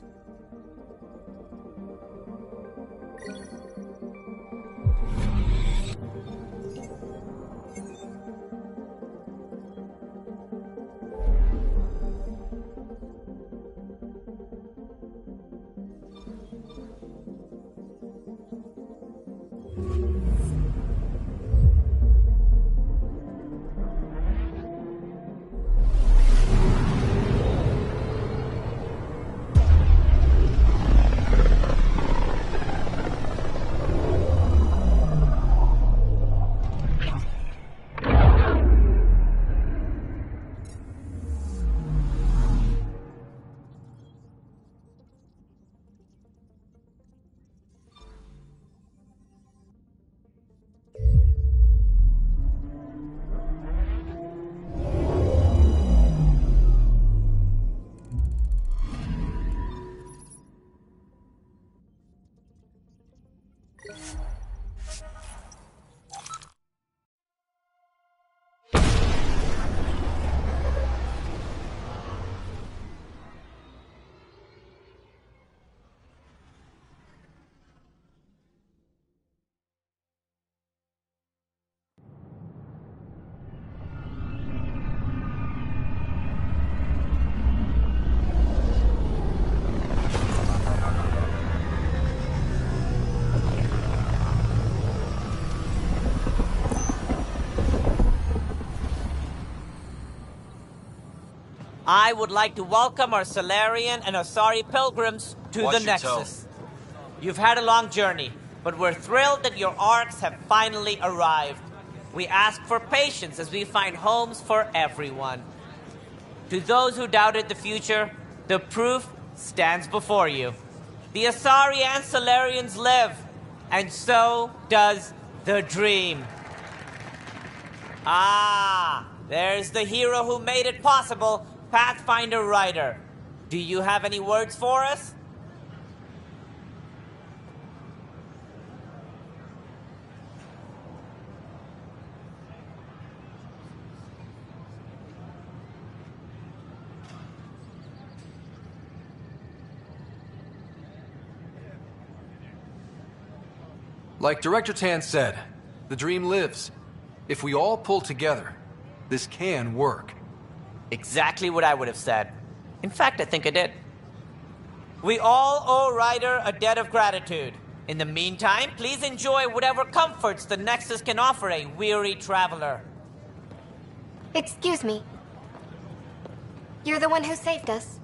I would like to welcome our Salarian and Asari pilgrims to the Nexus. You've had a long journey. but we're thrilled that your arcs have finally arrived. We ask for patience as we find homes for everyone. To those who doubted the future, the proof stands before you. The Asari and Solarians live, and so does the dream. Ah, there's the hero who made it possible, Pathfinder Ryder. Do you have any words for us? Like Director Tan said, the dream lives. If we all pull together, this can work. Exactly what I would have said. In fact, I think I did. We all owe Ryder a debt of gratitude. In the meantime, please enjoy whatever comforts the Nexus can offer a weary traveler. Excuse me. You're the one who saved us.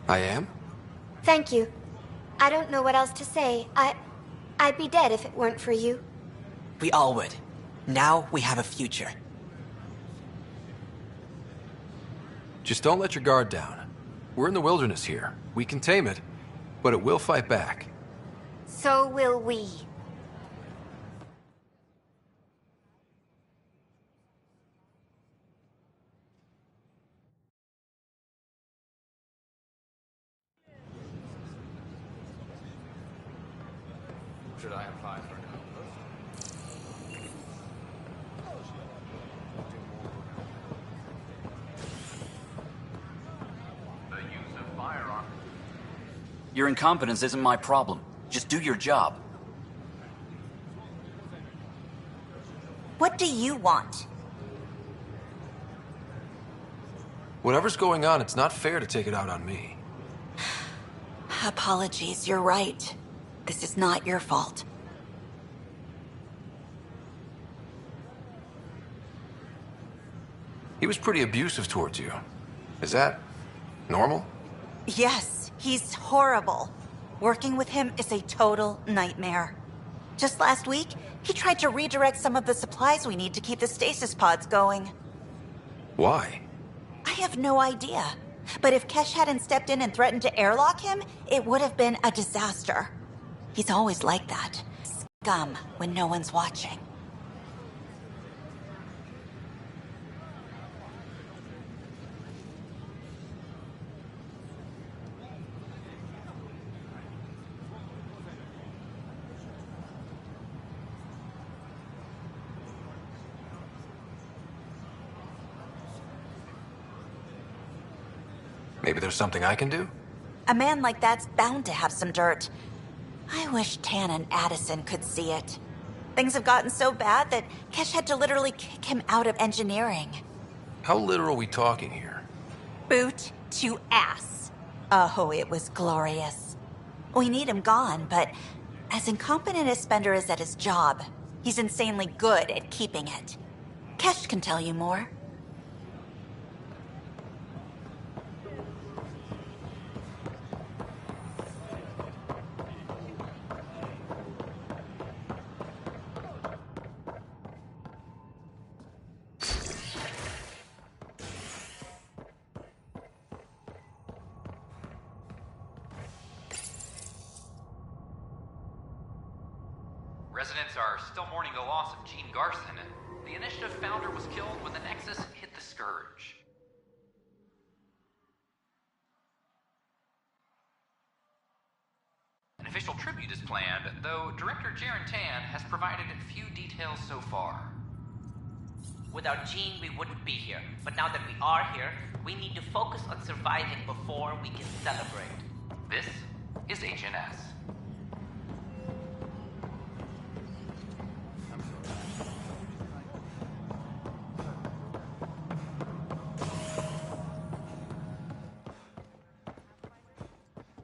I am? Thank you. I don't know what else to say. I'd be dead if it weren't for you. We all would. Now we have a future. Just don't let your guard down. We're in the wilderness here. We can tame it, but it will fight back. So will we. Should I apply for an The use of firearms. Your incompetence isn't my problem. Just do your job. What do you want? Whatever's going on, it's not fair to take it out on me. Apologies, you're right. This is not your fault. He was pretty abusive towards you. Is that normal? Yes, he's horrible. Working with him is a total nightmare. Just last week, he tried to redirect some of the supplies we need to keep the stasis pods going. Why? I have no idea. But if Kesh hadn't stepped in and threatened to airlock him, it would have been a disaster. He's always like that. Scum when no one's watching. Maybe there's something I can do? A man like that's bound to have some dirt. I wish Tan and Addison could see it. Things have gotten so bad that Kesh had to literally kick him out of engineering. How literal are we talking here? Boot to ass. Oh, it was glorious. We need him gone, but as incompetent as Spender is at his job, he's insanely good at keeping it. Kesh can tell you more. Residents are still mourning the loss of Gene Garson. The Initiative founder was killed when the Nexus hit the Scourge. An official tribute is planned, though Director Jaren Tan has provided few details so far. Without Gene, we wouldn't be here. But now that we are here, we need to focus on surviving before we can celebrate. This is HNS.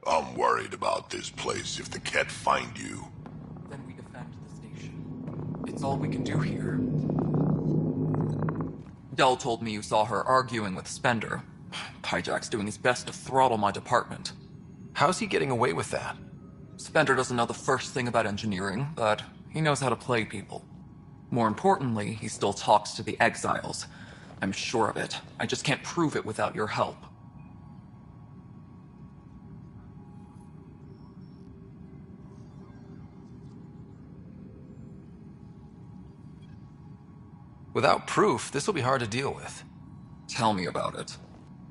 I'm worried about this place if the Ket find you. Then we defend the station. It's all we can do here. Dell told me you saw her arguing with Spender. Pyjack's doing his best to throttle my department. How's he getting away with that? Spender doesn't know the first thing about engineering, but he knows how to play people. More importantly, he still talks to the exiles. I'm sure of it. I just can't prove it without your help. Without proof, this will be hard to deal with. Tell me about it.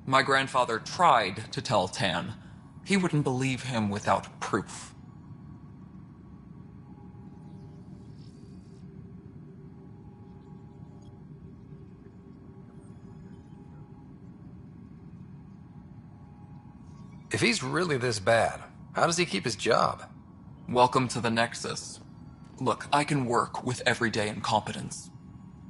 My grandfather tried to tell Tan. He wouldn't believe him without proof. If he's really this bad, how does he keep his job? Welcome to the Nexus. Look, I can work with everyday incompetence.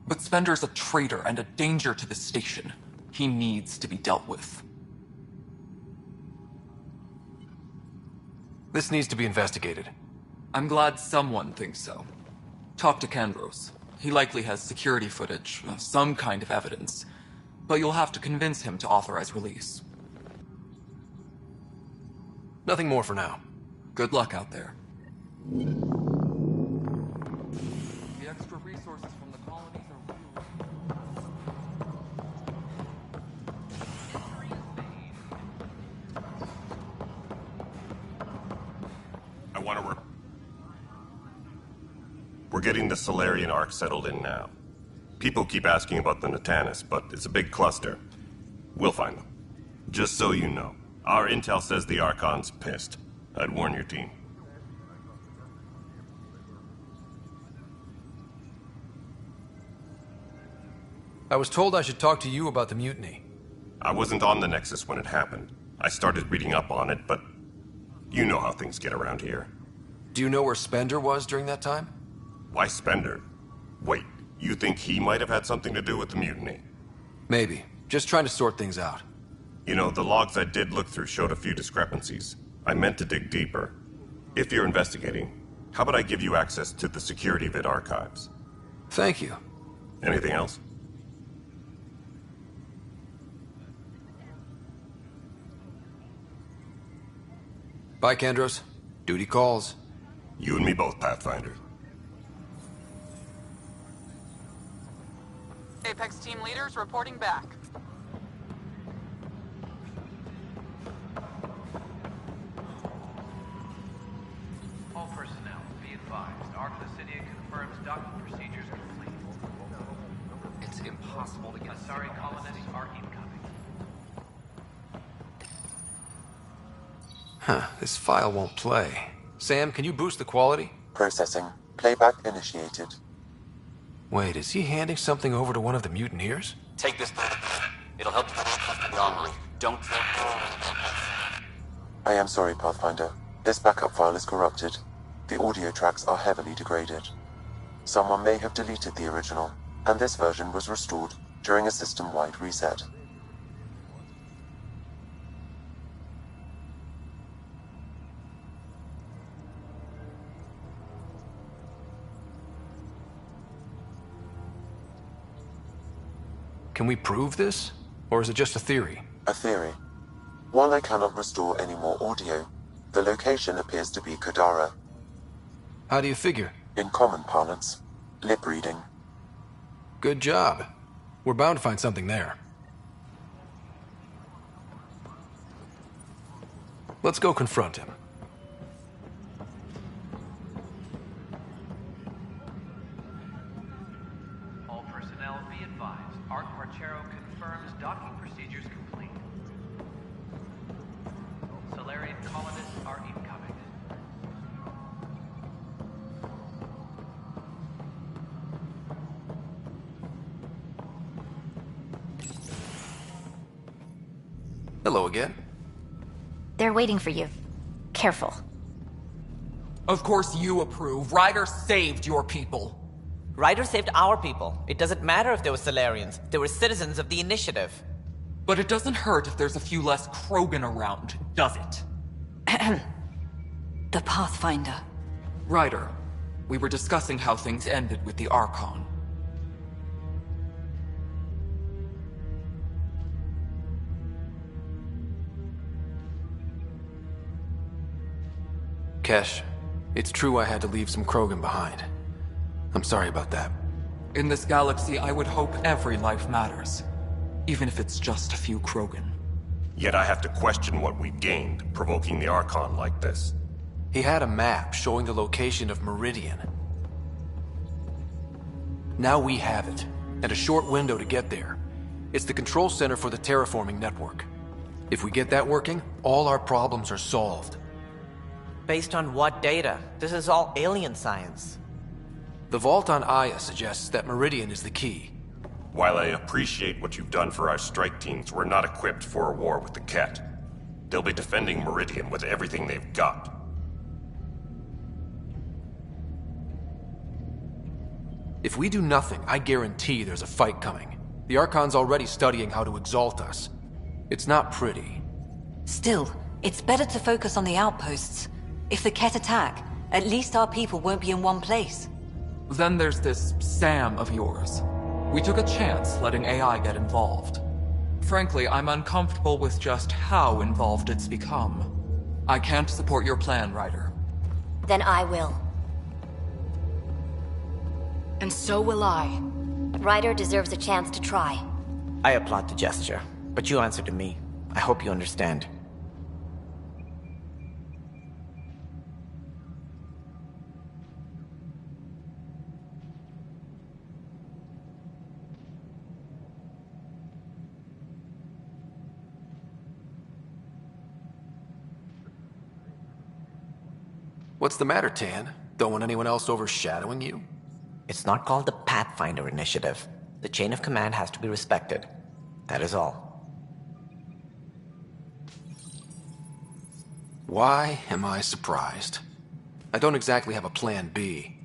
But Spender's a traitor and a danger to the station. He needs to be dealt with. This needs to be investigated. I'm glad someone thinks so. Talk to Kandros. He likely has security footage, some kind of evidence. But you'll have to convince him to authorize release. Nothing more for now. Good luck out there. The extra resources from the colonies are I want to We're getting the Solarian Ark settled in now. People keep asking about the Natanis, but it's a big cluster. We'll find them. Just so you know. Our intel says the Archon's pissed. I'd warn your team. I was told I should talk to you about the mutiny. I wasn't on the Nexus when it happened. I started reading up on it, but you know how things get around here. Do you know where Spender was during that time? Why Spender? Wait, you think he might have had something to do with the mutiny? Maybe. Just trying to sort things out. You know, the logs I did look through showed a few discrepancies. I meant to dig deeper. If you're investigating, how about I give you access to the security vid archives? Thank you. Anything else? Bye, Kandros. Duty calls. You and me both, Pathfinder. Apex team leaders reporting back. All personnel, be advised. Arc Lucidia confirms docking procedures complete. It's impossible to get Asari colonists are incoming. Huh, this file won't play. Sam, can you boost the quality? Processing. Playback initiated. Wait, is he handing something over to one of the mutineers? Take this. It'll help you the armory. Don't... I am sorry, Pathfinder. This backup file is corrupted. The audio tracks are heavily degraded. Someone may have deleted the original, and this version was restored during a system-wide reset. Can we prove this? Or is it just a theory? A theory. While I cannot restore any more audio, the location appears to be Kadara. How do you figure? In common parlance, lip reading. Good job. We're bound to find something there. Let's go confront him. All personnel, be advised. Arc Marchero confirms docking procedures complete. Solarian colonists are incoming. Hello again. They're waiting for you. Careful. Of course you approve. Ryder saved your people. Ryder saved our people. It doesn't matter if they were Solarians. They were citizens of the Initiative. But it doesn't hurt if there's a few less Krogan around, does it? The Pathfinder. Ryder, we were discussing how things ended with the Archon. Kesh, it's true I had to leave some Krogan behind. I'm sorry about that. In this galaxy, I would hope every life matters. Even if it's just a few Krogan. Yet I have to question what we've gained, provoking the Archon like this. He had a map showing the location of Meridian. Now we have it, and a short window to get there. It's the control center for the terraforming network. If we get that working, all our problems are solved. Based on what data? This is all alien science. The vault on Aya suggests that Meridian is the key. While I appreciate what you've done for our strike teams, we're not equipped for a war with the Ket. They'll be defending Meridian with everything they've got. If we do nothing, I guarantee there's a fight coming. The Archon's already studying how to exalt us. It's not pretty. Still, it's better to focus on the outposts. If the Ket attack, at least our people won't be in one place. Then there's this Sam of yours. We took a chance letting AI get involved. Frankly, I'm uncomfortable with just how involved it's become. I can't support your plan, Ryder. Then I will. And so will I. Ryder deserves a chance to try. I applaud the gesture, but you answer to me. I hope you understand. What's the matter, Tan? Don't want anyone else overshadowing you? It's not called the Pathfinder Initiative. The chain of command has to be respected. That is all. Why am I surprised? I don't exactly have a plan B.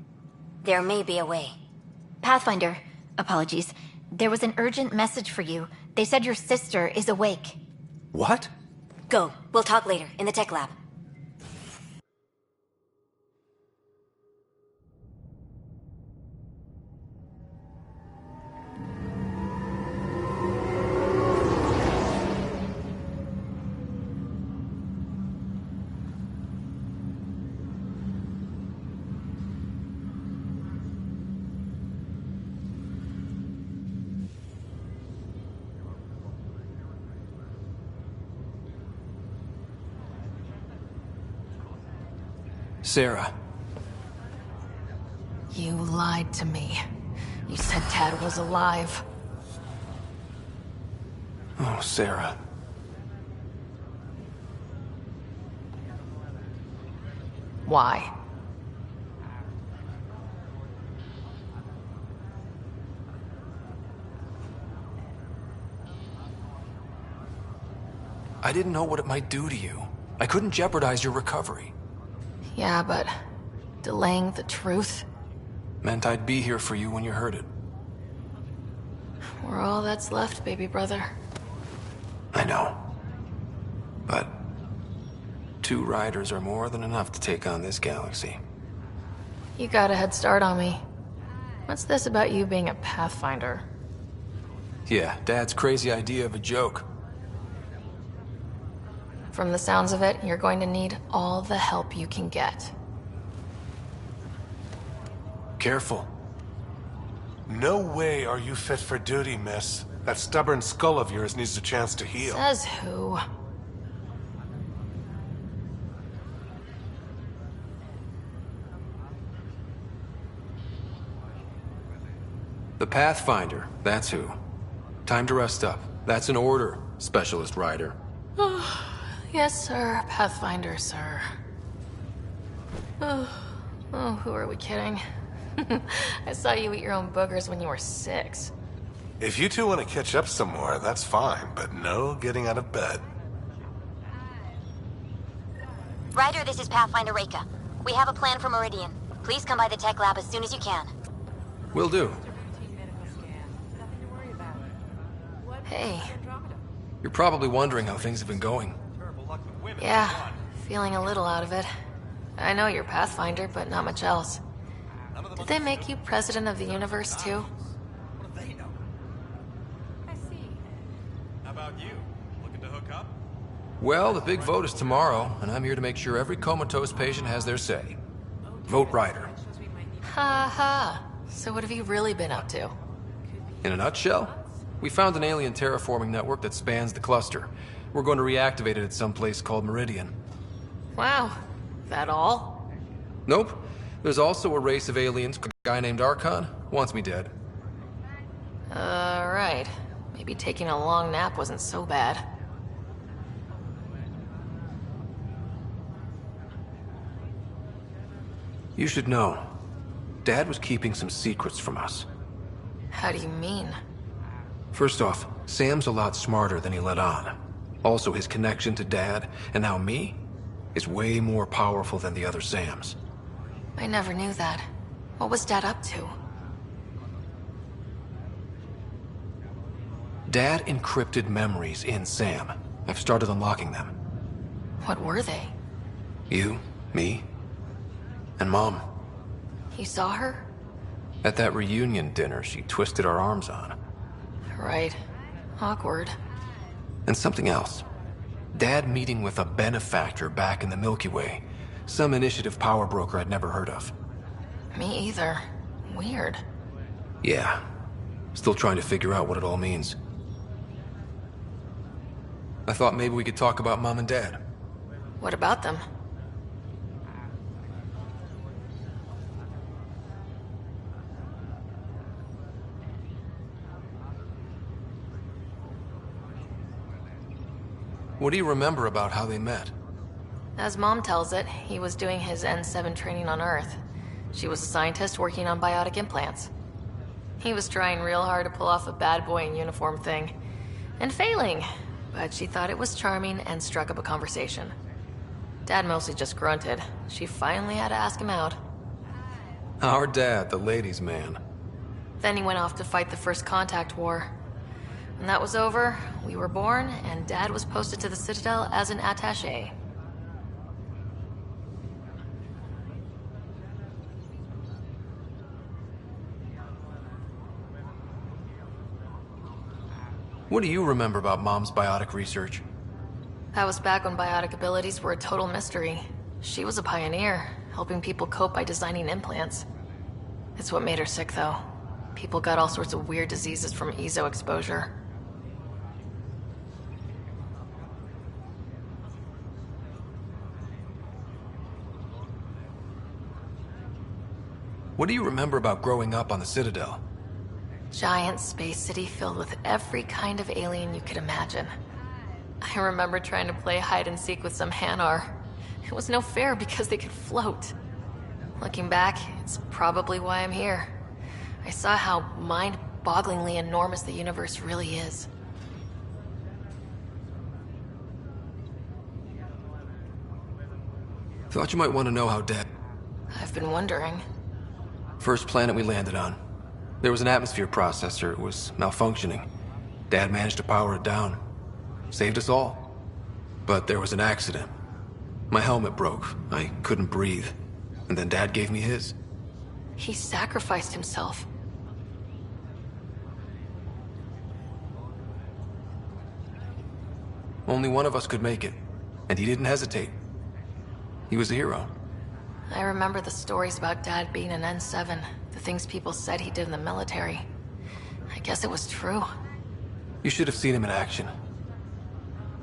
There may be a way. Pathfinder, apologies. There was an urgent message for you. They said your sister is awake. What? Go. We'll talk later, in the tech lab. Sarah. You lied to me. You said Tad was alive. Oh, Sarah. Why? I didn't know what it might do to you. I couldn't jeopardize your recovery. Yeah, but delaying the truth? Meant I'd be here for you when you heard it. We're all that's left, baby brother. I know. But 2 riders are more than enough to take on this galaxy. You got a head start on me. What's this about you being a Pathfinder? Yeah, Dad's crazy idea of a joke. From the sounds of it, you're going to need all the help you can get. Careful. No way are you fit for duty, miss. That stubborn skull of yours needs a chance to heal. Says who? The Pathfinder, that's who. Time to rest up. That's an order, Specialist Rider. Yes, sir. Pathfinder, sir. Oh, who are we kidding? I saw you eat your own boogers when you were 6. If you two want to catch up some more, that's fine, but no getting out of bed. Ryder, this is Pathfinder Reka. We have a plan for Meridian. Please come by the tech lab as soon as you can. Will do. Hey. You're probably wondering how things have been going. Yeah, feeling a little out of it. I know you're Pathfinder, but not much else. Did they make you president of the universe, too? How about you? Looking to hook up? Well, the big vote is tomorrow, and I'm here to make sure every comatose patient has their say. Vote Ryder. Ha ha. So what have you really been up to? In a nutshell, we found an alien terraforming network that spans the cluster. We're going to reactivate it at some place called Meridian. Wow. That all? Nope. There's also a race of aliens, a guy named Archon, wants me dead. Right. Maybe taking a long nap wasn't so bad. You should know, Dad was keeping some secrets from us. How do you mean? First off, Sam's a lot smarter than he let on. Also, his connection to Dad, and now me, is way more powerful than the other Sams. I never knew that. What was Dad up to? Dad encrypted memories in Sam. I've started unlocking them. What were they? You, me, and Mom. You saw her? At that reunion dinner she twisted our arms on. Right. Awkward. And something else. Dad meeting with a benefactor back in the Milky Way. Some initiative power broker I'd never heard of. Me either. Weird. Yeah. Still trying to figure out what it all means. I thought maybe we could talk about Mom and Dad. What about them? What do you remember about how they met? As Mom tells it, he was doing his N7 training on Earth. She was a scientist working on biotic implants. He was trying real hard to pull off a bad boy in uniform thing. And failing, but she thought it was charming and struck up a conversation. Dad mostly just grunted. She finally had to ask him out. Our dad, the ladies' man. Then he went off to fight the First Contact War. When that was over, we were born, and Dad was posted to the Citadel as an attaché. What do you remember about Mom's biotic research? That was back when biotic abilities were a total mystery. She was a pioneer, helping people cope by designing implants. It's what made her sick, though. People got all sorts of weird diseases from EZO exposure. What do you remember about growing up on the Citadel? Giant space city filled with every kind of alien you could imagine. I remember trying to play hide and seek with some Hanar. It was no fair because they could float. Looking back, it's probably why I'm here. I saw how mind-bogglingly enormous the universe really is. Thought you might want to know how Dad... I've been wondering. First planet we landed on. There was an atmosphere processor. It was malfunctioning. Dad managed to power it down. Saved us all. But there was an accident. My helmet broke. I couldn't breathe. And then Dad gave me his. He sacrificed himself. Only one of us could make it. And he didn't hesitate. He was a hero. I remember the stories about Dad being an N7. The things people said he did in the military. I guess it was true. You should have seen him in action.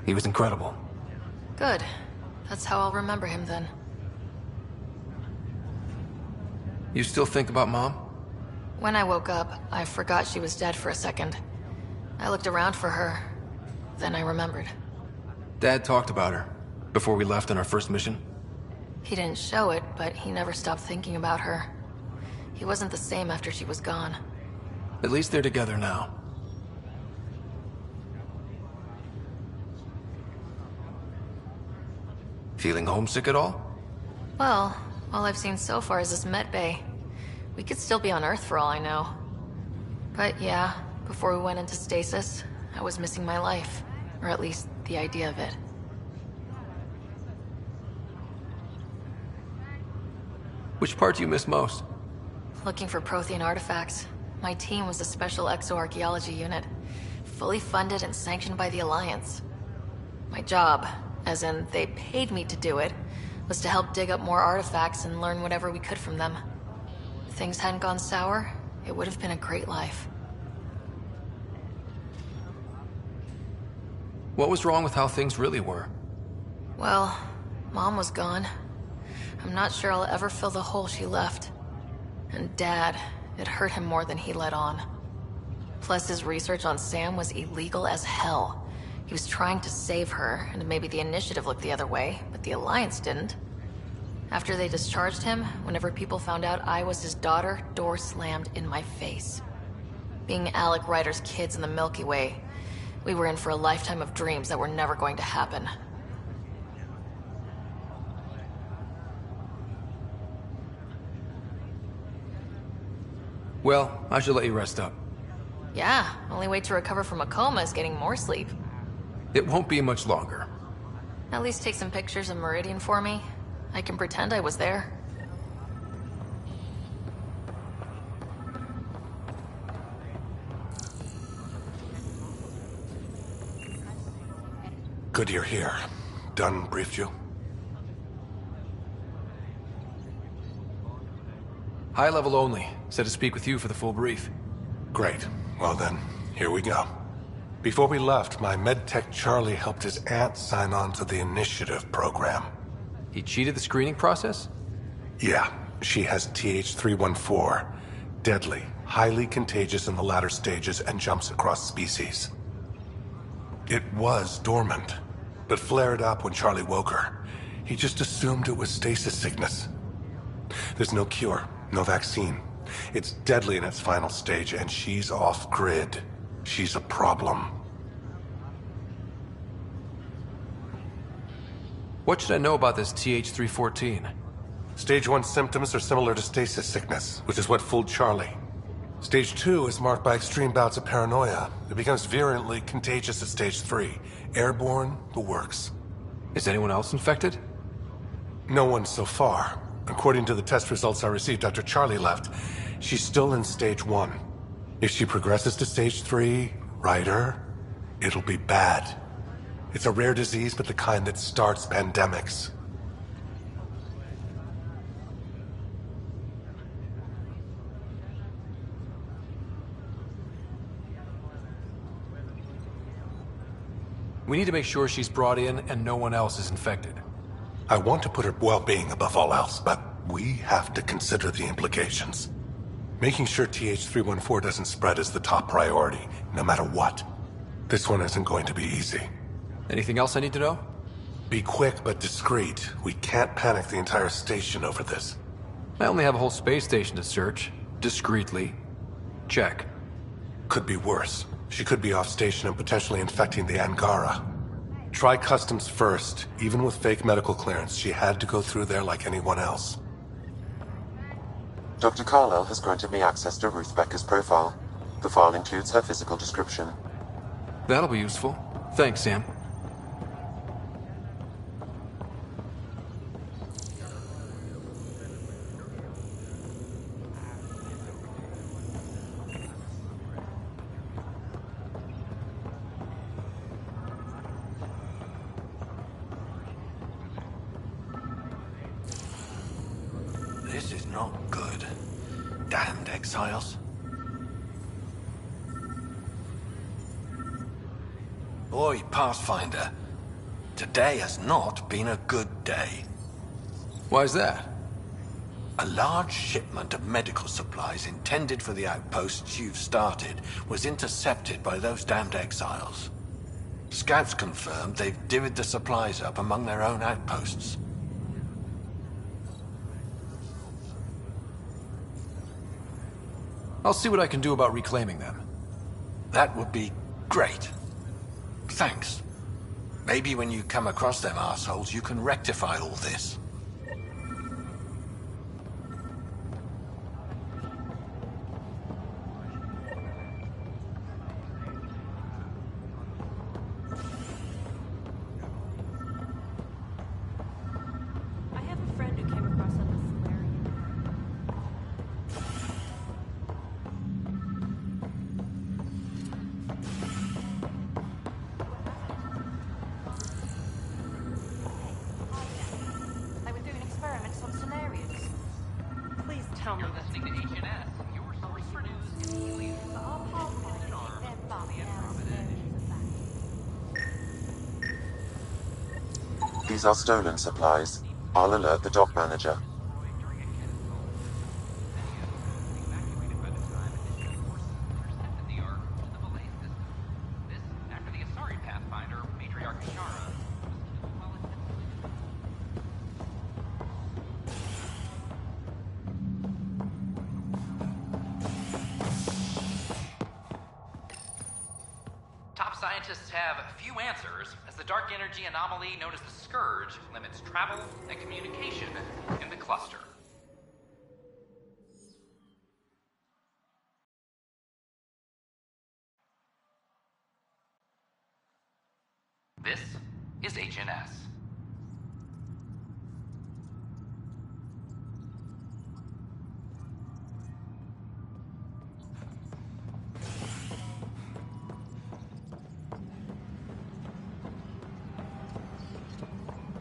He was incredible. Good. That's how I'll remember him then. You still think about Mom? When I woke up, I forgot she was dead for a second. I looked around for her. Then I remembered. Dad talked about her before we left on our first mission. He didn't show it, but he never stopped thinking about her. He wasn't the same after she was gone. At least they're together now. Feeling homesick at all? Well, all I've seen so far is this med bay. We could still be on Earth for all I know. But yeah, before we went into stasis, I was missing my life. Or at least the idea of it. Which part do you miss most? Looking for Prothean artifacts. My team was a special exoarchaeology unit. Fully funded and sanctioned by the Alliance. My job, as in they paid me to do it, was to help dig up more artifacts and learn whatever we could from them. If things hadn't gone sour, it would have been a great life. What was wrong with how things really were? Well, Mom was gone. I'm not sure I'll ever fill the hole she left. And Dad, it hurt him more than he let on. Plus, his research on Sam was illegal as hell. He was trying to save her, and maybe the Initiative looked the other way, but the Alliance didn't. After they discharged him, whenever people found out I was his daughter, doors slammed in my face. Being Alec Ryder's kids in the Milky Way, we were in for a lifetime of dreams that were never going to happen. Well, I should let you rest up. Yeah, only way to recover from a coma is getting more sleep. It won't be much longer. At least take some pictures of Meridian for me. I can pretend I was there. Good you're here. Dunn briefed you? High level only. Said to speak with you for the full brief. Great. Well then, here we go. Before we left, my medtech Charlie helped his aunt sign on to the Initiative program. He cheated the screening process? Yeah, she has TH314. Deadly, highly contagious in the latter stages and jumps across species. It was dormant, but flared up when Charlie woke her. He just assumed it was stasis sickness. There's no cure, no vaccine. It's deadly in its final stage, and she's off-grid. She's a problem. What should I know about this TH314? Stage 1 symptoms are similar to stasis sickness, which is what fooled Charlie. Stage 2 is marked by extreme bouts of paranoia. It becomes virulently contagious at Stage 3. Airborne, the works. Is anyone else infected? No one so far. According to the test results I received after Charlie left, she's still in Stage 1. If she progresses to Stage 3, Ryder, it'll be bad. It's a rare disease, but the kind that starts pandemics. We need to make sure she's brought in and no one else is infected. I want to put her well-being above all else, but we have to consider the implications. Making sure TH314 doesn't spread is the top priority, no matter what. This one isn't going to be easy. Anything else I need to know? Be quick but discreet. We can't panic the entire station over this. I only have a whole space station to search. Discreetly. Check. Could be worse. She could be off station and potentially infecting the Angara. Try customs first. Even with fake medical clearance, she had to go through there like anyone else. Dr. Carlyle has granted me access to Ruth Becker's profile. The file includes her physical description. That'll be useful. Thanks, Sam. This is not good. Damned exiles. Boy, Pathfinder, today has not been a good day. Why's that? A large shipment of medical supplies intended for the outposts you've started was intercepted by those damned exiles. Scouts confirmed they've divvied the supplies up among their own outposts. I'll see what I can do about reclaiming them. That would be great. Thanks. Maybe when you come across them assholes, you can rectify all this. I have a friend who came across on the Solarian. tell me this. Listening to HNS, your source for news in helium. These are stolen supplies. I'll alert the dock manager. Scientists have few answers, as the dark energy anomaly known as the Scourge limits travel and communication in the cluster. This is HNS.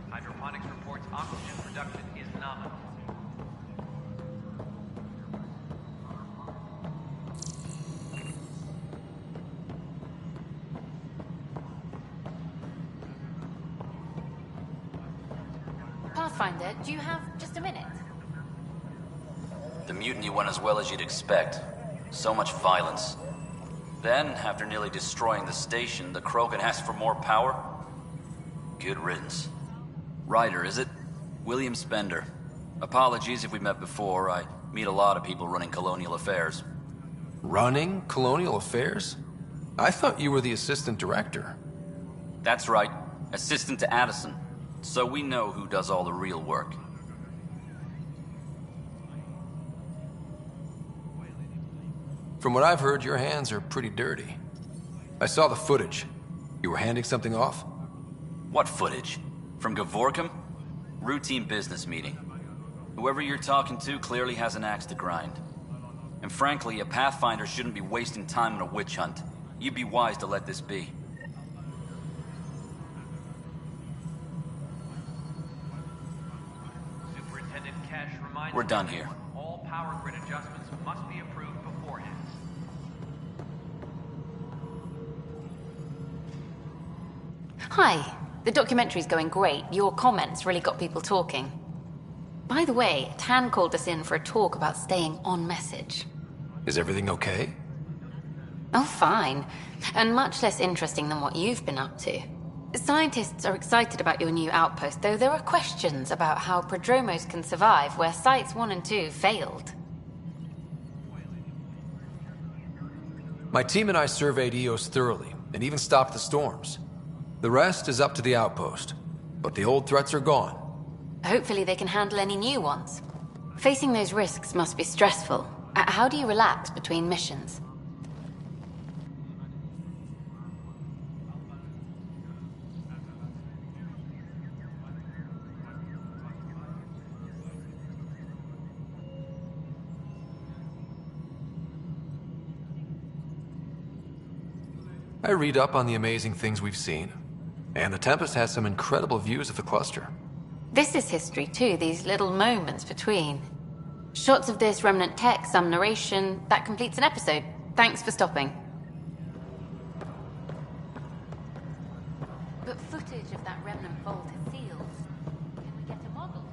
Hydroponics reports oxygen production is nominal. Pathfinder, do you have just a minute? The mutiny went as well as you'd expect. So much violence. Then, after nearly destroying the station, the Krogan asked for more power? Good riddance. Ryder, is it? William Spender. Apologies if we met before. I meet a lot of people running colonial affairs. Running colonial affairs? I thought you were the assistant director. That's right. Assistant to Addison. So we know who does all the real work. From what I've heard, your hands are pretty dirty. I saw the footage. You were handing something off? What footage? From Gavorkum? Routine business meeting. Whoever you're talking to clearly has an axe to grind. And frankly, a Pathfinder shouldn't be wasting time on a witch hunt. You'd be wise to let this be. Superintendent Cash reminds We're done here. all power grid adjustments must be approved beforehand. Hi. The documentary's going great. Your comments really got people talking. By the way, Tan called us in for a talk about staying on message. Is everything okay? Oh, fine. And much less interesting than what you've been up to. Scientists are excited about your new outpost, though there are questions about how prodromos can survive where Sites 1 and 2 failed. My team and I surveyed EOS thoroughly, and even stopped the storms. The rest is up to the outpost, but the old threats are gone. Hopefully they can handle any new ones. Facing those risks must be stressful. How do you relax between missions? I read up on the amazing things we've seen. And the Tempest has some incredible views of the cluster. This is history too, these little moments between. Shots of this remnant tech, some narration, that completes an episode. Thanks for stopping. But footage of that remnant vault is sealed. Can we get a model?